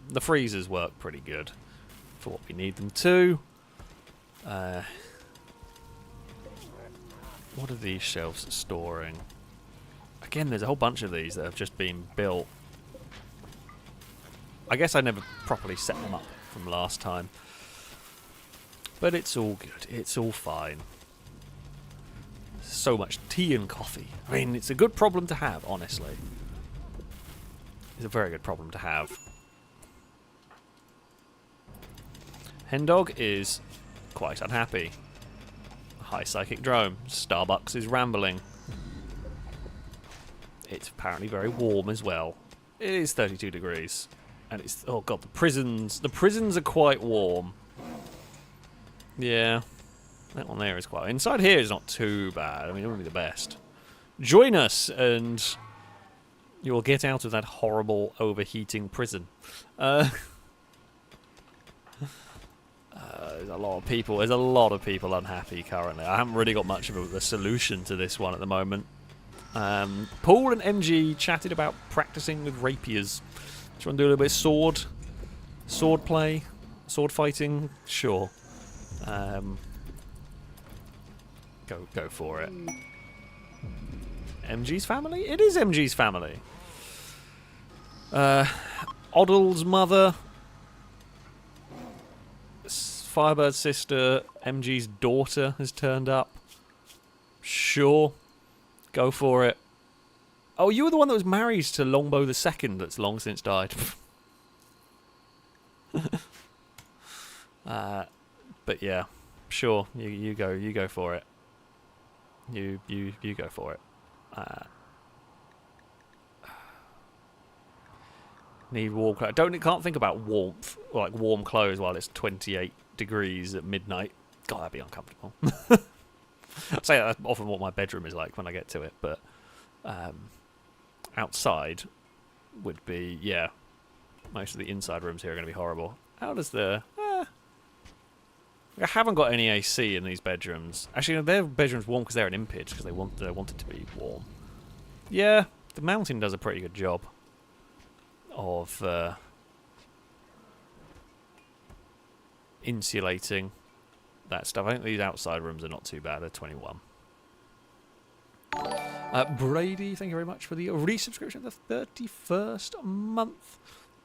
The freezers work pretty good for what we need them to. What are these shelves storing? Again, there's a whole bunch of these that have just been built. I guess I never properly set them up from last time. But it's all good. It's all fine. So much tea and coffee. I mean, it's a good problem to have, honestly. It's a very good problem to have. Hendog is quite unhappy. High psychic drone. Starbucks is rambling. It's apparently very warm as well. It is 32 degrees. And it's... Oh god, the prisons. The prisons are quite warm. Yeah. That one there is quite... Inside here is not too bad. I mean, it wouldn't be the best. Join us and you'll get out of that horrible overheating prison. There's a lot of people. There's a lot of people unhappy currently. I haven't really got much of a solution to this one at the moment. Paul and MG chatted about practicing with rapiers. Do you want to do a little bit of sword play, sword fighting? Sure. Go for it. MG's family? It is MG's family. Oddle's mother, Firebird's sister, MG's daughter has turned up. Sure. Go for it. Oh, you were the one that was married to Longbow II that's long since died. But yeah, sure. You go for it. You go for it. Need warm clothes. Can't think about warmth, like warm clothes while it's 28 degrees at midnight. God, that'd be uncomfortable. I say that's often what my bedroom is like when I get to it, but outside would be, yeah, most of the inside rooms here are going to be horrible. How does the... I haven't got any AC in these bedrooms. Actually, their bedroom's warm because they're an impage, because they want it to be warm. Yeah, the mountain does a pretty good job of insulating that stuff. I think these outside rooms are not too bad. They're 21. Brady, thank you very much for the resubscription of the 31st month.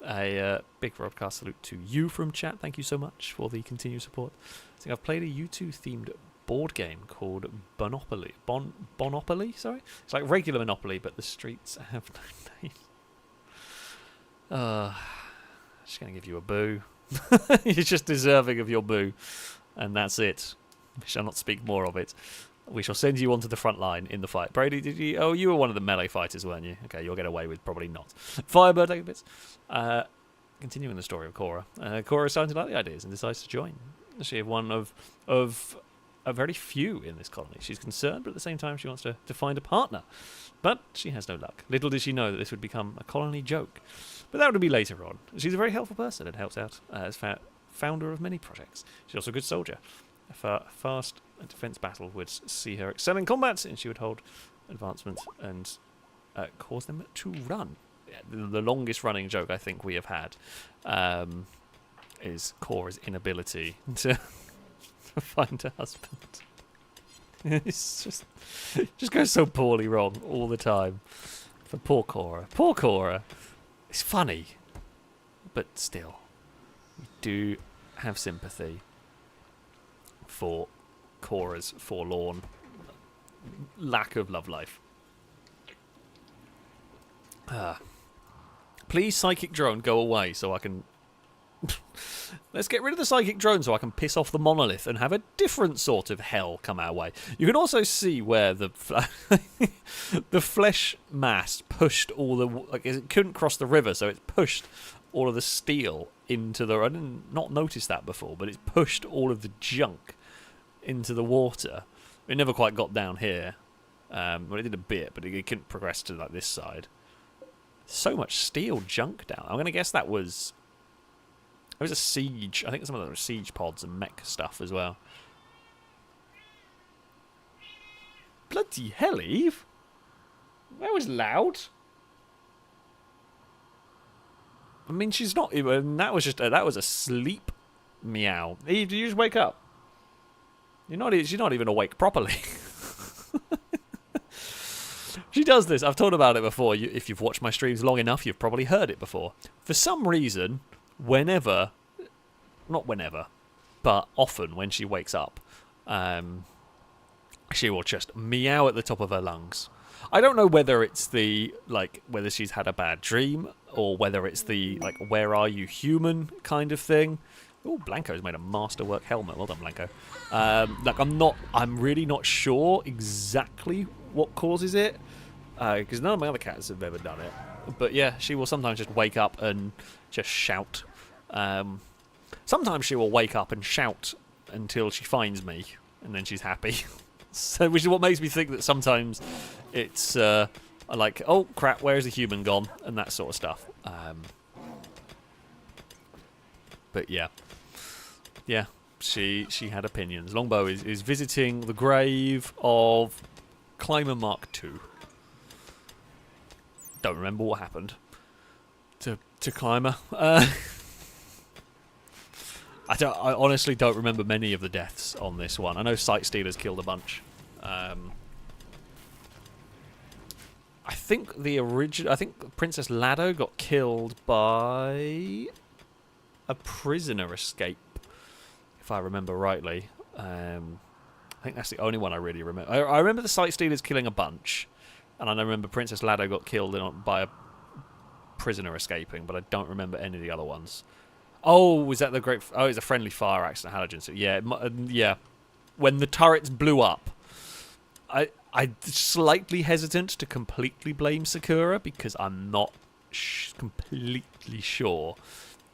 A big broadcast salute to you from chat. Thank you so much for the continued support. I think I've played a U2 themed board game called Bonopoly. Bonopoly, sorry? It's like regular Monopoly, but the streets have no name. Just going to give you a boo. You're just deserving of your boo. And that's it. We shall not speak more of it. We shall send you onto the front line in the fight. Brady, did you... Oh, you were one of the melee fighters, weren't you? Okay, you'll get away with probably not. Firebird, take a bit. Continuing the story of Cora. Cora is starting to like the ideas and decides to join. She is one of a very few in this colony. She's concerned, but at the same time she wants to find a partner. But she has no luck. Little did she know that this would become a colony joke. But that would be later on. She's a very helpful person and helps out as founder of many projects. She's also a good soldier. A fast defense battle would see her excel in combat, and she would hold advancement and cause them to run. Yeah, the longest running joke I think we have had is Cora's inability to find a husband. It's just goes so poorly wrong all the time. For poor Cora. Poor Cora. It's funny, but still, we do have sympathy for Cora's forlorn lack of love life. Please, psychic drone, go away so I can... Let's get rid of the psychic drone so I can piss off the monolith and have a different sort of hell come our way. You can also see where the the flesh mass pushed all the... Like, it couldn't cross the river, so it's pushed all of the steel into the... I didn't not notice that before, but it's pushed all of the junk into the water. It never quite got down here. Well, it did a bit, but it couldn't progress to like this side. So much steel junk down. I'm going to guess that was... It was a siege. I think some of them were siege pods and mech stuff as well. Bloody hell, Eve! That was loud. I mean, she's not even... That was a sleep meow. Eve, did you just wake up? She's not even awake properly. She does this. I've talked about it before. If you've watched my streams long enough, you've probably heard it before. For some reason, not whenever, but often when she wakes up, she will just meow at the top of her lungs. I don't know whether it's whether she's had a bad dream or whether it's the, where are you human kind of thing. Oh, Blanco's made a masterwork helmet. Well done, Blanco. I'm really not sure exactly what causes it, because none of my other cats have ever done it. But yeah, she will sometimes just wake up and just shout. Sometimes she will wake up and shout until she finds me, and then she's happy. So, which is what makes me think that sometimes it's like, oh crap, where's the human gone, and that sort of stuff. But yeah, she had opinions. Longbow is visiting the grave of Climber Mark II. Don't remember what happened to Climber. I honestly don't remember many of the deaths on this one. I know Sight Stealers killed a bunch. I think Princess Lado got killed by a prisoner escape, if I remember rightly. I think that's the only one I really remember. I remember the Sight Stealers killing a bunch, and I remember Princess Lado got killed by a prisoner escaping, but I don't remember any of the other ones. Oh, was that the great... Oh, it was a friendly fire accident halogen. So yeah, yeah. When the turrets blew up, I'm slightly hesitant to completely blame Sakura, because I'm not completely sure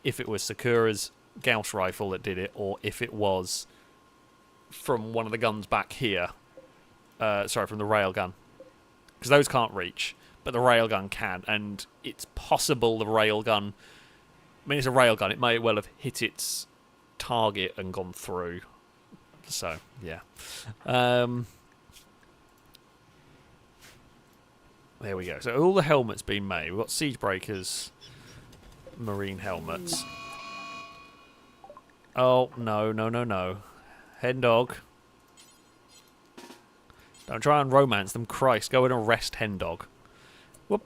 if it was Sakura's Gauss rifle that did it, or if it was from one of the guns back here. Sorry, from the railgun. Because those can't reach, but the railgun can, and it's possible the railgun... I mean, it's a railgun. It may well have hit its target and gone through. So, yeah. There we go. So all the helmets been made. We've got Siege Breakers, Marine helmets. Oh, no. Hen dog. Don't try and romance them. Christ, go and arrest Hen dog. Whoop.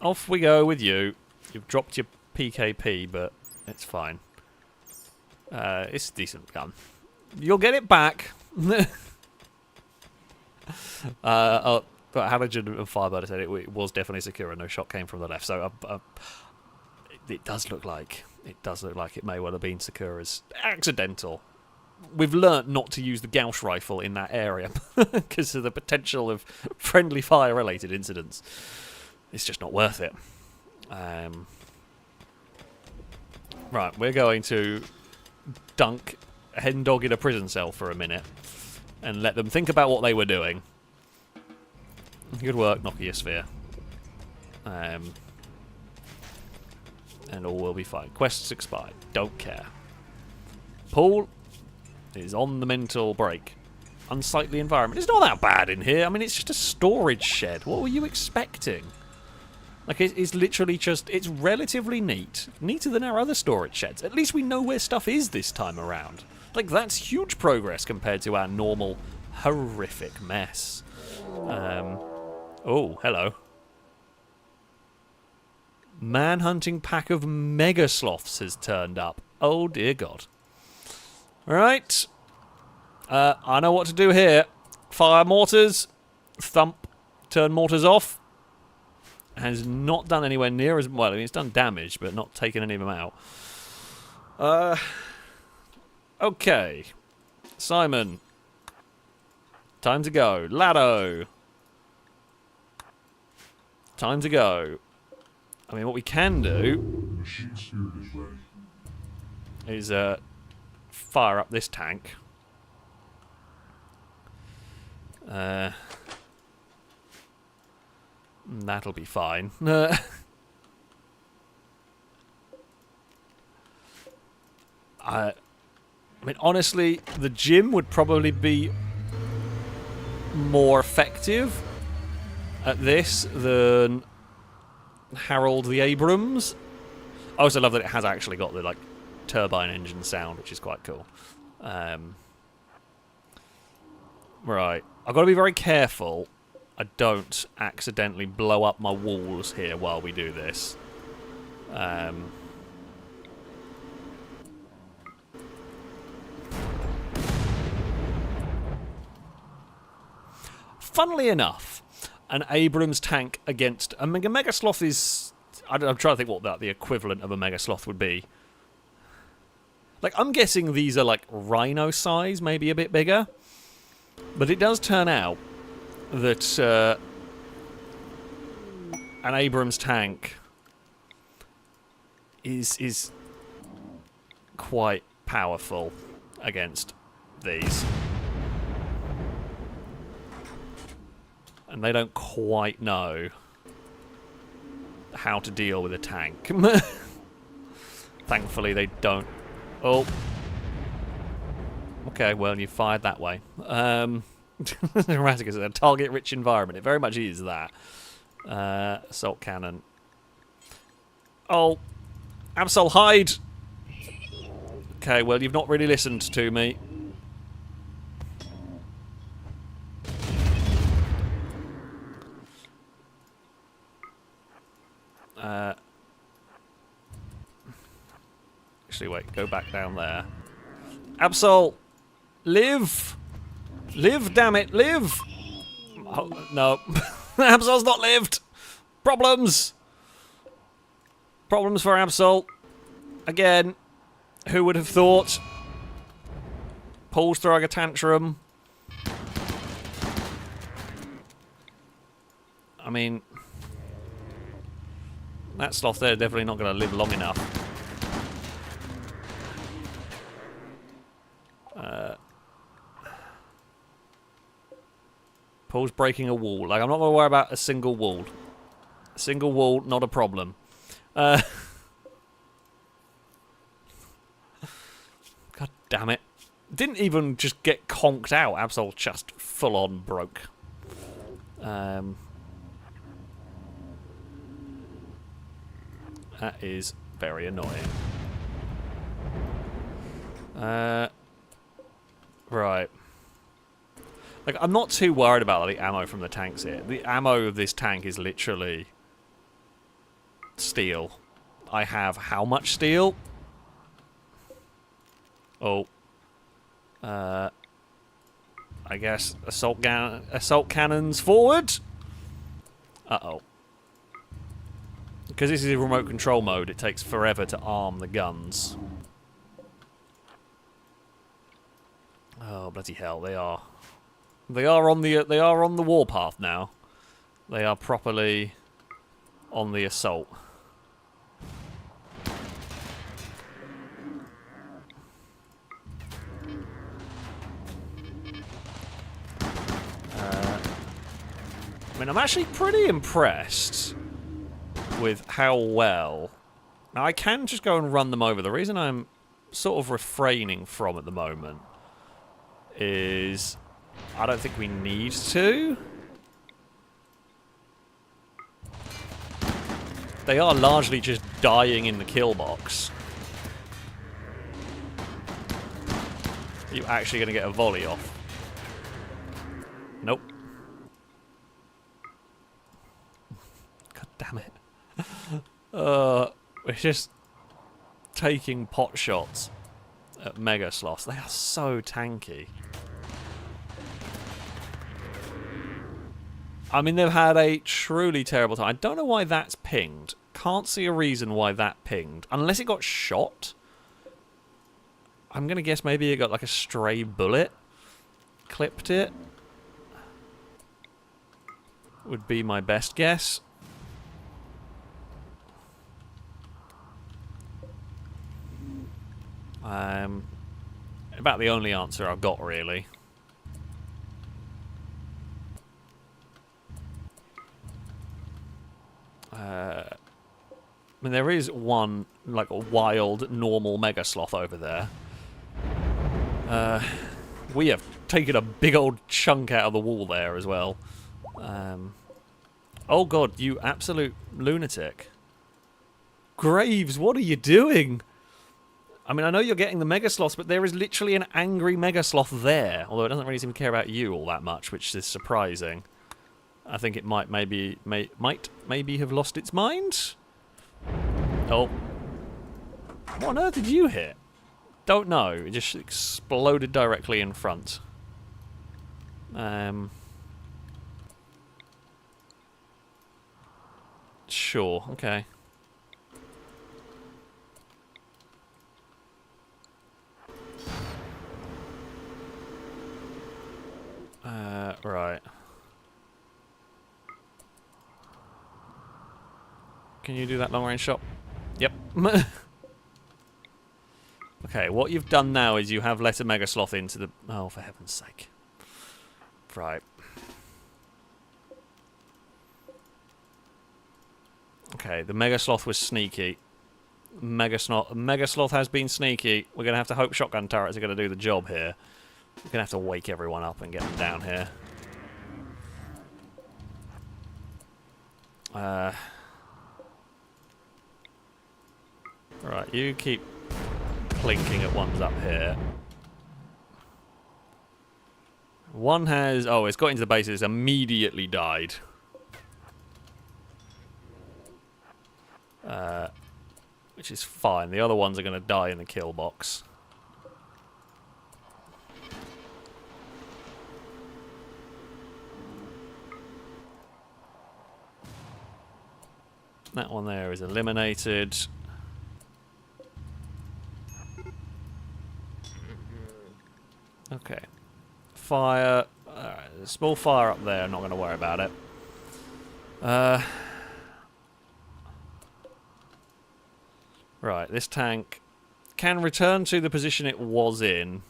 Off we go with you. You've dropped your PKP, but it's fine. It's a decent gun. You'll get it back. Halogen and Firebird said it was definitely Sakura. No shot came from the left, so it does look like it may well have been Sakura's accidental. We've learnt not to use the Gauss rifle in that area because of the potential of friendly fire-related incidents. It's just not worth it. Right, we're going to dunk a hen dog in a prison cell for a minute and let them think about what they were doing. Good work, Nokia and all will be fine. Quests expired. Don't care. Paul is on the mental break. Unsightly environment. It's not that bad in here. I mean, it's just a storage shed. What were you expecting? Like, it's literally just... It's relatively neat. Neater than our other storage sheds. At least we know where stuff is this time around. Like, that's huge progress compared to our normal horrific mess. Oh, hello. Man-hunting pack of mega sloths has turned up. Oh, dear God. Right. I know what to do here. Fire mortars. Thump. Turn mortars off. Has not done anywhere near as... Well, I mean, it's done damage, but not taken any of them out. Okay. Simon. Time to go. Lado. Time to go. I mean, what we can do is fire up this tank. That'll be fine. I mean, honestly, the gym would probably be more effective at this than Harold the Abrams. I also love that it has actually got the like turbine engine sound, which is quite cool. Right, I've got to be very careful I don't accidentally blow up my walls here while we do this. Funnily enough, an Abrams tank against a Mega Sloth is... I'm trying to think what the equivalent of a Mega Sloth would be. Like, I'm guessing these are like Rhino size, maybe a bit bigger. But it does turn out that an Abrams tank is quite powerful against these. And they don't quite know how to deal with a tank. Thankfully, they don't. Oh. Okay, well, you fired that way. Erratic is a target-rich environment. It very much is that. Assault cannon. Oh. Absol, hide! Okay, well, you've not really listened to me. Actually, wait, go back down there. Absol! Live! Live, damn it, live! Oh, no. Absol's not lived! Problems! Problems for Absol. Again. Who would have thought? Paul's throwing a tantrum. I mean... that sloth there is definitely not going to live long enough. Paul's breaking a wall. Like, I'm not going to worry about a single wall. A single wall, not a problem. God damn it. Didn't even just get conked out. Absol just full-on broke. That is very annoying. Right. Like, I'm not too worried about the ammo from the tanks here. The ammo of this tank is literally steel. I have how much steel? Oh. I guess assault cannons forward? Uh-oh. Because this is a remote control mode, it takes forever to arm the guns. Oh, bloody hell, they are on the warpath now. They are properly on the assault. I mean, I'm actually pretty impressed with how well... Now, I can just go and run them over. The reason I'm sort of refraining from at the moment is I don't think we need to. They are largely just dying in the kill box. Are you actually going to get a volley off? Nope. God damn it. We're just taking pot shots at Mega Sloths. They are so tanky. I mean, they've had a truly terrible time. I don't know why that's pinged. Can't see a reason why that pinged. Unless it got shot. I'm going to guess maybe it got like a stray bullet. Clipped it. Would be my best guess. About the only answer I've got, really. I mean, there is one, like, a wild, normal Mega Sloth over there. We have taken a big old chunk out of the wall there as well. Oh god, you absolute lunatic. Graves, what are you doing? I mean, I know you're getting the Mega Sloths, but there is literally an angry Mega Sloth there. Although it doesn't really seem to care about you all that much, which is surprising. I think it might maybe have lost its mind. Oh. What on earth did you hit? Don't know. It just exploded directly in front. Sure, okay. Right. Can you do that long range shot? Yep. Okay, what you've done now is you have let a Mega Sloth into the... Oh, for heaven's sake. Right. Okay, the Mega Sloth was sneaky. Mega Sloth has been sneaky. We're going to have to hope shotgun turrets are going to do the job here. We're going to have to wake everyone up and get them down here. Right, you keep clinking at ones up here. One has... Oh, it's got into the base. It's immediately died. Which is fine. The other ones are going to die in the kill box. That one there is eliminated. Okay. Fire. Alright, there's a small fire up there. I'm not going to worry about it. Right, this tank can return to the position it was in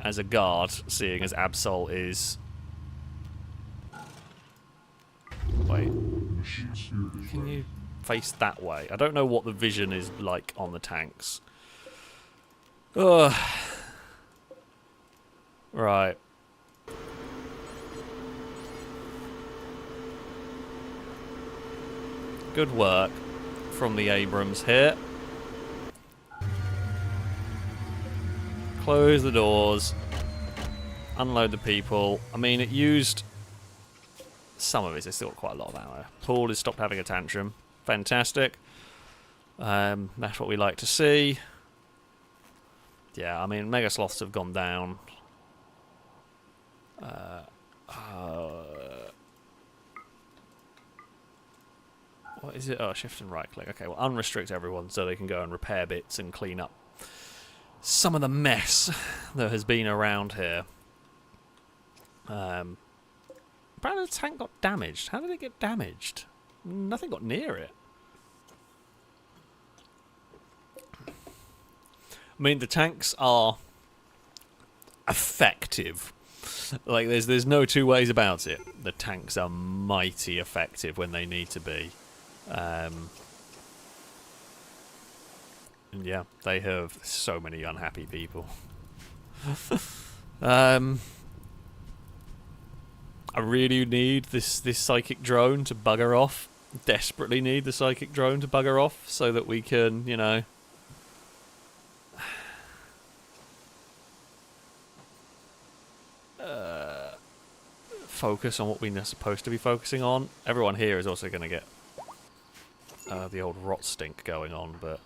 as a guard, seeing as Absol is... Wait. Can you face that way? I don't know what the vision is like on the tanks. Ugh. Right. Good work from the Abrams here. Close the doors. Unload the people. I mean, it used some of it. There's still quite a lot of ammo. Paul has stopped having a tantrum. Fantastic. That's what we like to see. Yeah, I mean, Mega Sloths have gone down. What is it? Oh, shift and right click. Okay, well, unrestrict everyone so they can go and repair bits and clean up some of the mess that has been around here. Apparently the tank got damaged. How did it get damaged? Nothing got near it. I mean, the tanks are effective. Like, there's no two ways about it. The tanks are mighty effective when they need to be. And yeah, they have so many unhappy people. I really need this psychic drone to bugger off. Desperately need the psychic drone to bugger off so that we can, you know... focus on what we're supposed to be focusing on. Everyone here is also going to get the old rot stink going on, but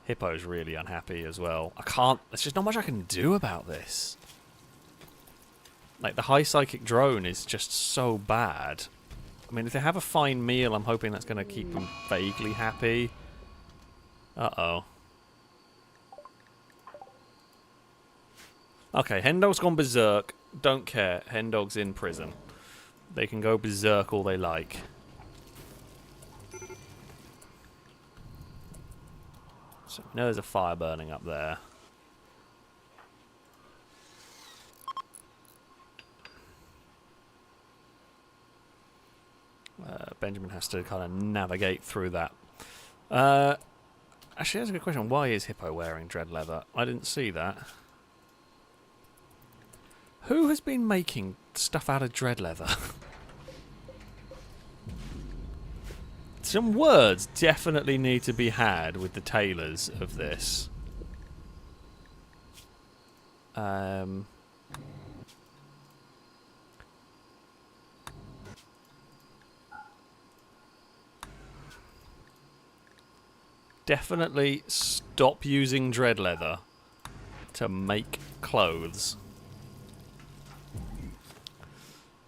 Hippo's really unhappy as well. I can't... There's just not much I can do about this. Like, the high psychic drone is just so bad. I mean, if they have a fine meal, I'm hoping that's going to keep them vaguely happy. Uh-oh. Okay, Hendog's gone berserk. Don't care. Hendog's in prison. They can go berserk all they like. So we know there's a fire burning up there. Benjamin has to kind of navigate through that. Actually, that's a good question. Why is Hippo wearing dread leather? I didn't see that. Who has been making stuff out of dread leather? Some words definitely need to be had with the tailors of this. definitely stop using dread leather to make clothes.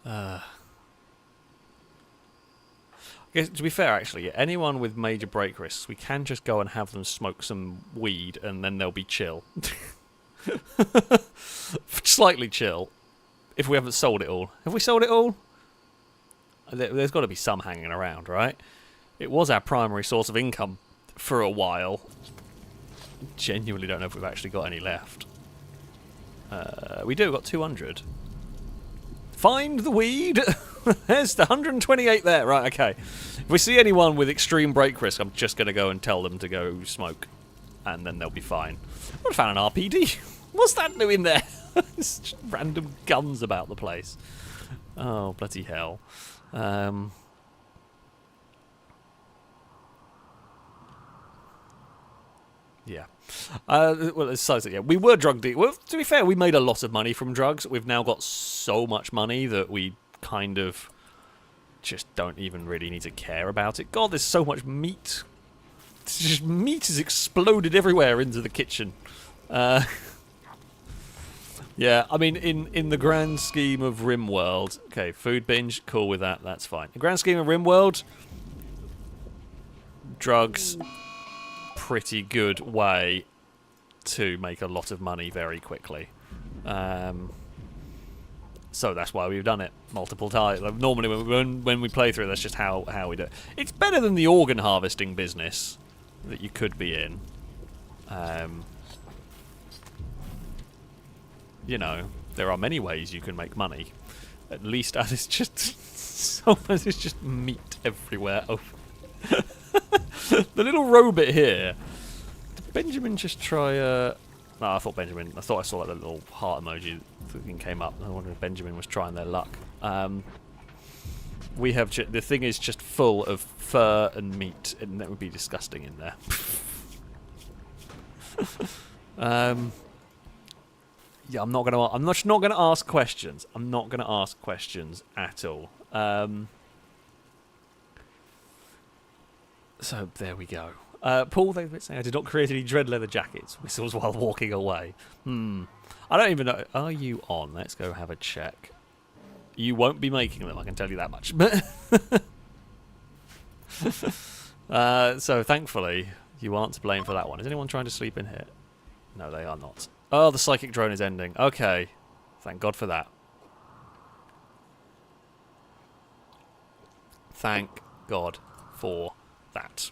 I guess, to be fair, actually, anyone with major break risks, we can just go and have them smoke some weed, and then they'll be chill. Slightly chill. If we haven't sold it all. Have we sold it all? There's got to be some hanging around, right? It was our primary source of income for a while. Genuinely don't know if we've actually got any left. We do, we've got 200. Find the weed! There's the 128 there. Right, okay. If we see anyone with extreme break risk, I'm just going to go and tell them to go smoke. And then they'll be fine. I found an RPD. What's that doing there? It's just random guns about the place. Oh, bloody hell. Yeah. Well, so yeah, we were drug dealers. Well, to be fair, we made a lot of money from drugs. We've now got so much money that we kind of just don't even really need to care about it. God, there's so much meat. It's just meat has exploded everywhere into the kitchen. Yeah, I mean, in the grand scheme of Rimworld, okay, food binge, cool with that, that's fine. In the grand scheme of Rimworld, drugs, pretty good way to make a lot of money very quickly. So that's why we've done it multiple times. Like, normally when we play through, that's just how we do it. It's better than the organ harvesting business that you could be in. You know, there are many ways you can make money. At least it's just so much. It's just meat everywhere. Oh. The little robot here. Did Benjamin just try? No, I thought I saw like the little heart emoji that came up. I wonder if Benjamin was trying their luck. We have the thing is just full of fur and meat, and that would be disgusting in there. Yeah, I'm just not gonna ask questions. I'm not gonna ask questions at all. So there we go. Paul, they've saying I did not create any dread leather jackets. Whistles while walking away. I don't even know. Are you on? Let's go have a check. You won't be making them, I can tell you that much. So thankfully, you aren't to blame for that one. Is anyone trying to sleep in here? No, they are not. Oh, the psychic drone is ending. Okay. Thank God for that. Thank God for that.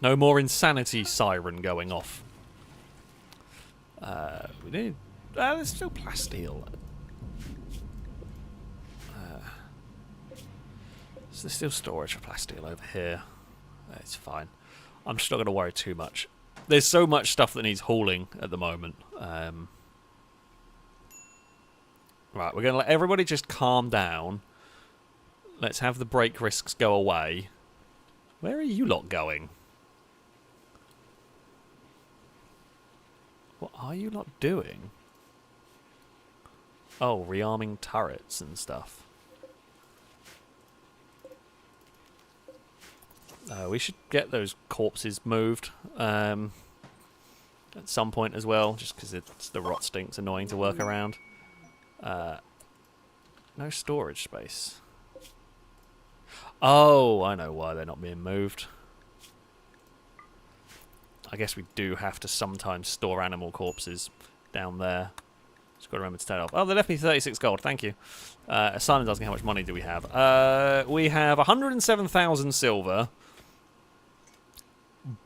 No more insanity siren going off. We need... there's still plasteel. So there's still storage for plasteel over here. It's fine. I'm just not going to worry too much. There's so much stuff that needs hauling at the moment. Right, we're going to let everybody just calm down. Let's have the break risks go away. Where are you lot going? What are you lot doing? Oh, rearming turrets and stuff. We should get those corpses moved at some point as well, just because the rot stink's annoying to work around. No storage space. Oh, I know why they're not being moved. I guess we do have to sometimes store animal corpses down there. Just got to remember to turn it off. Oh, they left me 36 gold. Thank you. Simon's asking how much money do we have. We have 107,000 silver.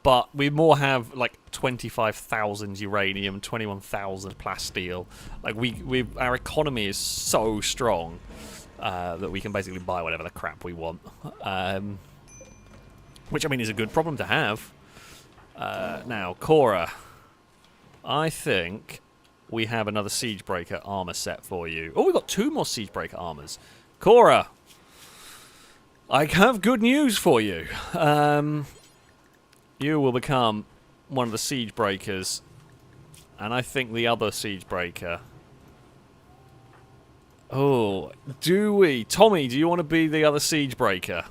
But we more have like 25,000 uranium, 21,000 plasteel. Like our economy is so strong that we can basically buy whatever the crap we want. Which I mean is a good problem to have. Now, Cora, I think we have another Siegebreaker armor set for you. Oh, we've got 2 more Siegebreaker armors. Cora, I have good news for you. You will become one of the Siegebreakers, and I think the other Siegebreaker. Oh, do we? Tommy, do you want to be the other Siegebreaker?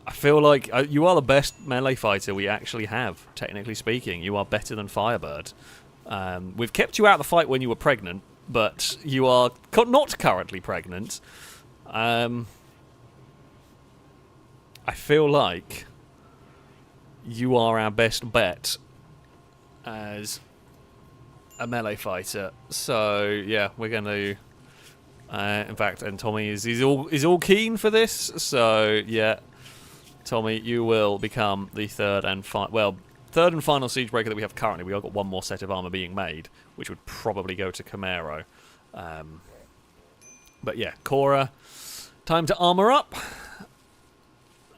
I feel like you are the best melee fighter we actually have, technically speaking. You are better than Firebird. We've kept you out of the fight when you were pregnant, but you are not currently pregnant. I feel like you are our best bet as a melee fighter. So yeah, we're going to. In fact, and Tommy is all keen for this. So yeah, Tommy, you will become the third and final Siegebreaker that we have currently. We have got one more set of armor being made, which would probably go to Camaro. But yeah, Cora, time to armor up.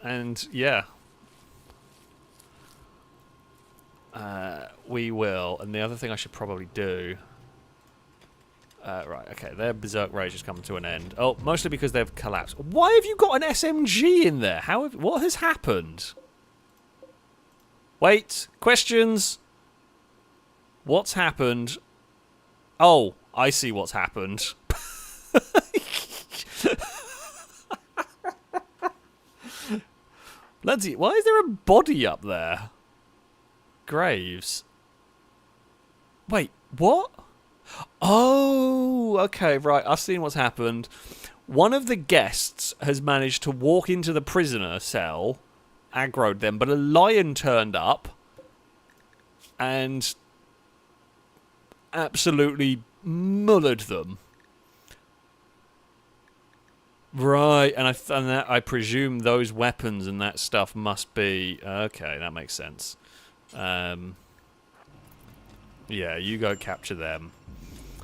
And yeah, we will. And the other thing I should probably do. Right, okay, their Berserk Rage has come to an end. Oh, mostly because they've collapsed. Why have you got an SMG in there? What has happened? Wait, questions? What's happened? Oh, I see what's happened. Bloody, why is there a body up there? Graves. Wait, what? Oh, okay, right. I've seen what's happened. One of the guests has managed to walk into the prisoner cell, aggroed them, but a lion turned up and absolutely mullered them. Right, and I presume those weapons and that stuff must be... Okay, that makes sense. Yeah, you go capture them.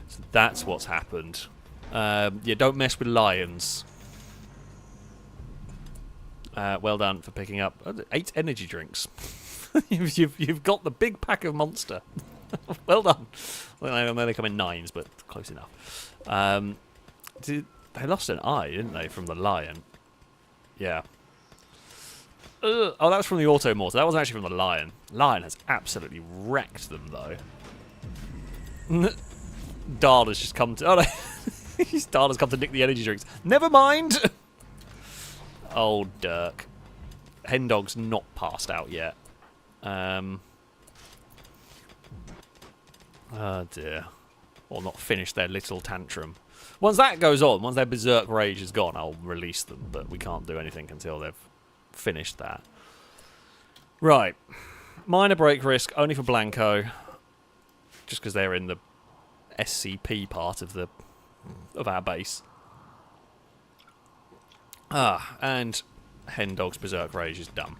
So that's what's happened. Yeah, don't mess with lions. Well done for picking up 8 energy drinks. you've got the big pack of Monster. Well done. Well, I know they come in 9s, but close enough. They lost an eye, didn't they, from the lion? Yeah. Oh, that was from the auto mortar. That wasn't actually from the lion. Lion has absolutely wrecked them, though. Dada's just come to... Oh, no. Dada's come to nick the energy drinks. Never mind! Oh, Dirk. Hendog's not passed out yet. Oh, dear. Or not finished their little tantrum. Once that goes on, once their Berserk Rage is gone, I'll release them. But we can't do anything until they've finished that. Right. Minor break risk, only for Blanco. Just because they're in the SCP part of our base. And Hendog's Berserk Rage is done.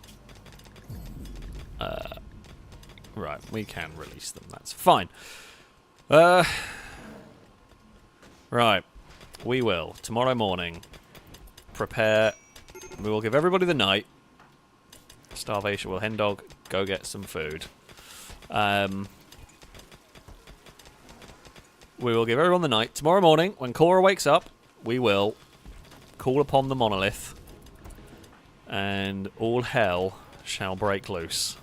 Right, we can release them. That's fine. Right, we will tomorrow morning prepare. We will give everybody the night. Starvation. Will Hendog go get some food? We will give everyone the night. Tomorrow morning, when Cora wakes up, we will call upon the monolith, and all hell shall break loose.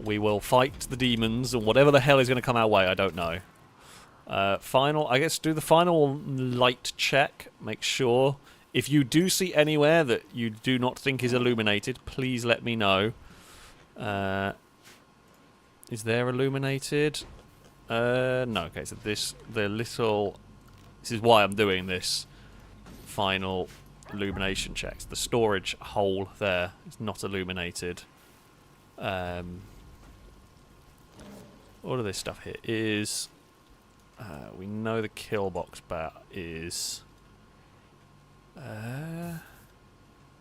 We will fight the demons, and whatever the hell is going to come our way, I don't know. I guess do the final light check. Make sure. If you do see anywhere that you do not think is illuminated, please let me know. Is there illuminated? No. Okay, so this is why I'm doing this final illumination checks. The storage hole there is not illuminated. All of this stuff here is... we know the kill box bat is...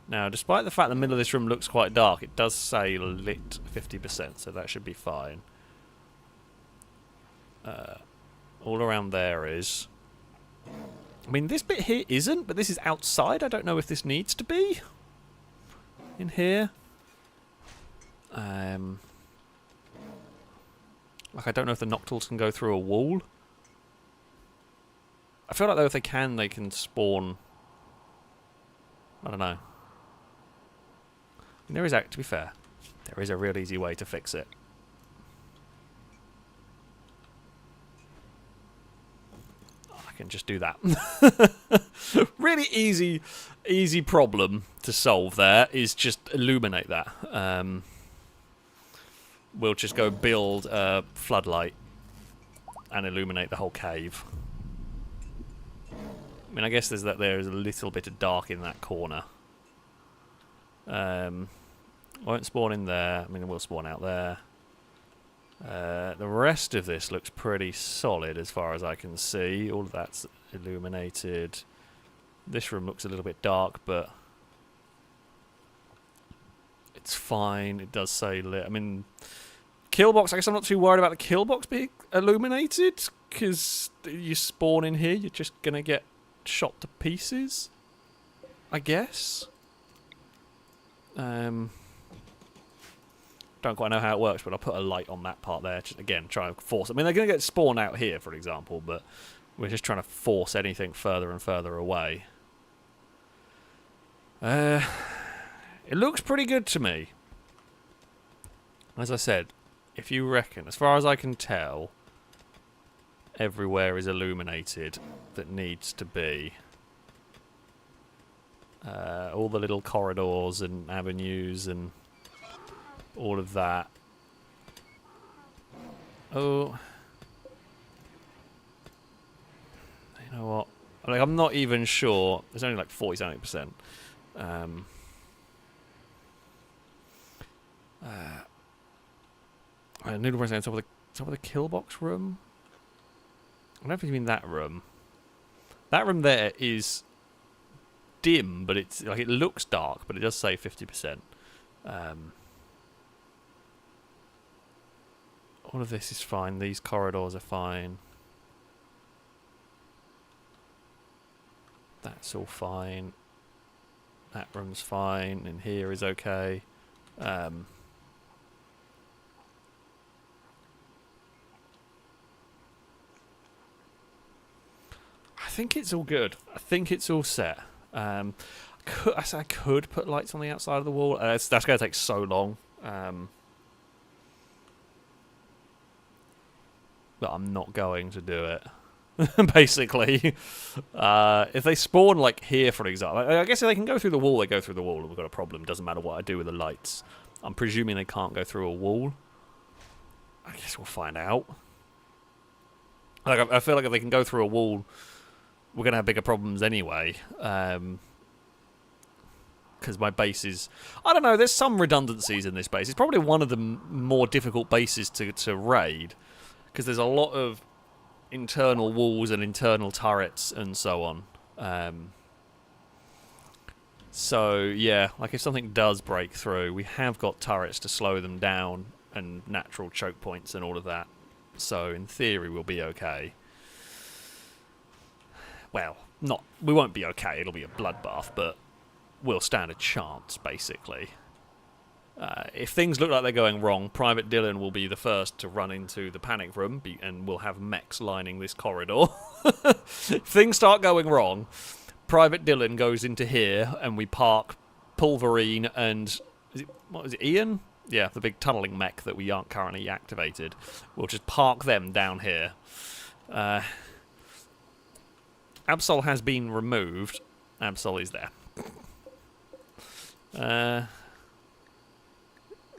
now, despite the fact the middle of this room looks quite dark, it does say lit 50%, so that should be fine. All around there is... I mean, this bit here isn't, but this is outside. I don't know if this needs to be in here. Like, I don't know if the Nocturals can go through a wall. I feel like, though, if they can spawn... I don't know. And there is, to be fair, there is a real easy way to fix it. can just do that. Really easy problem to solve there is just illuminate that. We'll just go build a floodlight and illuminate the whole cave. I mean, I guess there's a little bit of dark in that corner. Won't spawn in there. I mean, it will spawn out there. The rest of this looks pretty solid as far as I can see. All of that's illuminated. This room looks a little bit dark, but it's fine. It does say lit. I mean, kill box, I guess I'm not too worried about the kill box being illuminated, because you spawn in here, you're just going to get shot to pieces, I guess. Don't quite know how it works, but I'll put a light on that part there. Just, again, try and force it. I mean, they're going to get spawned out here, for example, but we're just trying to force anything further and further away. It looks pretty good to me. As I said, if you reckon, as far as I can tell, everywhere is illuminated that needs to be. All the little corridors and avenues and all of that. Oh. You know what? Like, I'm not even sure. There's only like 40-something%. Noodle press on top of the kill box room. I don't know if you mean that room. That room there is dim, but it's like it looks dark, but it does say 50%. All of this is fine. These corridors are fine. That's all fine. That room's fine, and here is okay. I think it's all good. I think it's all set. I could put lights on the outside of the wall. That's going to take so long. But I'm not going to do it. Basically. If they spawn, like, here, for example. I guess if they can go through the wall, they go through the wall. We've got a problem. Doesn't matter what I do with the lights. I'm presuming they can't go through a wall. I guess we'll find out. Like, I feel like if they can go through a wall, we're going to have bigger problems anyway. Because my base is... I don't know, there's some redundancies in this base. It's probably one of the more difficult bases to raid. Because there's a lot of internal walls and internal turrets and so on. So, yeah, like if something does break through, we have got turrets to slow them down and natural choke points and all of that. So, in theory, we'll be okay. Well, we won't be okay, it'll be a bloodbath, but we'll stand a chance, basically. If things look like they're going wrong, Private Dylan will be the first to run into the panic room, and we'll have mechs lining this corridor. If things start going wrong, Private Dylan goes into here, and we park Pulverine and... What was it, Ian? Yeah, the big tunnelling mech that we aren't currently activated. We'll just park them down here. Absol has been removed. Absol is there.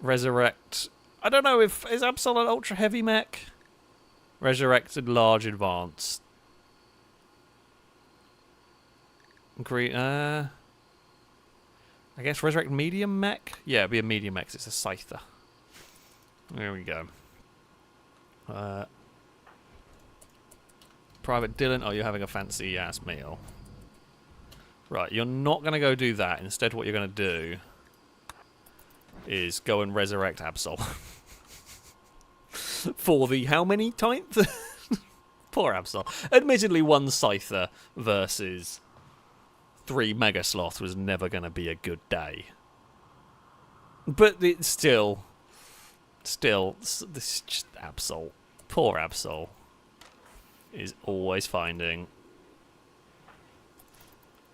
Resurrect. I don't know if... Is Absol an ultra heavy mech? Resurrected large advanced. I guess resurrect medium mech? Yeah, it'd be a medium mech 'cause it's a scyther. There we go. Private Dylan, oh, you're having a fancy ass meal. Right, you're not going to go do that. Instead, what you're going to do is go and resurrect Absol. For the how many times? Poor Absol. Admittedly, one Scyther versus 3 Mega Sloths was never going to be a good day. But it's still, this is just Absol. Poor Absol is always finding...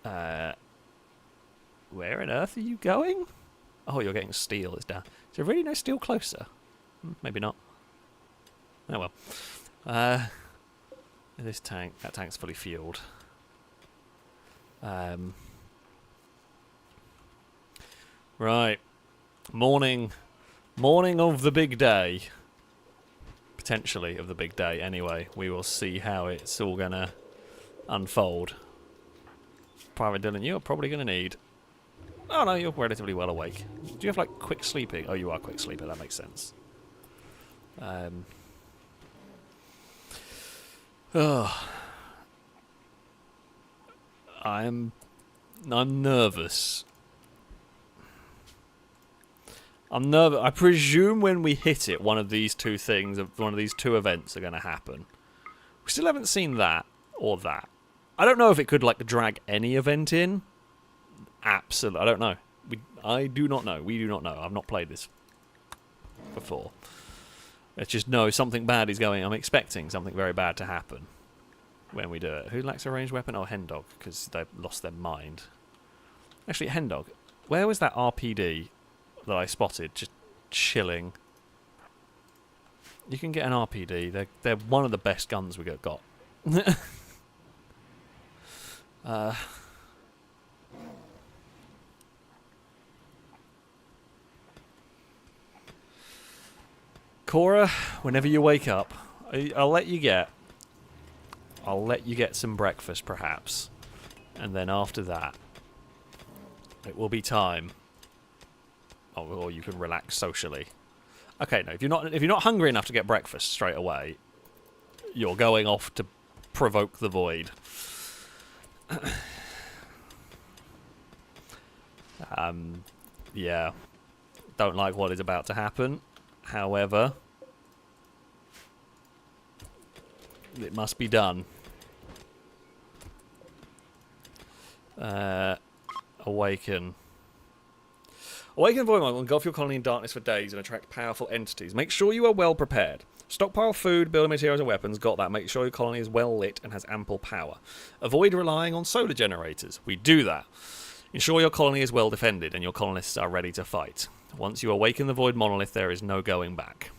where on earth are you going? Oh, you're getting steel. It's down. Is there really no steel closer? Maybe not. Oh well. This tank, that tank's fully fueled. Right. Morning of the big day. Potentially of the big day, anyway. We will see how it's all gonna unfold. Private Dylan, you're probably gonna need... Oh no, you're relatively well awake. Do you have, like, quick sleeping? Oh, you are quick sleeper, that makes sense. I'm nervous. I'm nervous. I presume when we hit it, one of these two things, one of these two events are going to happen. We still haven't seen that or that. I don't know if it could, like, drag any event in. Absolutely. I don't know. I do not know. We do not know. I've not played this before. Let's just know something bad is going. I'm expecting something very bad to happen when we do it. Who lacks a ranged weapon? Oh, Hendog, because they've lost their mind. Actually, Hendog, where was that RPD that I spotted just chilling? You can get an RPD. They're one of the best guns we got. Cora, whenever you wake up, I'll let you get some breakfast, perhaps, and then after that, it will be time. Or you can relax socially. Okay, no, if you're not hungry enough to get breakfast straight away, you're going off to provoke the void. Yeah, don't like what is about to happen. However, it must be done. Awaken. Awaken Voidmon will engulf your colony in darkness for days and attract powerful entities. Make sure you are well prepared. Stockpile food, building materials and weapons, got that. Make sure your colony is well lit and has ample power. Avoid relying on solar generators. We do that. Ensure your colony is well defended and your colonists are ready to fight. Once you awaken the Void Monolith, there is no going back.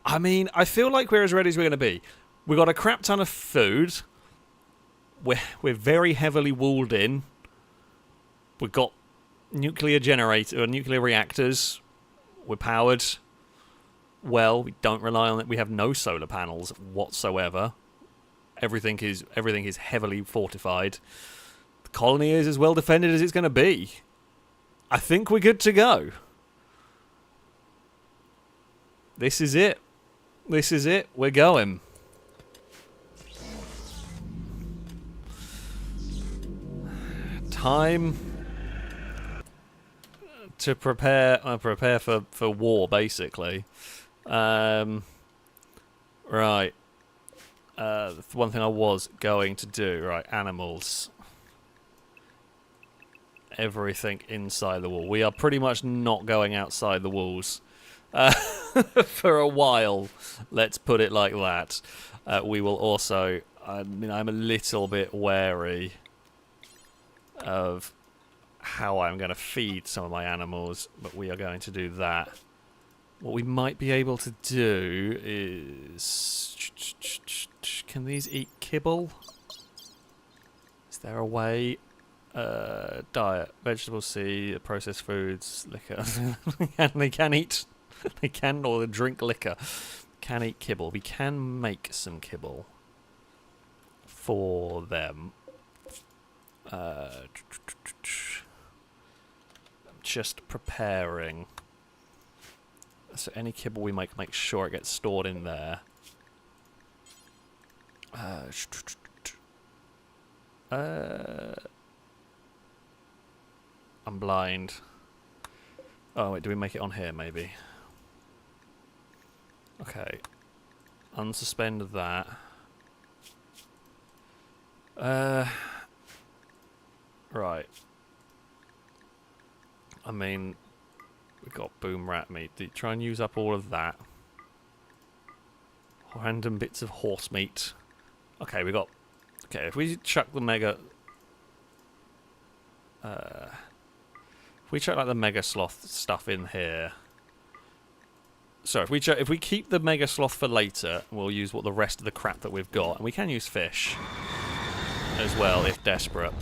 I mean, I feel like we're as ready as we're going to be. We've got a crap ton of food. We're very heavily walled in. We've got nuclear reactors. We're powered well. We don't rely on it. We have no solar panels whatsoever. Everything is heavily fortified. The colony is as well defended as it's going to be. I think we're good to go. This is it. This is it. We're going. Time to prepare for war, basically. Right. One thing I was going to do, right, animals. Everything inside the wall. We are pretty much not going outside the walls for a while. Let's put it like that. We will also, I mean, I'm a little bit wary of how I'm going to feed some of my animals, but we are going to do that. What we might be able to do is... Can these eat kibble? Is there a way? Diet, vegetable seed, processed foods, liquor. They can eat. They can or drink liquor. Can eat kibble. We can make some kibble for them. I'm just preparing. So any kibble we make sure it gets stored in there. I'm blind. Oh wait, do we make it on here maybe? Okay. Unsuspend that. Right. I mean, we got boom rat meat. Try and use up all of that. Random bits of horse meat. Okay, we got... Okay, if we chuck the mega... if we chuck like the mega sloth stuff in here... So if we keep the Mega Sloth for later, we'll use what the rest of the crap that we've got. And we can use fish as well, if desperate.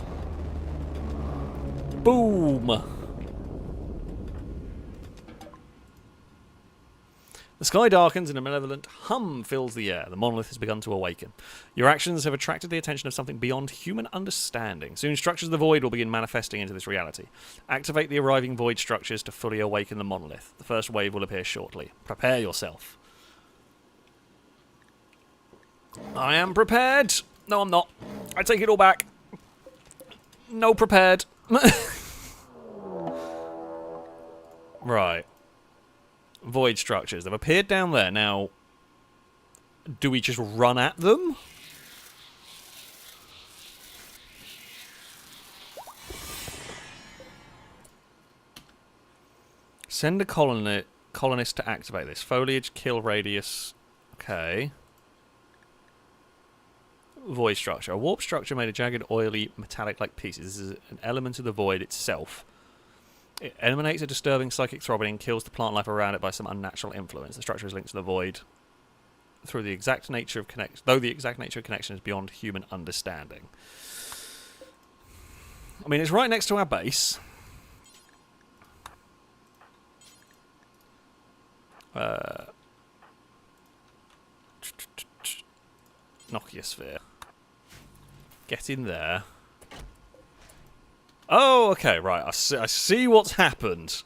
Boom! The sky darkens and a malevolent hum fills the air. The monolith has begun to awaken. Your actions have attracted the attention of something beyond human understanding. Soon structures of the void will begin manifesting into this reality. Activate the arriving void structures to fully awaken the monolith. The first wave will appear shortly. Prepare yourself. I am prepared. No, I'm not. I take it all back. No prepared. Right. Void structures. They've appeared down there. Now, do we just run at them? Send a colonist to activate this. Foliage, kill radius. Okay. Void structure. A warp structure made of jagged, oily, metallic-like pieces. This is an element of the void itself. It emanates a disturbing psychic throbbing and kills the plant life around it by some unnatural influence. The structure is linked to the void through the exact nature of connection, though the exact nature of connection is beyond human understanding. I mean, it's right next to our base. Nochiosphere. Get in there. Oh, okay, right. I see what's happened.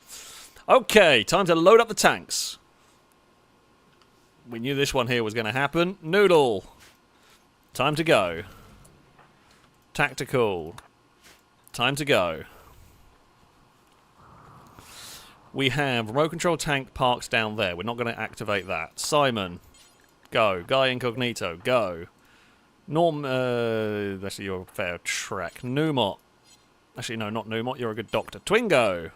Okay, time to load up the tanks. We knew this one here was going to happen. Noodle. Time to go. Tactical. Time to go. We have remote control tank parked down there. We're not going to activate that. Simon. Go. Guy Incognito. Go. Norm. Actually, you're a fair trek. Numot. Actually, no, not Numot. You're a good doctor. Twingo!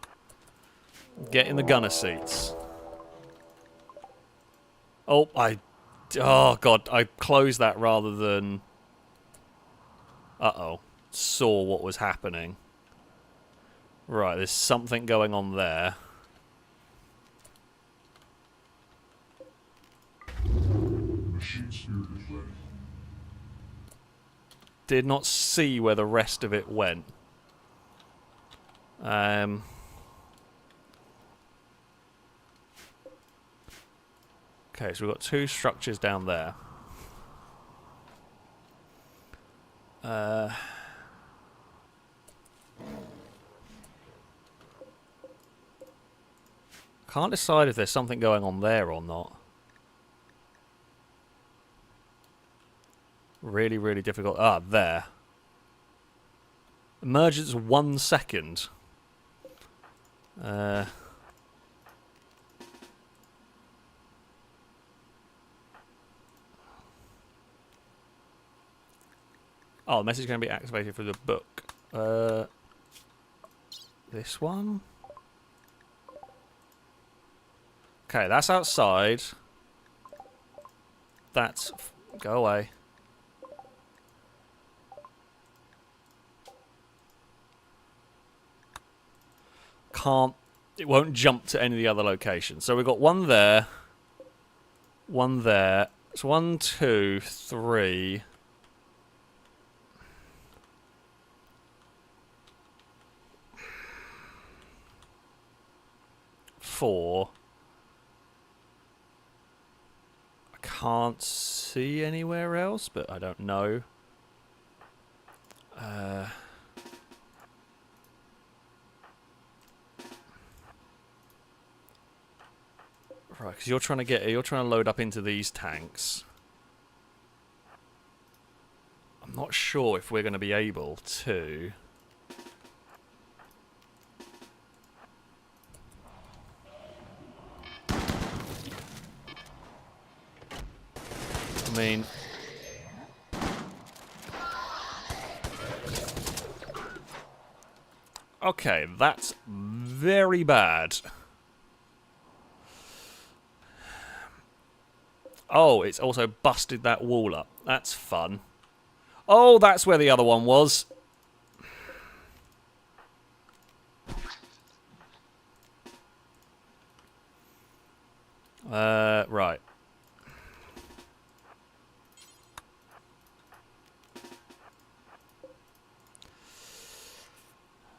Get in the gunner seats. Oh, oh, God. I closed that rather than... Uh-oh. Saw what was happening. Right, there's something going on there. Did not see where the rest of it went. Okay, so we've got two structures down there. Can't decide if there's something going on there or not. Really, really difficult. Ah, there. Emergence 1 second. Oh, the message is going to be activated through the book. This one? Okay, that's outside. That's... Go away. Can't... It won't jump to any of the other locations. So we've got one there. One there. It's 1, 2, 3... 4. I can't see anywhere else, but I don't know. Right, because you're trying to load up into these tanks. I'm not sure if we're going to be able to. I mean, okay, that's very bad. Oh, it's also busted that wall up. That's fun. Oh, that's where the other one was. Right.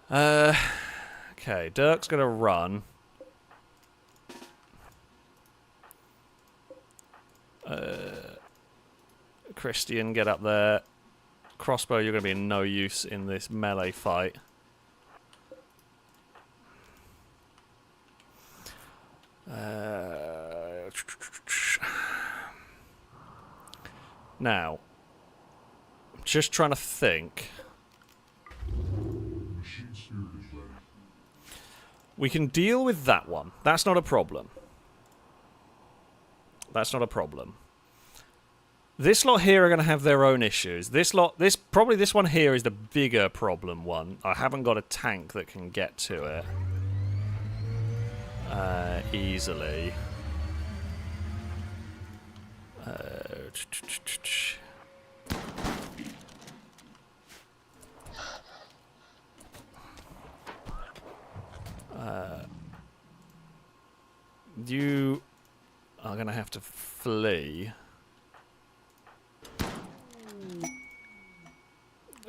Okay, Dirk's gonna run. Christian, get up there. Crossbow, you're gonna be in no use in this melee fight. Now, just trying to think. We can deal with that one. That's not a problem. That's not a problem. This lot here are going to have their own issues. Probably this one here is the bigger problem one. I haven't got a tank that can get to it easily. You are going to have to flee.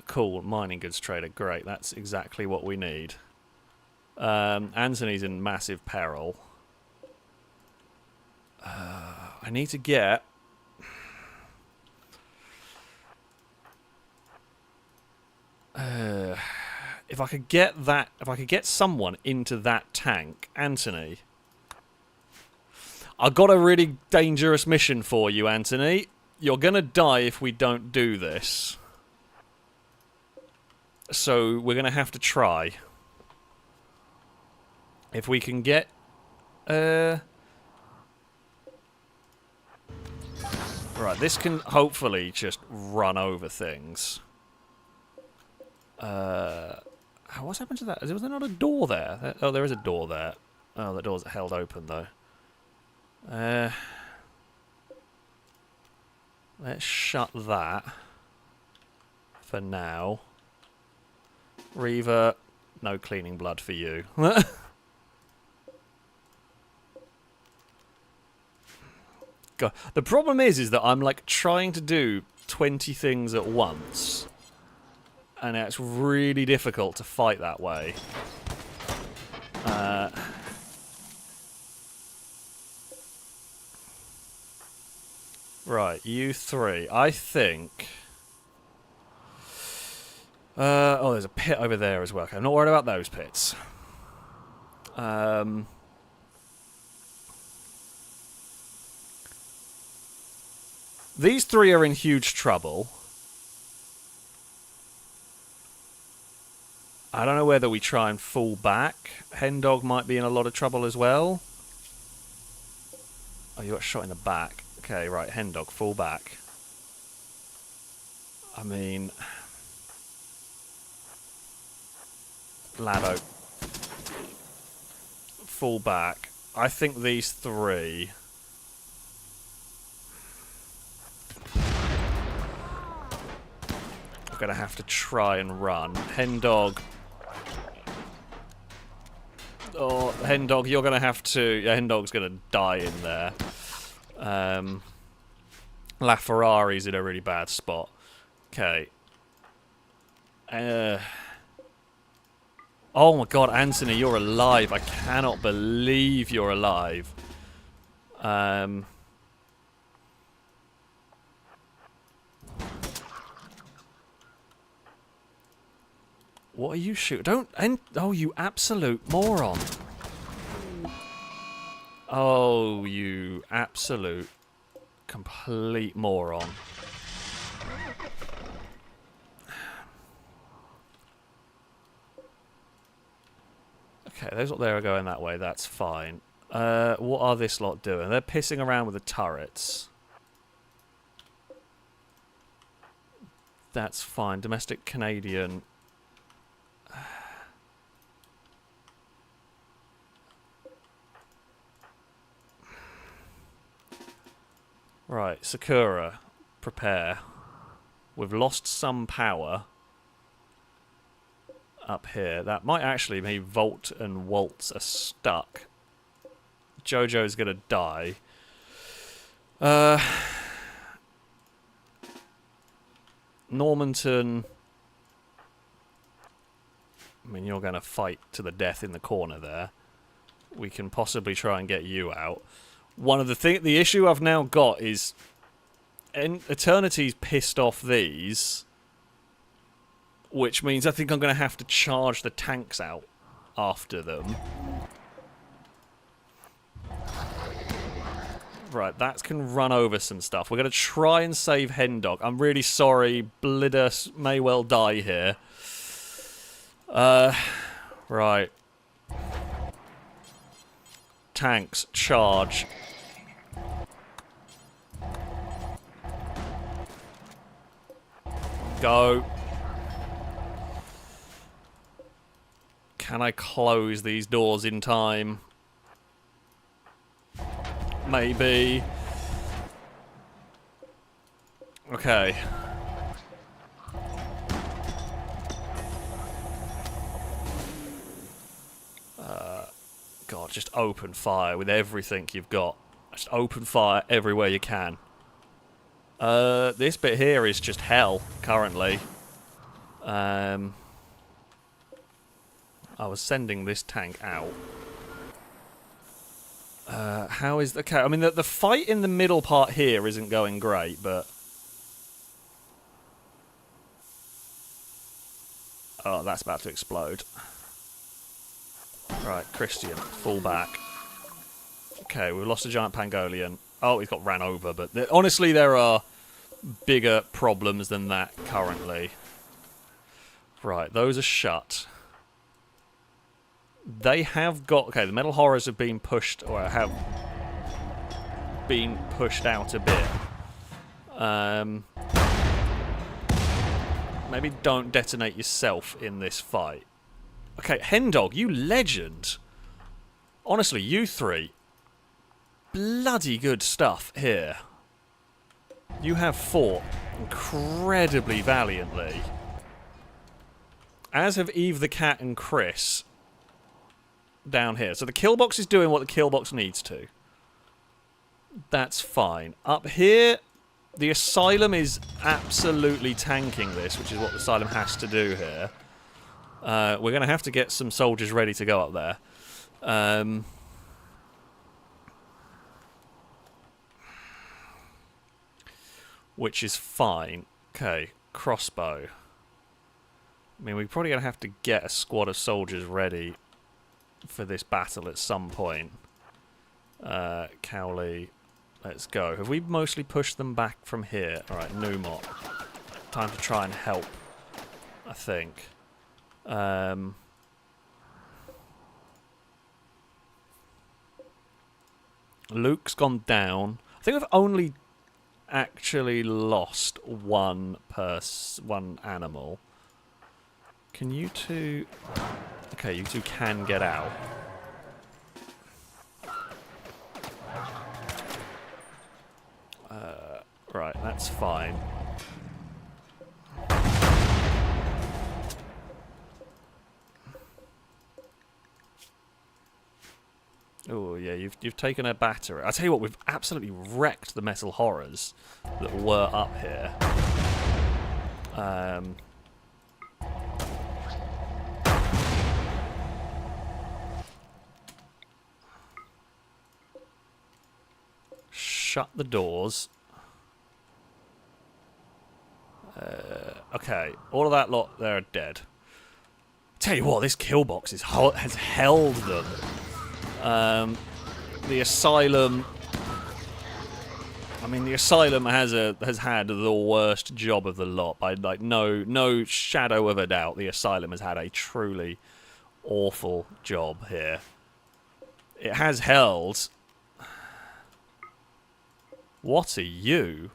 Cool, mining goods trader. Great, that's exactly what we need. Anthony's in massive peril. I need to get... if I could get someone into that tank, Anthony. I've got a really dangerous mission for you, Anthony. You're gonna die if we don't do this. So we're gonna have to try. If we can get... Right, this can hopefully just run over things. What's happened to that? Was there not a door there? Oh, there is a door there. Oh, the door's held open, though. Let's shut that for now. Reaver, no cleaning blood for you. God. The problem is that I'm like trying to do 20 things at once. And it's really difficult to fight that way. Right, you three. I think... oh, there's a pit over there as well. Okay, I'm not worried about those pits. These three are in huge trouble. I don't know whether we try and fall back. Hendog might be in a lot of trouble as well. Oh, you got shot in the back. Okay, right, Hendog, fall back. I mean... Lado. Fall back. I think these three... are going to have to try and run. Hendog... Oh, Hendog, you're going to have to... Yeah, Hendog's going to die in there. La Ferrari's in a really bad spot. Okay. Oh my god, Anthony, you're alive. I cannot believe you're alive. What are you shooting? Don't... Oh, you absolute moron. Oh, you absolute complete moron. Okay, those lot there are going that way. That's fine. What are this lot doing? They're pissing around with the turrets. That's fine. Domestic Canadian... Right, Sakura, prepare. We've lost some power up here. That might actually mean Volt and Waltz are stuck. Jojo's gonna die. Normanton. I mean, you're going to fight to the death in the corner there. We can possibly try and get you out. One of the issue I've now got is Eternity's pissed off these, which means I think I'm going to have to charge the tanks out after them. Right, that can run over some stuff. We're going to try and save Hendog. I'm really sorry. Blidus may well die here. Right. Tanks, charge. Go. Can I close these doors in time? Maybe. Okay. God, just open fire with everything you've got. Just open fire everywhere you can. This bit here is just hell, currently. I was sending this tank out. How is... Okay, I mean, the fight in the middle part here isn't going great, but... Oh, that's about to explode. Right, Christian, fall back. Okay, we've lost a giant Pangolian. Oh, he's got ran over, but honestly, there are bigger problems than that currently. Right, those are shut. They have got... Okay, the metal horrors have been pushed, or have been pushed out a bit. Maybe don't detonate yourself in this fight. Okay, Hendog, you legend. Honestly, you three. Bloody good stuff here. You have fought incredibly valiantly. As have Eve the Cat and Chris down here. So the kill box is doing what the kill box needs to. That's fine. Up here, the Asylum is absolutely tanking this, which is what the Asylum has to do here. We're going to have to get some soldiers ready to go up there. Which is fine. Okay, crossbow. I mean, we're probably going to have to get a squad of soldiers ready for this battle at some point. Cowley, let's go. Have we mostly pushed them back from here? Alright, Numot. Time to try and help, I think. Luke's gone down. I think we've only actually lost one animal. Can you two... Okay, you two can get out. Right, that's fine. Oh yeah, you've taken a batter. I tell you what, we've absolutely wrecked the metal horrors that were up here. Shut the doors. Okay, all of that lot, they're dead. Tell you what, this kill box has held them. The Asylum... I mean, the Asylum has had the worst job of the lot. By like no shadow of a doubt, the Asylum has had a truly awful job here. It has held. What are you?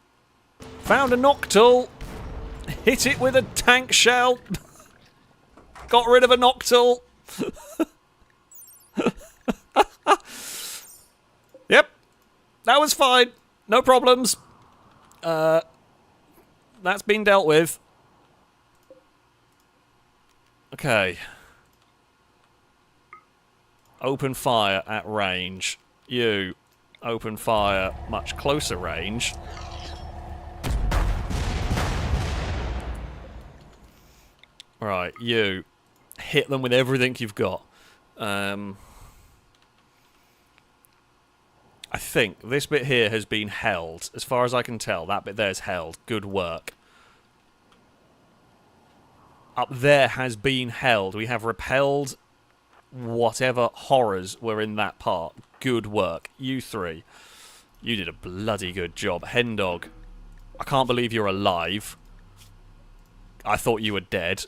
Found a Noctul. Hit it with a tank shell. Got rid of a Noctul. Yep. That was fine. No problems. That's been dealt with. Okay. Open fire at range. You. open fire much closer range. Right, you hit them with everything you've got. I think this bit here has been held. As far as I can tell, that bit there's held. Good work. Up there has been held. We have repelled whatever horrors were in that part. Good work. You three. You did a bloody good job. Hen Dog, I can't believe you're alive. I thought you were dead,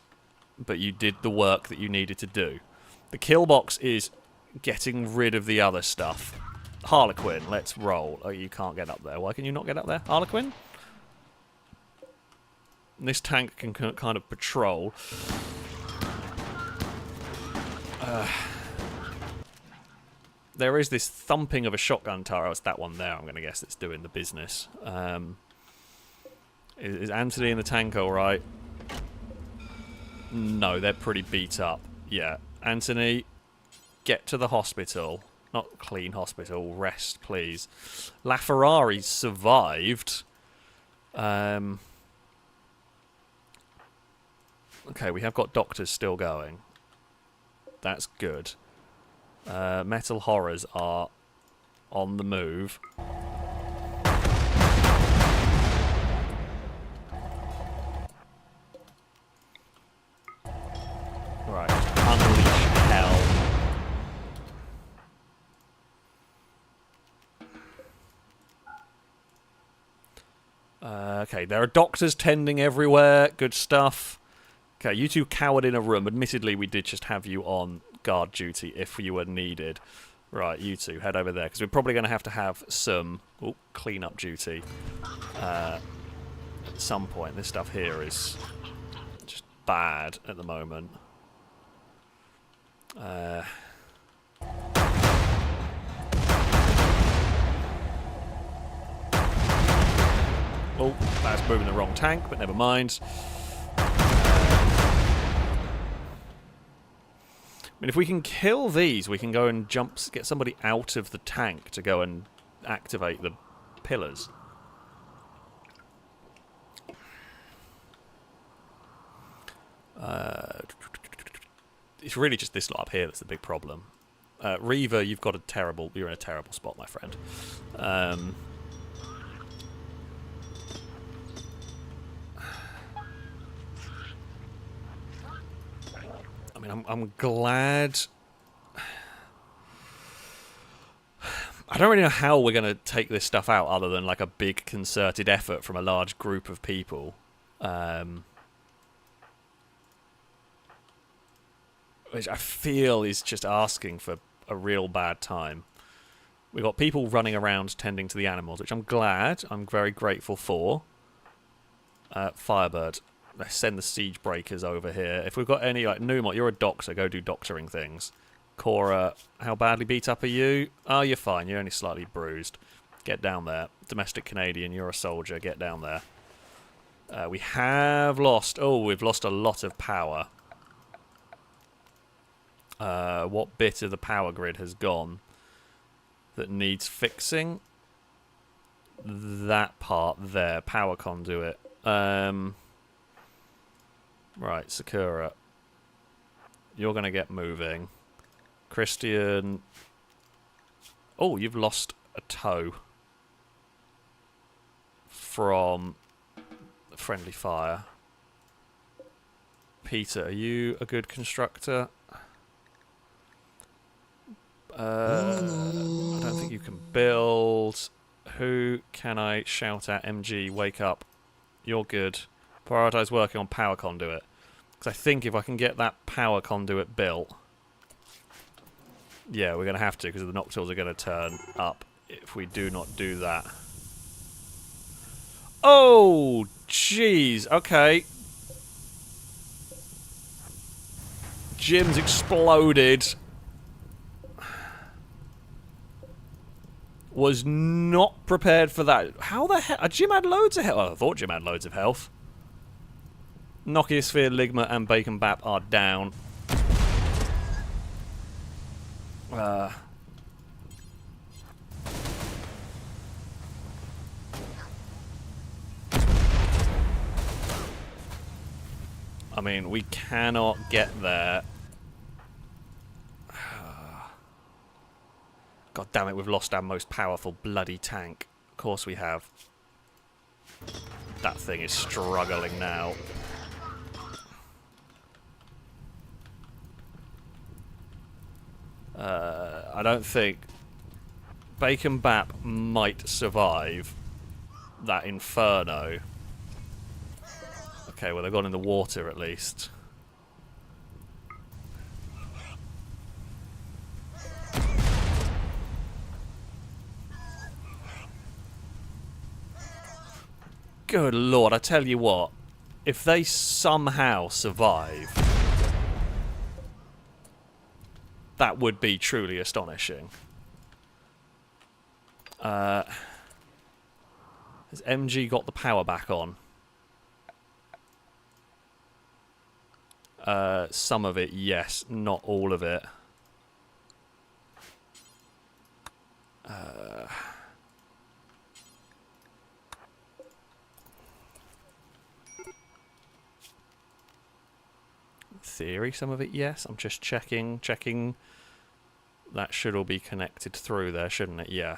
but you did the work that you needed to do. The kill box is getting rid of the other stuff. Harlequin, let's roll. Oh, you can't get up there. Why can you not get up there? Harlequin? This tank can kind of patrol. There is this thumping of a shotgun turret. It's that one there, I'm going to guess, that's doing the business. Is Anthony in the tank all right? No, they're pretty beat up. Yeah. Anthony, get to the hospital. Not clean hospital. Rest, please. LaFerrari survived. Okay, we have got doctors still going. That's good. Metal horrors are on the move. Right, unleash hell. Okay, there are doctors tending everywhere. Good stuff. Okay, you two cowered in a room. Admittedly, we did just have you on guard duty if you were needed. Right, you two, head over there, because we're probably going to have some clean-up duty at some point. This stuff here is just bad at the moment. Oh, that's moving the wrong tank, but never mind. I mean, if we can kill these, we can go and get somebody out of the tank to go and activate the pillars. It's really just this lot up here that's the big problem. Reaver, you're in a terrible spot, my friend. I mean, I'm glad. I don't really know how we're going to take this stuff out other than like a big concerted effort from a large group of people. Which I feel is just asking for a real bad time. We've got people running around tending to the animals, which I'm very grateful for. Firebird. Let's send the siege breakers over here. If we've got any, like, Numot, you're a doctor, go do doctoring things. Cora, how badly beat up are you? Oh, you're fine, you're only slightly bruised. Get down there. Domestic Canadian, you're a soldier, get down there. We have lost, we've lost a lot of power. What bit of the power grid has gone that needs fixing? That part there, power conduit. Right, Sakura. You're going to get moving. Christian. Oh, you've lost a toe from friendly fire. Peter, are you a good constructor? I don't think you can build. Who can I shout at? MG, wake up. You're good. Prioritise working on power conduit. Because I think if I can get that power conduit built... Yeah, we're going to have to, because the Noctills are going to turn up if we do not do that. Oh, jeez. Okay. Jim's exploded. Was not prepared for that. How the hell? Jim had loads of health. Oh, I thought Jim had loads of health. Nokia Ligma, and Bacon Bap are down. I mean, we cannot get there. God damn it, we've lost our most powerful bloody tank. Of course we have. That thing is struggling now. I don't think Bacon Bap might survive that inferno. Okay, well they've gone in the water at least. Good lord, I tell you what, if they somehow survive, that would be truly astonishing. Has MG got the power back on? Some of it, yes. Not all of it. In theory, some of it, yes. I'm just checking. That should all be connected through there, shouldn't it? Yeah.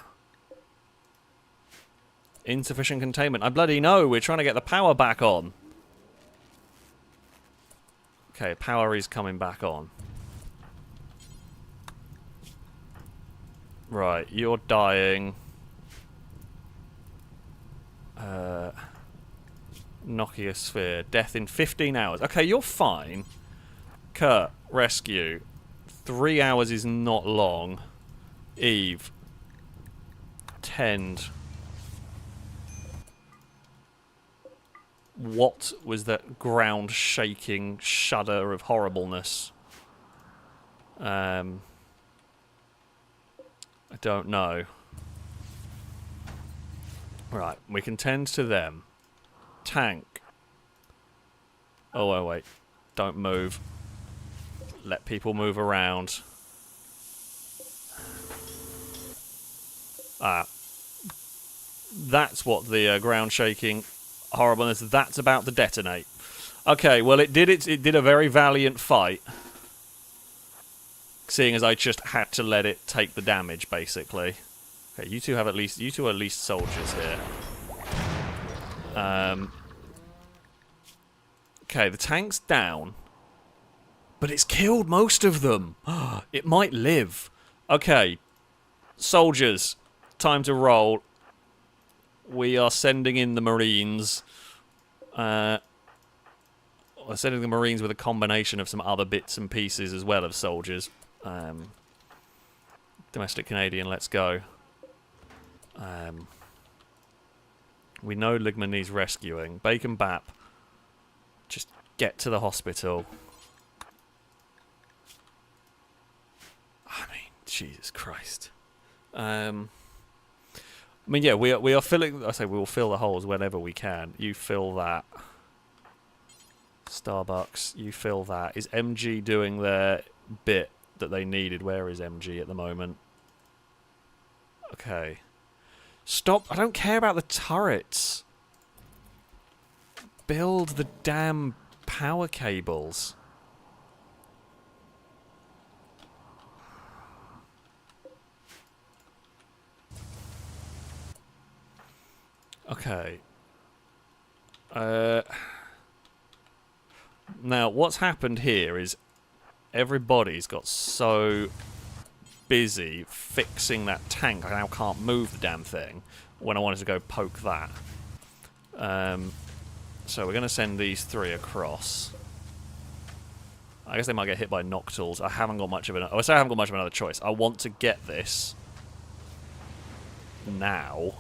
Insufficient containment. I bloody know. We're trying to get the power back on. Okay, power is coming back on. Right, you're dying. Nokia sphere. Death in 15 hours. Okay, you're fine. Kurt, rescue. 3 hours is not long. Eve. Tend. What was that ground-shaking shudder of horribleness? I don't know. Right, we can tend to them. Tank. Oh, wait. Don't move. Let people move around. That's what the ground-shaking horribleness, that's about to detonate. Okay, well it did a very valiant fight. Seeing as I just had to let it take the damage, basically. Okay, you two are at least soldiers here. Okay, the tank's down. But it's killed most of them. It might live. Okay, soldiers, time to roll. We are sending in the Marines. We're sending the Marines with a combination of some other bits and pieces as well of soldiers. Domestic Canadian, let's go. We know Ligman needs rescuing. Bacon Bap, just get to the hospital. I mean, Jesus Christ. I mean, yeah, we are filling. I say we will fill the holes whenever we can. You fill that. Starbucks, you fill that. Is MG doing their bit that they needed? Where is MG at the moment? Okay. Stop. I don't care about the turrets. Build the damn power cables. Okay. Now, what's happened here is everybody's got so busy fixing that tank, I now can't move the damn thing when I wanted to go poke that. So we're going to send these three across. I guess they might get hit by Noctals. I haven't got much of an... I say I haven't got much of another choice. I want to get this now.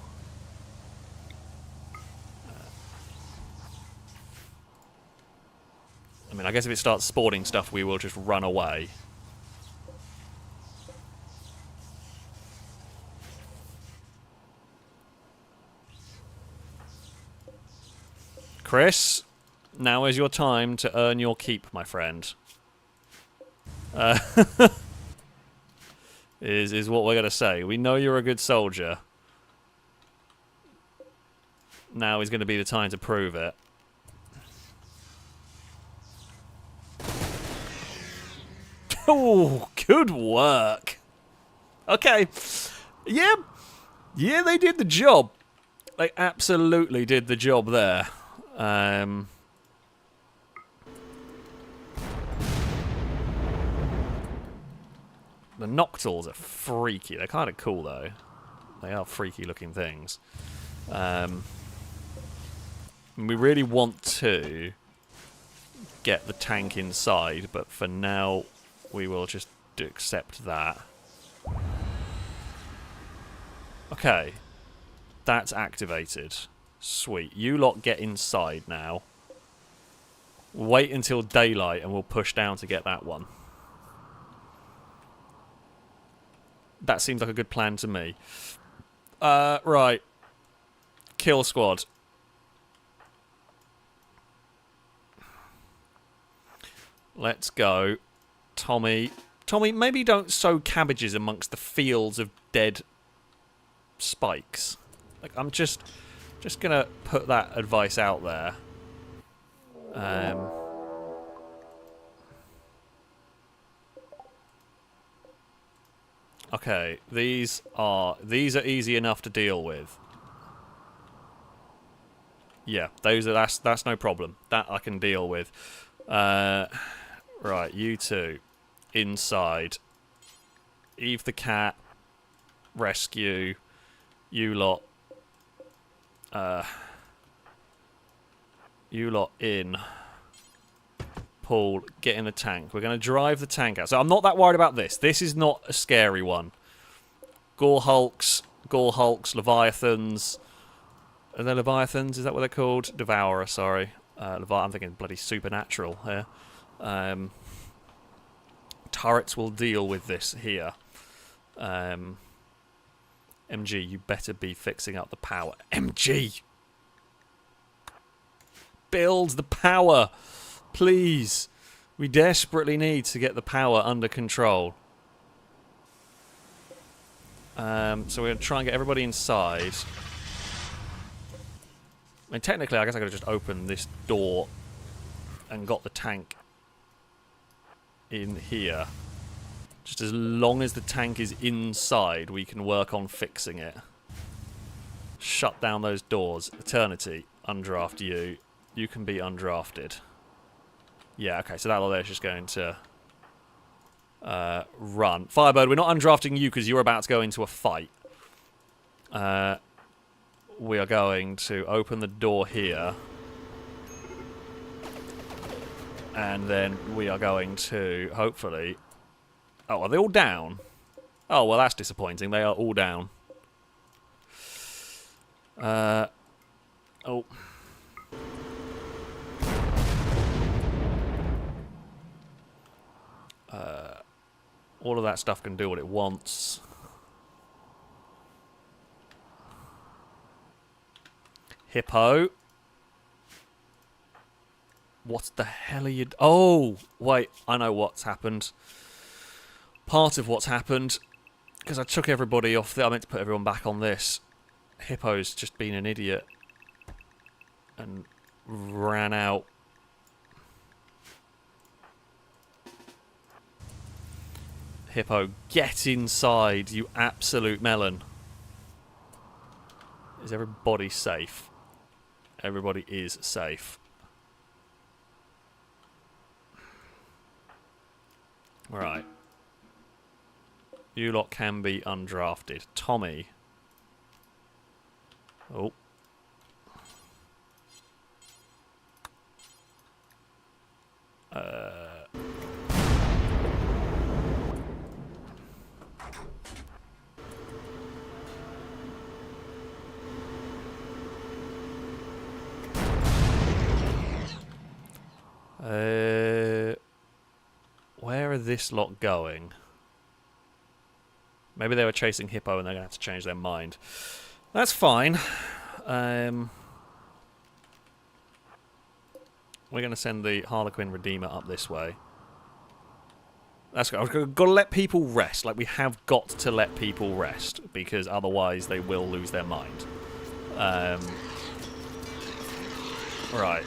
I mean, I guess if it starts spawning stuff, we will just run away. Chris, now is your time to earn your keep, my friend. Is what we're going to say. We know you're a good soldier. Now is going to be the time to prove it. Oh, good work. Okay. Yeah. Yeah, they did the job. They absolutely did the job there. The Noctals are freaky. They're kind of cool, though. They are freaky-looking things. We really want to get the tank inside, but for now, we will just accept that. Okay. That's activated. Sweet. You lot get inside now. Wait until daylight and we'll push down to get that one. That seems like a good plan to me. Right. Kill squad. Let's go. Tommy. Tommy, maybe don't sow cabbages amongst the fields of dead spikes. Like, I'm just gonna put that advice out there. Okay, these are easy enough to deal with. Yeah, that's no problem. That I can deal with. Right, you two inside. Eve the cat. Rescue. You lot. You lot in. Paul, get in the tank. We're going to drive the tank out. So I'm not that worried about this. This is not a scary one. Gore Hulks, Leviathans. Are they Leviathans? Is that what they're called? Devourer, sorry. I'm thinking bloody Supernatural here. Turrets will deal with this here. MG, you better be fixing up the power. MG! Build the power! Please! We desperately need to get the power under control. So we're going to try and get everybody inside. I mean, technically, I guess I could have just opened this door and got the tank in here. Just as long as the tank is inside, we can work on fixing it. Shut down those doors. Eternity, undraft you. You can be undrafted. Yeah, okay, so that lot there is just going to run. Firebird, we're not undrafting you because you're about to go into a fight. We are going to open the door here. And then we are going to, hopefully... Oh, are they all down? Oh, well, that's disappointing. They are all down. Oh. All of that stuff can do what it wants. Hippo. What the hell are you... Oh! Wait, I know what's happened. Part of what's happened, because I took everybody off... I meant to put everyone back on this. Hippo's just been an idiot. And ran out. Hippo, get inside, you absolute melon. Is everybody safe? Everybody is safe. Right. You lot can be undrafted. Tommy. Oh. Where are this lot going? Maybe they were chasing Hippo and they're going to have to change their mind. That's fine. We're going to send the Harlequin Redeemer up this way. That's good. We've got to let people rest. Like, we have got to let people rest, because otherwise they will lose their mind. Right.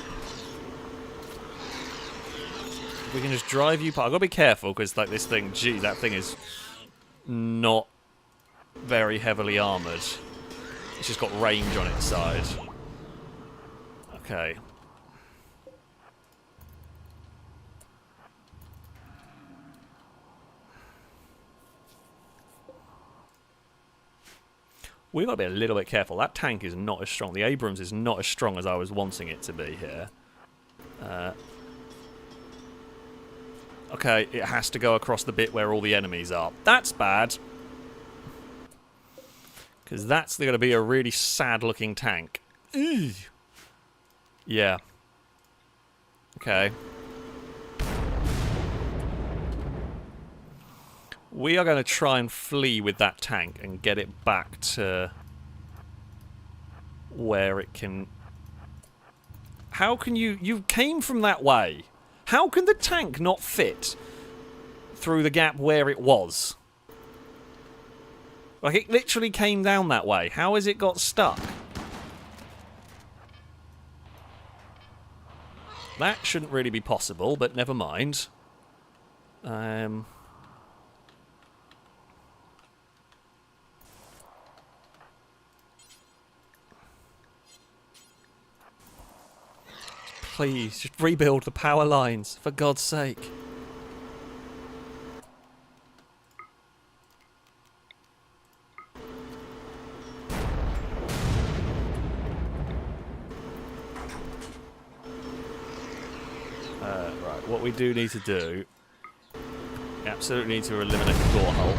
we can just drive you past. I've got to be careful, because like this thing, gee, that thing is not very heavily armoured. It's just got range on its side. Okay. We've got to be a little bit careful. That tank is not as strong. The Abrams is not as strong as I was wanting it to be here. Okay, it has to go across the bit where all the enemies are. That's bad. Because that's going to be a really sad-looking tank. Ew. Yeah. Okay. We are going to try and flee with that tank and get it back to where it can... How can you... You came from that way. How can the tank not fit through the gap where it was? Like, it literally came down that way. How has it got stuck? That shouldn't really be possible, but never mind. Please, just rebuild the power lines, for God's sake. Right, what we do need to do... We absolutely need to eliminate the door hole.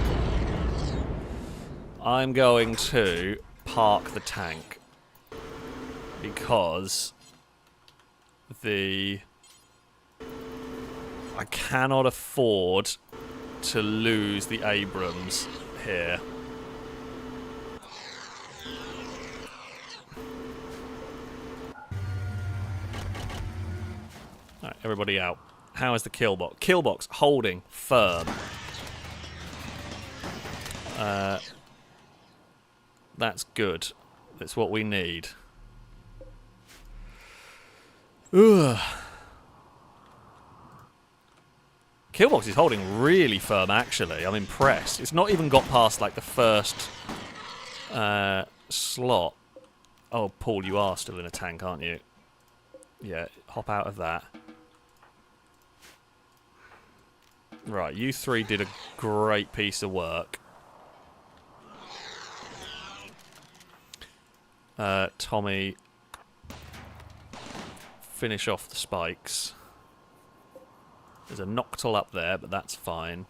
I'm going to park the tank. Because... I cannot afford to lose the Abrams here. Alright, everybody out. How is the kill box? Kill box holding firm. That's good. That's what we need. Ugh. Killbox is holding really firm, actually. I'm impressed. It's not even got past, like, the first slot. Oh, Paul, you are still in a tank, aren't you? Yeah, hop out of that. Right, you three did a great piece of work. Tommy... Finish off the spikes. There's a Noctil up there, but that's fine.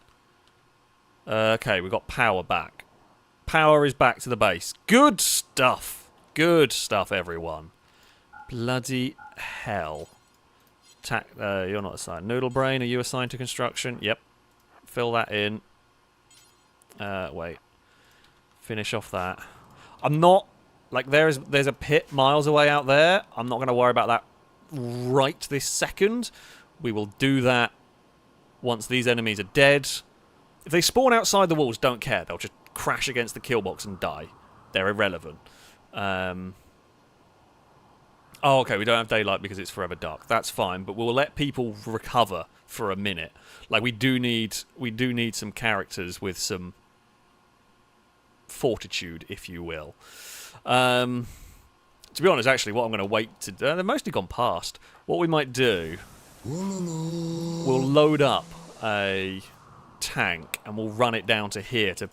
Okay, we've got power back. Power is back to the base. Good stuff. Good stuff, everyone. Bloody hell. You're not assigned. Noodle Brain, are you assigned to construction? Yep. Fill that in. Wait. Finish off that. I'm not... Like, there's a pit miles away out there. I'm not going to worry about that right this second. We will do that once these enemies are dead. If they spawn outside the walls, don't care. They'll just crash against the kill box and die. They're irrelevant. Oh, okay, we don't have daylight because it's forever dark. That's fine, but we'll let people recover for a minute. Like, we do need some characters with some fortitude, if you will. To be honest, actually, what I'm going to wait to do... they've mostly gone past. What we might do... We'll load up a tank and we'll run it down to here to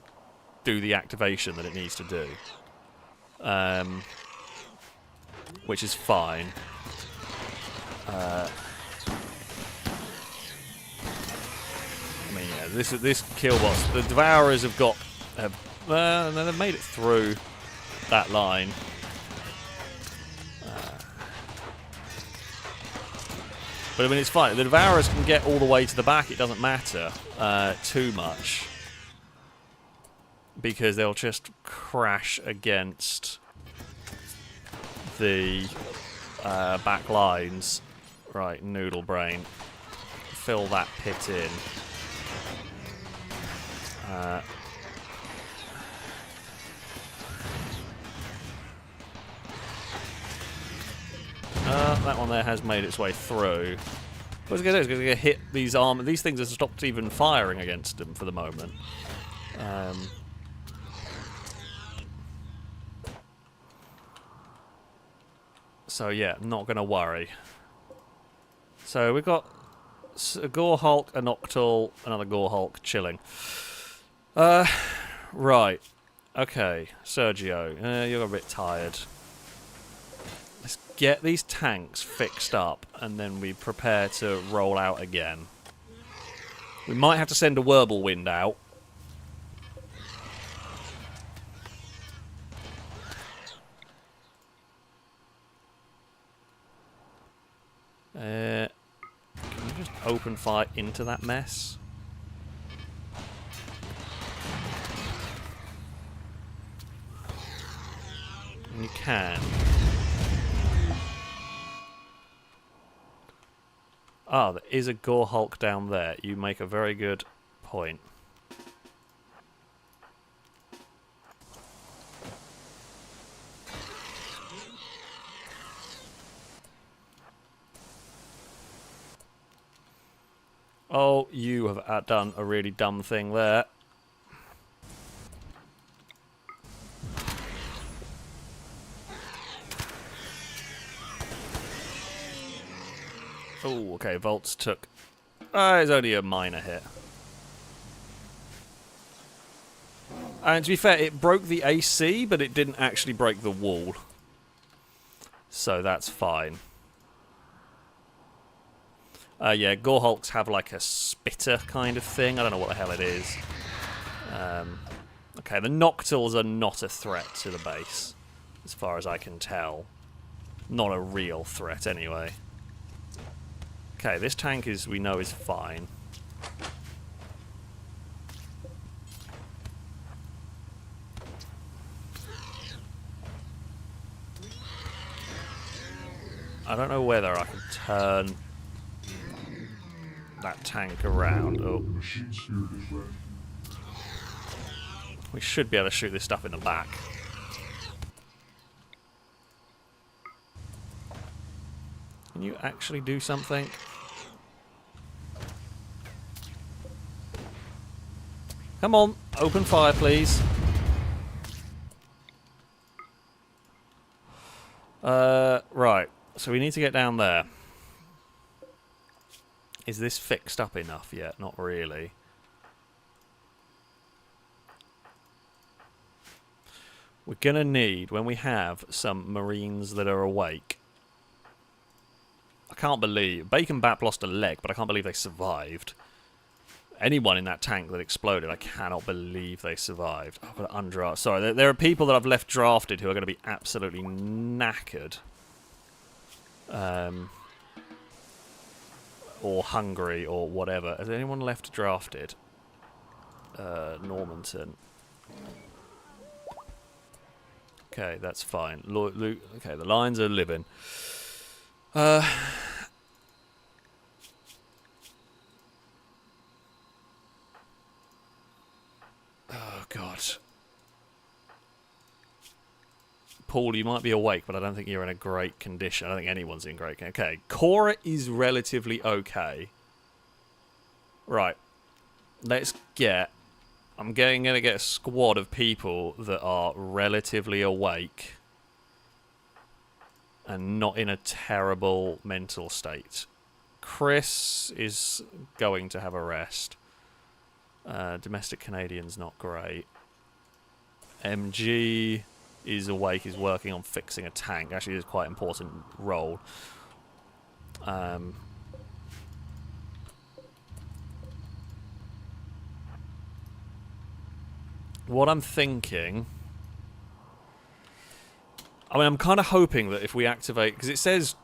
do the activation that it needs to do. Which is fine. I mean, yeah, this kill boss... The Devourers have got... they've made it through that line. But I mean, it's fine. The Devourers can get all the way to the back. It doesn't matter too much. Because they'll just crash against the back lines. Right, Noodle Brain. Fill that pit in. That one there has made its way through. What it's going to do is going to hit these armor. These things have stopped even firing against them for the moment. So yeah, not going to worry. So we've got a Gore Hulk, a Noctul, another Gore Hulk chilling. Right. Okay, Sergio, you're a bit tired. Let's get these tanks fixed up, and then we prepare to roll out again. We might have to send a Whirlwind out. Can you just open fire into that mess? You can. Ah, there is a Gore Hulk down there. You make a very good point. Oh, you have done a really dumb thing there. Oh, okay, Volts took... it's only a minor hit. And to be fair, it broke the AC, but it didn't actually break the wall. So that's fine. Yeah, Gore Hulks have like a spitter kind of thing. I don't know what the hell it is. Okay, the Noctuls are not a threat to the base, as far as I can tell. Not a real threat, anyway. Okay, this tank we know is fine. I don't know whether I can turn that tank around. Oh. We should be able to shoot this stuff in the back. Can you actually do something? Come on, open fire, please. Right, so we need to get down there. Is this fixed up enough yet? Not really. We're gonna need, when we have some Marines that are awake... I can't believe... Bacon Bap lost a leg, but I can't believe they survived. Anyone in that tank that exploded, I cannot believe they survived. Oh, but undrafted. Sorry, there are people that I've left drafted who are going to be absolutely knackered. Or hungry, or whatever. Has anyone left drafted? Normanton. Okay, that's fine. Okay, the lines are living. Oh, God. Paul, you might be awake, but I don't think you're in a great condition. I don't think anyone's in great condition. Okay, Cora is relatively okay. Right. Let's get... I'm going to get a squad of people that are relatively awake and not in a terrible mental state. Chris is going to have a rest. Domestic Canadian's not great. MG is awake, is working on fixing a tank. Actually, it's quite an important role. What I'm thinking... I mean, I'm kind of hoping that if we activate... Because it says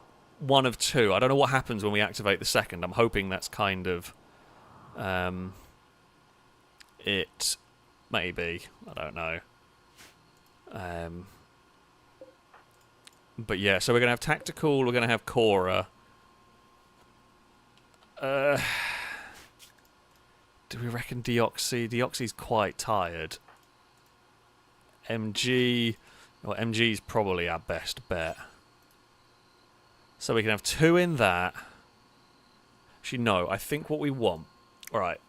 one of two. I don't know what happens when we activate the second. I'm hoping that's kind of... it... Maybe. I don't know. But yeah, so we're going to have Tactical, we're going to have Cora. Do we reckon Deoxy? Deoxy's quite tired. MG... Well, MG's probably our best bet. So we can have two in that. Actually, no. I think what we want... Alright.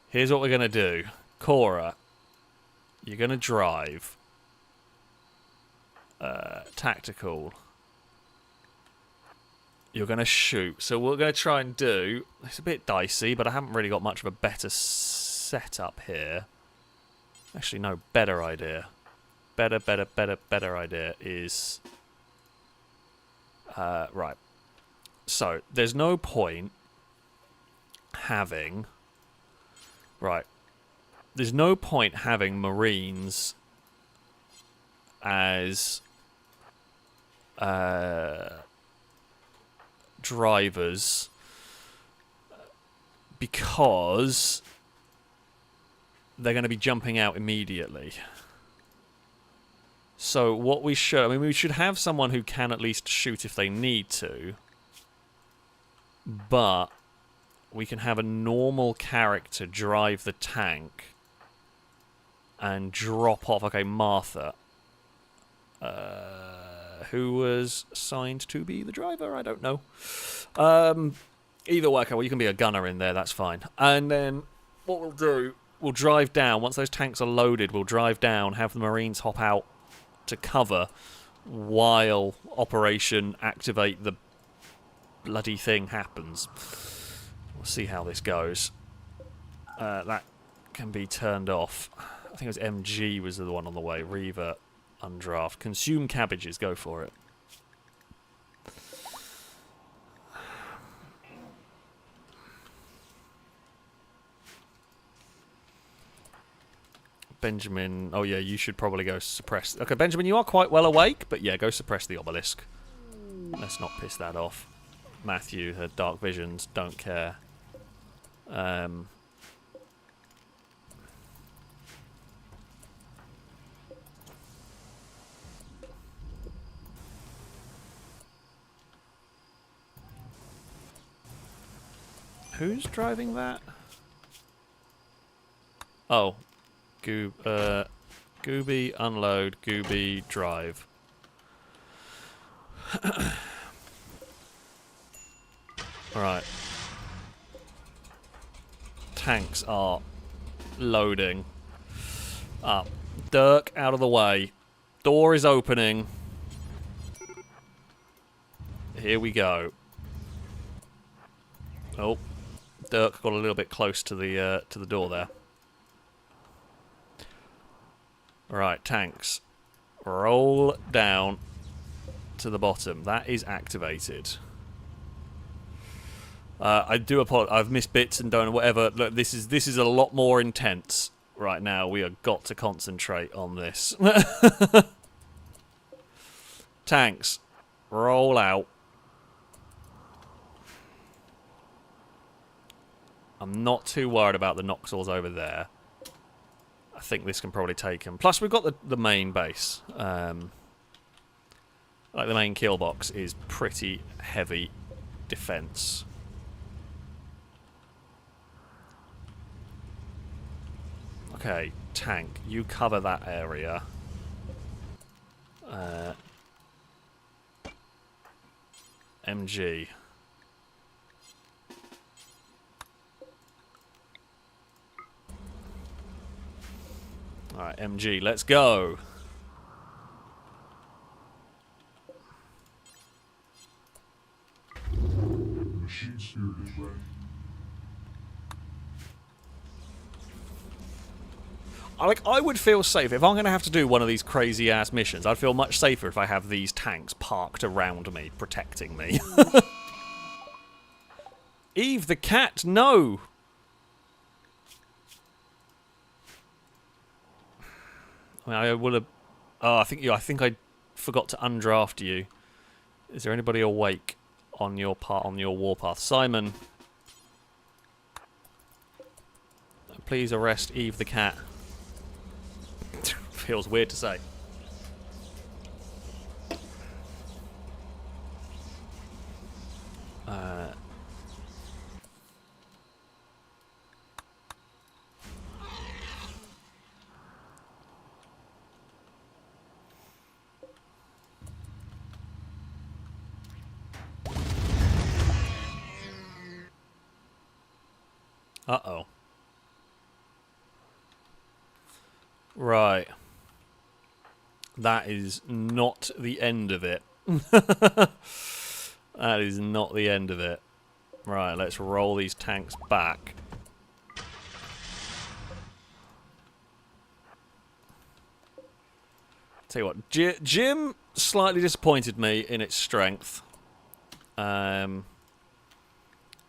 Here's what we're going to do. Cora, you're going to drive. Tactical. You're going to shoot. So what we're going to try and do... It's a bit dicey, but I haven't really got much of a better setup here. Actually, no. Better idea. Better idea is... right. So, there's no point having... Right. There's no point having Marines as drivers because they're going to be jumping out immediately. So what we should... I mean, we should have someone who can at least shoot if they need to. But we can have a normal character drive the tank and drop off... Okay, Martha. Who was assigned to be the driver? I don't know. Either way, okay, well, you can be a gunner in there, that's fine. And then what we'll do, we'll drive down. Once those tanks are loaded, we'll drive down, have the Marines hop out to cover while Operation Activate the bloody thing happens. We'll see how this goes. That can be turned off. I think it was MG was the one on the way. Reaver, undraft. Consume cabbages, go for it. Benjamin, oh yeah, you should probably go suppress... Okay, Benjamin, you are quite well awake, but yeah, go suppress the obelisk. Let's not piss that off. Matthew had dark visions, don't care. Who's driving that? Oh. Gooby, unload, Gooby, drive. Alright. Tanks are loading up. Dirk, out of the way. Door is opening. Here we go. Oh. Dirk got a little bit close to the door there. Right, tanks. Roll down to the bottom. That is activated. I do apologize. I've missed bits and don't know whatever. Look, this is a lot more intense right now. We have got to concentrate on this. Tanks, roll out. I'm not too worried about the Noxals over there. I think this can probably take him. Plus, we've got the main base. Like, the main kill box is pretty heavy defense. Okay, tank, you cover that area. MG. Alright, MG, let's go. Machine spirit is ready. I would feel safe if I'm going to have to do one of these crazy ass missions. I'd feel much safer if I have these tanks parked around me, protecting me. Eve the cat, no. I mean, I would have. Oh, I think I forgot to undraft you. Is there anybody awake on your warpath? Simon, please arrest Eve the cat. Feels weird to say. Uh-oh. Right. That is not the end of it. That is not the end of it. Right, let's roll these tanks back. Tell you what, Jim slightly disappointed me in its strength. It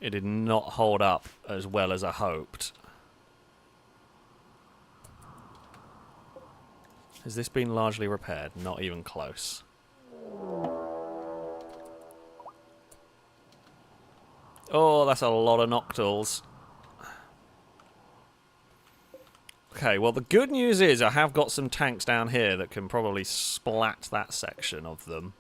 did not hold up as well as I hoped. Has this been largely repaired? Not even close. Oh, that's a lot of Noctals. Okay, well the good news is I have got some tanks down here that can probably splat that section of them.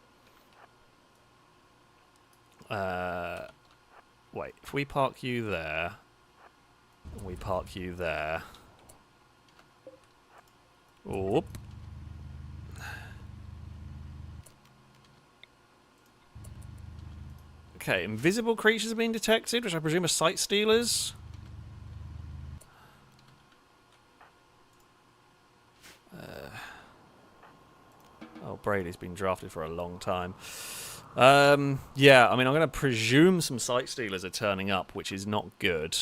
Wait, if we park you there, we park you there. Oop. Okay, invisible creatures have been detected, which I presume are sight stealers. Oh, Brady's been drafted for a long time. Yeah, I mean, I'm going to presume some sight stealers are turning up, which is not good.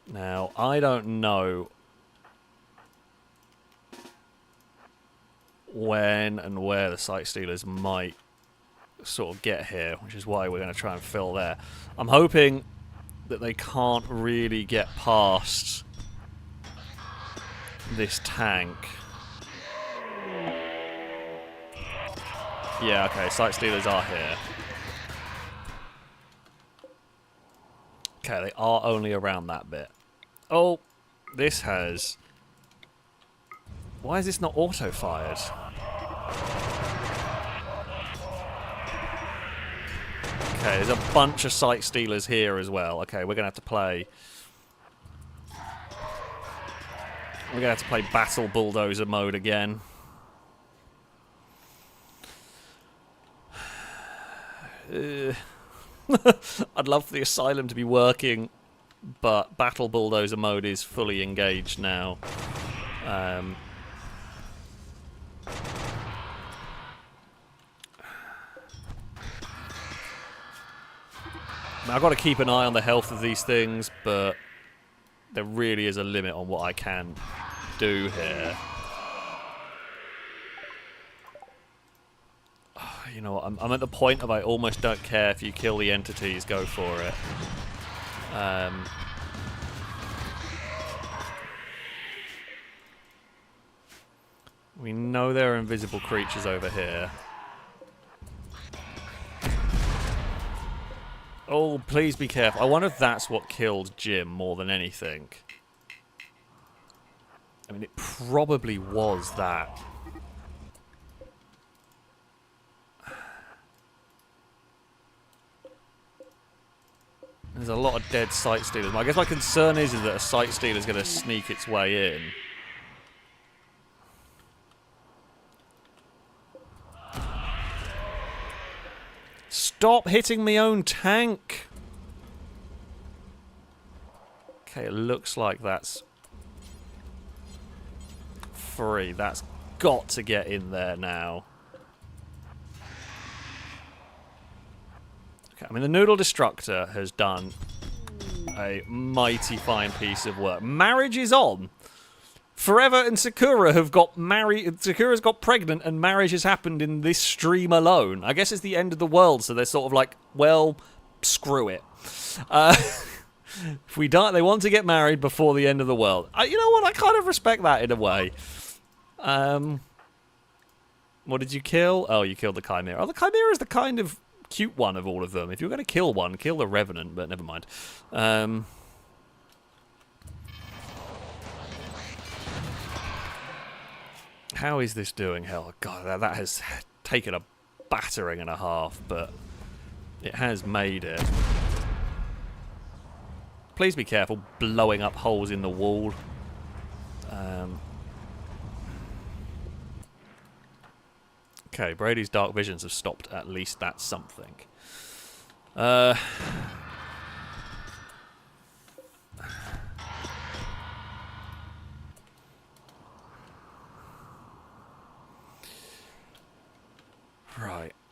Now, I don't know when and where the sight stealers might sort of get here, which is why we're going to try and fill there. I'm hoping that they can't really get past this tank. Yeah, okay, sight stealers are here. Okay, they are only around that bit. Oh, this has... Why is this not auto-fired? Okay, there's a bunch of sight stealers here as well. Okay, we're going to have to play... We're going to have to play Battle Bulldozer mode again. I'd love for the Asylum to be working, but Battle Bulldozer mode is fully engaged now. I've got to keep an eye on the health of these things, but there really is a limit on what I can do here. You know what, I'm at the point of I almost don't care if you kill the entities, go for it. We know there are invisible creatures over here. Oh, please be careful. I wonder if that's what killed Jim more than anything. I mean, it probably was that. There's a lot of dead sight stealers. I guess my concern is that a sight stealer is going to sneak its way in. Stop hitting my own tank! Okay, it looks like that's free. That's got to get in there now. Okay, I mean, the Noodle Destructor has done a mighty fine piece of work. Marriage is on! Forever and Sakura have got married. Sakura's got pregnant, and marriage has happened in this stream alone. I guess it's the end of the world, so they're sort of like, well, screw it. If we die, they want to get married before the end of the world. You know what? I kind of respect that in a way. What did you kill? Oh, you killed the Chimera. Oh, the Chimera is the kind of cute one of all of them. If you're going to kill one, kill the Revenant, but never mind. How is this doing? Hell, God, that has taken a battering and a half, but it has made it. Please be careful blowing up holes in the wall. Okay, Brady's dark visions have stopped. At least that's something. Right.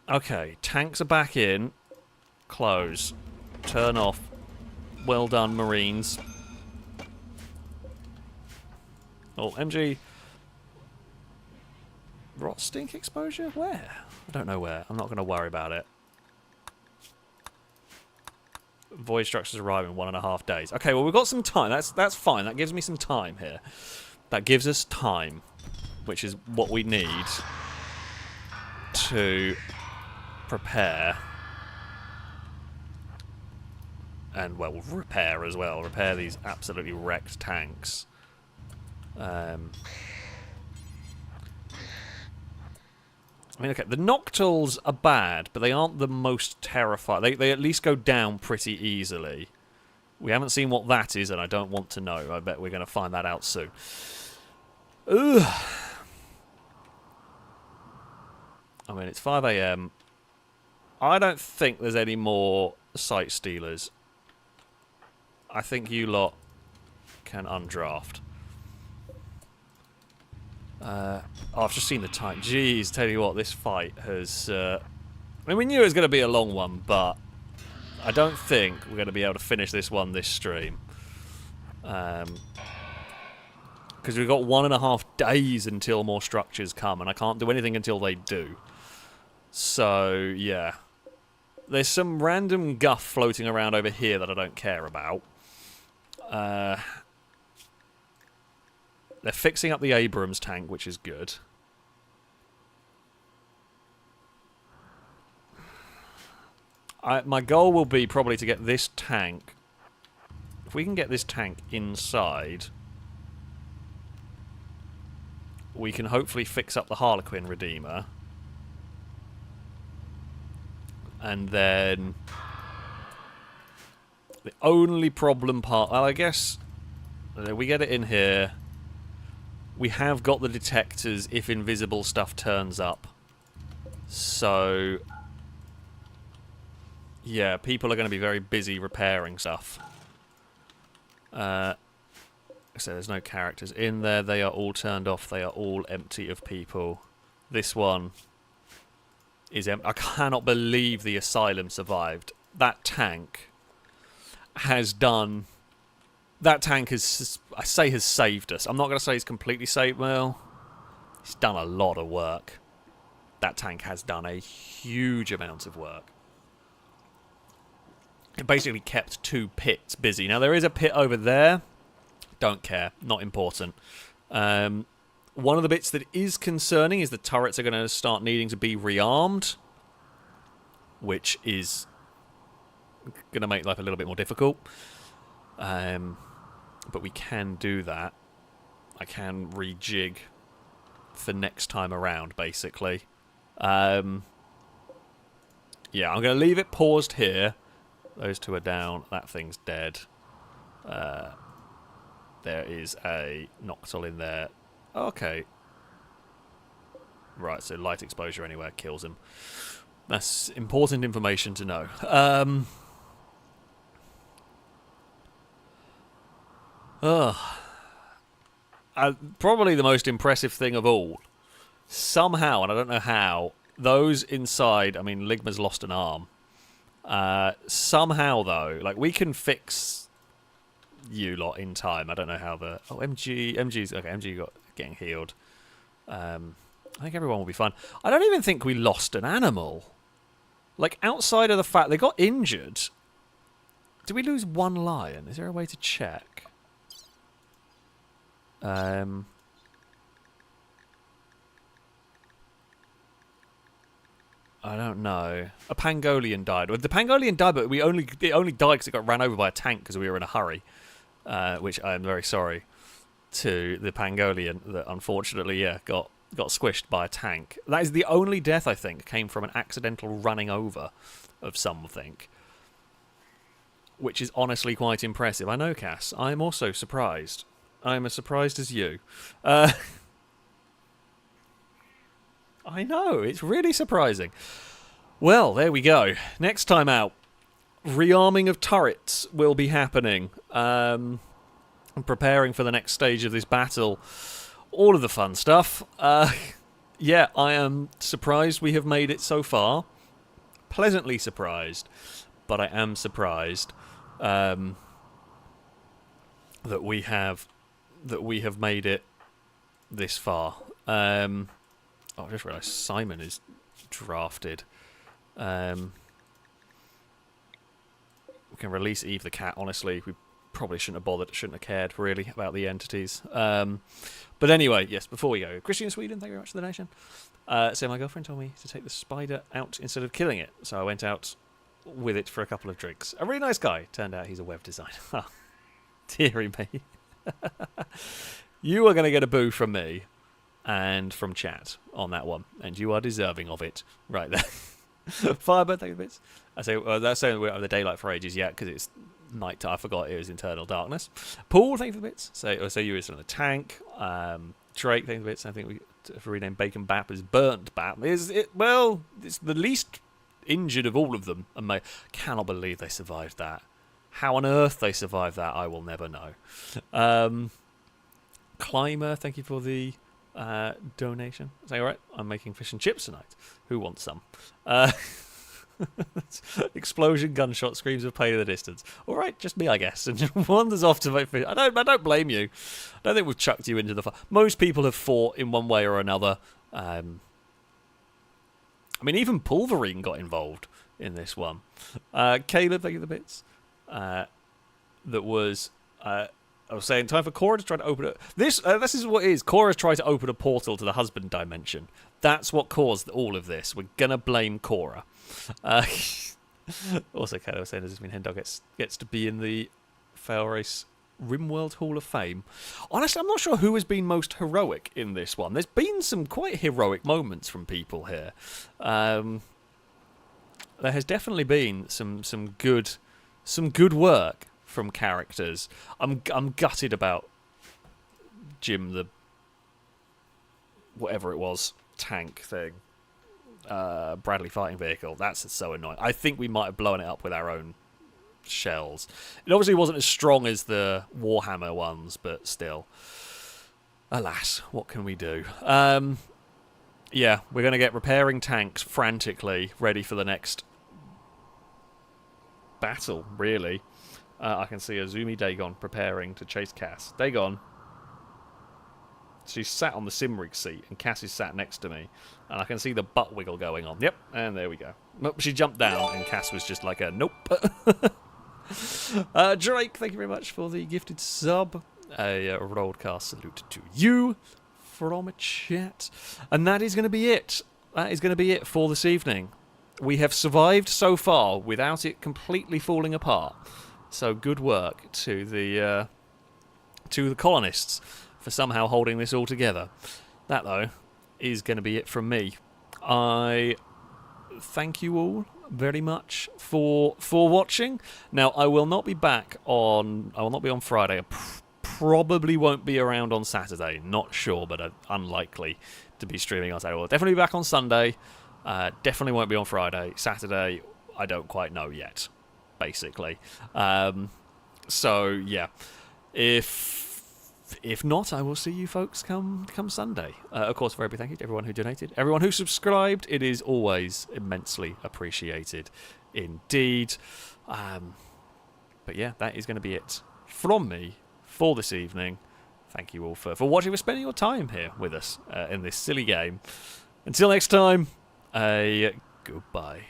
Okay, tanks are back in. Close. Turn off. Well done, Marines. Oh, MG. Rot stink exposure? Where? I don't know where. I'm not going to worry about it. Void structures arrive in 1.5 days. Okay, well, we've got some time. That's fine. That gives me some time here. That gives us time, which is what we need to prepare. And, well, repair as well. Repair these absolutely wrecked tanks. I mean, okay, the Noctuls are bad, but they aren't the most terrifying. They at least go down pretty easily. We haven't seen what that is, and I don't want to know. I bet we're going to find that out soon. Ugh. I mean, it's 5 AM. I don't think there's any more sight stealers. I think you lot can undraft. Oh, I've just seen the time. Jeez, tell you what, this fight has... I mean, we knew it was going to be a long one, but I don't think we're going to be able to finish this one this stream. Because we've got 1.5 days until more structures come, and I can't do anything until they do. So, yeah. There's some random guff floating around over here that I don't care about. They're fixing up the Abrams tank, which is good. My goal will be probably to get this tank... If we can get this tank inside, we can hopefully fix up the Harlequin Redeemer. And then... The only problem part... Well, I guess... We get it in here... We have got the detectors if invisible stuff turns up. So... Yeah, people are going to be very busy repairing stuff. So there's no characters in there. They are all turned off. They are all empty of people. This one is empty. I cannot believe the Asylum survived. That tank has done... That tank has, I say, has saved us. I'm not going to say it's completely saved. Well, it's done a lot of work. That tank has done a huge amount of work. It basically kept 2 pits busy. Now, there is a pit over there. Don't care. Not important. One of the bits that is concerning is the turrets are going to start needing to be rearmed, which is going to make life a little bit more difficult. But we can do that. I can rejig for next time around, basically. Yeah, I'm going to leave it paused here. Those 2 are down. That thing's dead. There is a Noctul in there. Okay. Right, so light exposure anywhere kills him. That's important information to know. Probably the most impressive thing of all. Somehow, and I don't know how, those inside, I mean, Ligma's lost an arm. Somehow, though, like, we can fix you lot in time. I don't know how the... Oh, MG's... Okay, MG got getting healed. I think everyone will be fine. I don't even think we lost an animal. Like, outside of the fact they got injured. Did we lose 1 lion? Is there a way to check? I don't know. A Pangolian died. Well, the Pangolian died, but it only died because it got ran over by a tank because we were in a hurry. Which I am very sorry to the Pangolian that unfortunately, yeah, got squished by a tank. That is the only death, I think, came from an accidental running over of something. Which is honestly quite impressive. I know, Cass. I am also surprised. I am as surprised as you. I I know, it's really surprising. Well, there we go. Next time out, rearming of turrets will be happening. I'm preparing for the next stage of this battle. All of the fun stuff. Yeah, I am surprised we have made it so far. Pleasantly surprised, but I am surprised that we have made it this far. I just realised Simon is drafted. We can release Eve the cat. Honestly, we probably shouldn't have bothered. Shouldn't have cared really about the entities. But anyway, yes. Before we go, Christian in Sweden, thank you very much for the donation. So my girlfriend told me to take the spider out instead of killing it. So I went out with it for a couple of drinks. A really nice guy. Turned out he's a web designer. Deary me. You are going to get a boo from me and from chat on that one, and you are deserving of it right there. Firebird, thank you bits. I say, that's saying we're out the daylight for ages yet because it's night time. I forgot it was internal darkness. Paul, thank you for the bits. So you were in the tank. Drake, thank you for the bits. I think we rename Bacon Bap as Burnt Bap. Well, it's the least injured of all of them, and I cannot believe they survived that. How on earth they survived that, I will never know. Climber, thank you for the donation. Is that alright? I'm making fish and chips tonight. Who wants some? Explosion, gunshot, screams of pain in the distance. Alright, just me, I guess. And wanders off to make fish. I don't blame you. I don't think we've chucked you into the fire. Most people have fought in one way or another. I mean, even Pulverine got involved in this one. Caleb, thank you for the bits. I was saying, time for Cora to try to open it. This is what it is. Cora's trying to open a portal to the husband dimension. That's what caused all of this. We're gonna blame Cora. Also, Kato was saying, does this mean Hendog gets to be in the FailRace Rimworld Hall of Fame? Honestly, I'm not sure who has been most heroic in this one. There's been some quite heroic moments from people here. There has definitely been some good work from characters. I'm gutted about Jim, the whatever it was tank thing, Bradley fighting vehicle. That's so annoying. I think we might have blown it up with our own shells. It obviously wasn't as strong as the Warhammer ones, but still, alas, what can we do? Yeah, we're going to get repairing tanks frantically ready for the next battle, really. I can see Azumi Dagon preparing to chase Cass. Dagon. She's sat on the Simrig seat, and Cass is sat next to me. And I can see the butt wiggle going on. Yep, and there we go. She jumped down, and Cass was just like a nope. Drake, thank you very much for the gifted sub. A broadcast salute to you from a chat. And that is going to be it. That is going to be it for this evening. We have survived so far without it completely falling apart. So good work to the colonists for somehow holding this all together. That, though, is going to be it from me. I thank you all very much for watching. Now, I will not be back on. I will not be on Friday. I probably won't be around on Saturday. Not sure, but unlikely to be streaming on Saturday. We'll definitely be back on Sunday. Definitely won't be on Friday. Saturday, I don't quite know yet, basically. So, yeah. If not, I will see you folks come Sunday. Of course, very big thank you to everyone who donated. Everyone who subscribed. It is always immensely appreciated indeed. But yeah, that is going to be it from me for this evening. Thank you all for watching, for spending your time here with us in this silly game. Until next time, goodbye.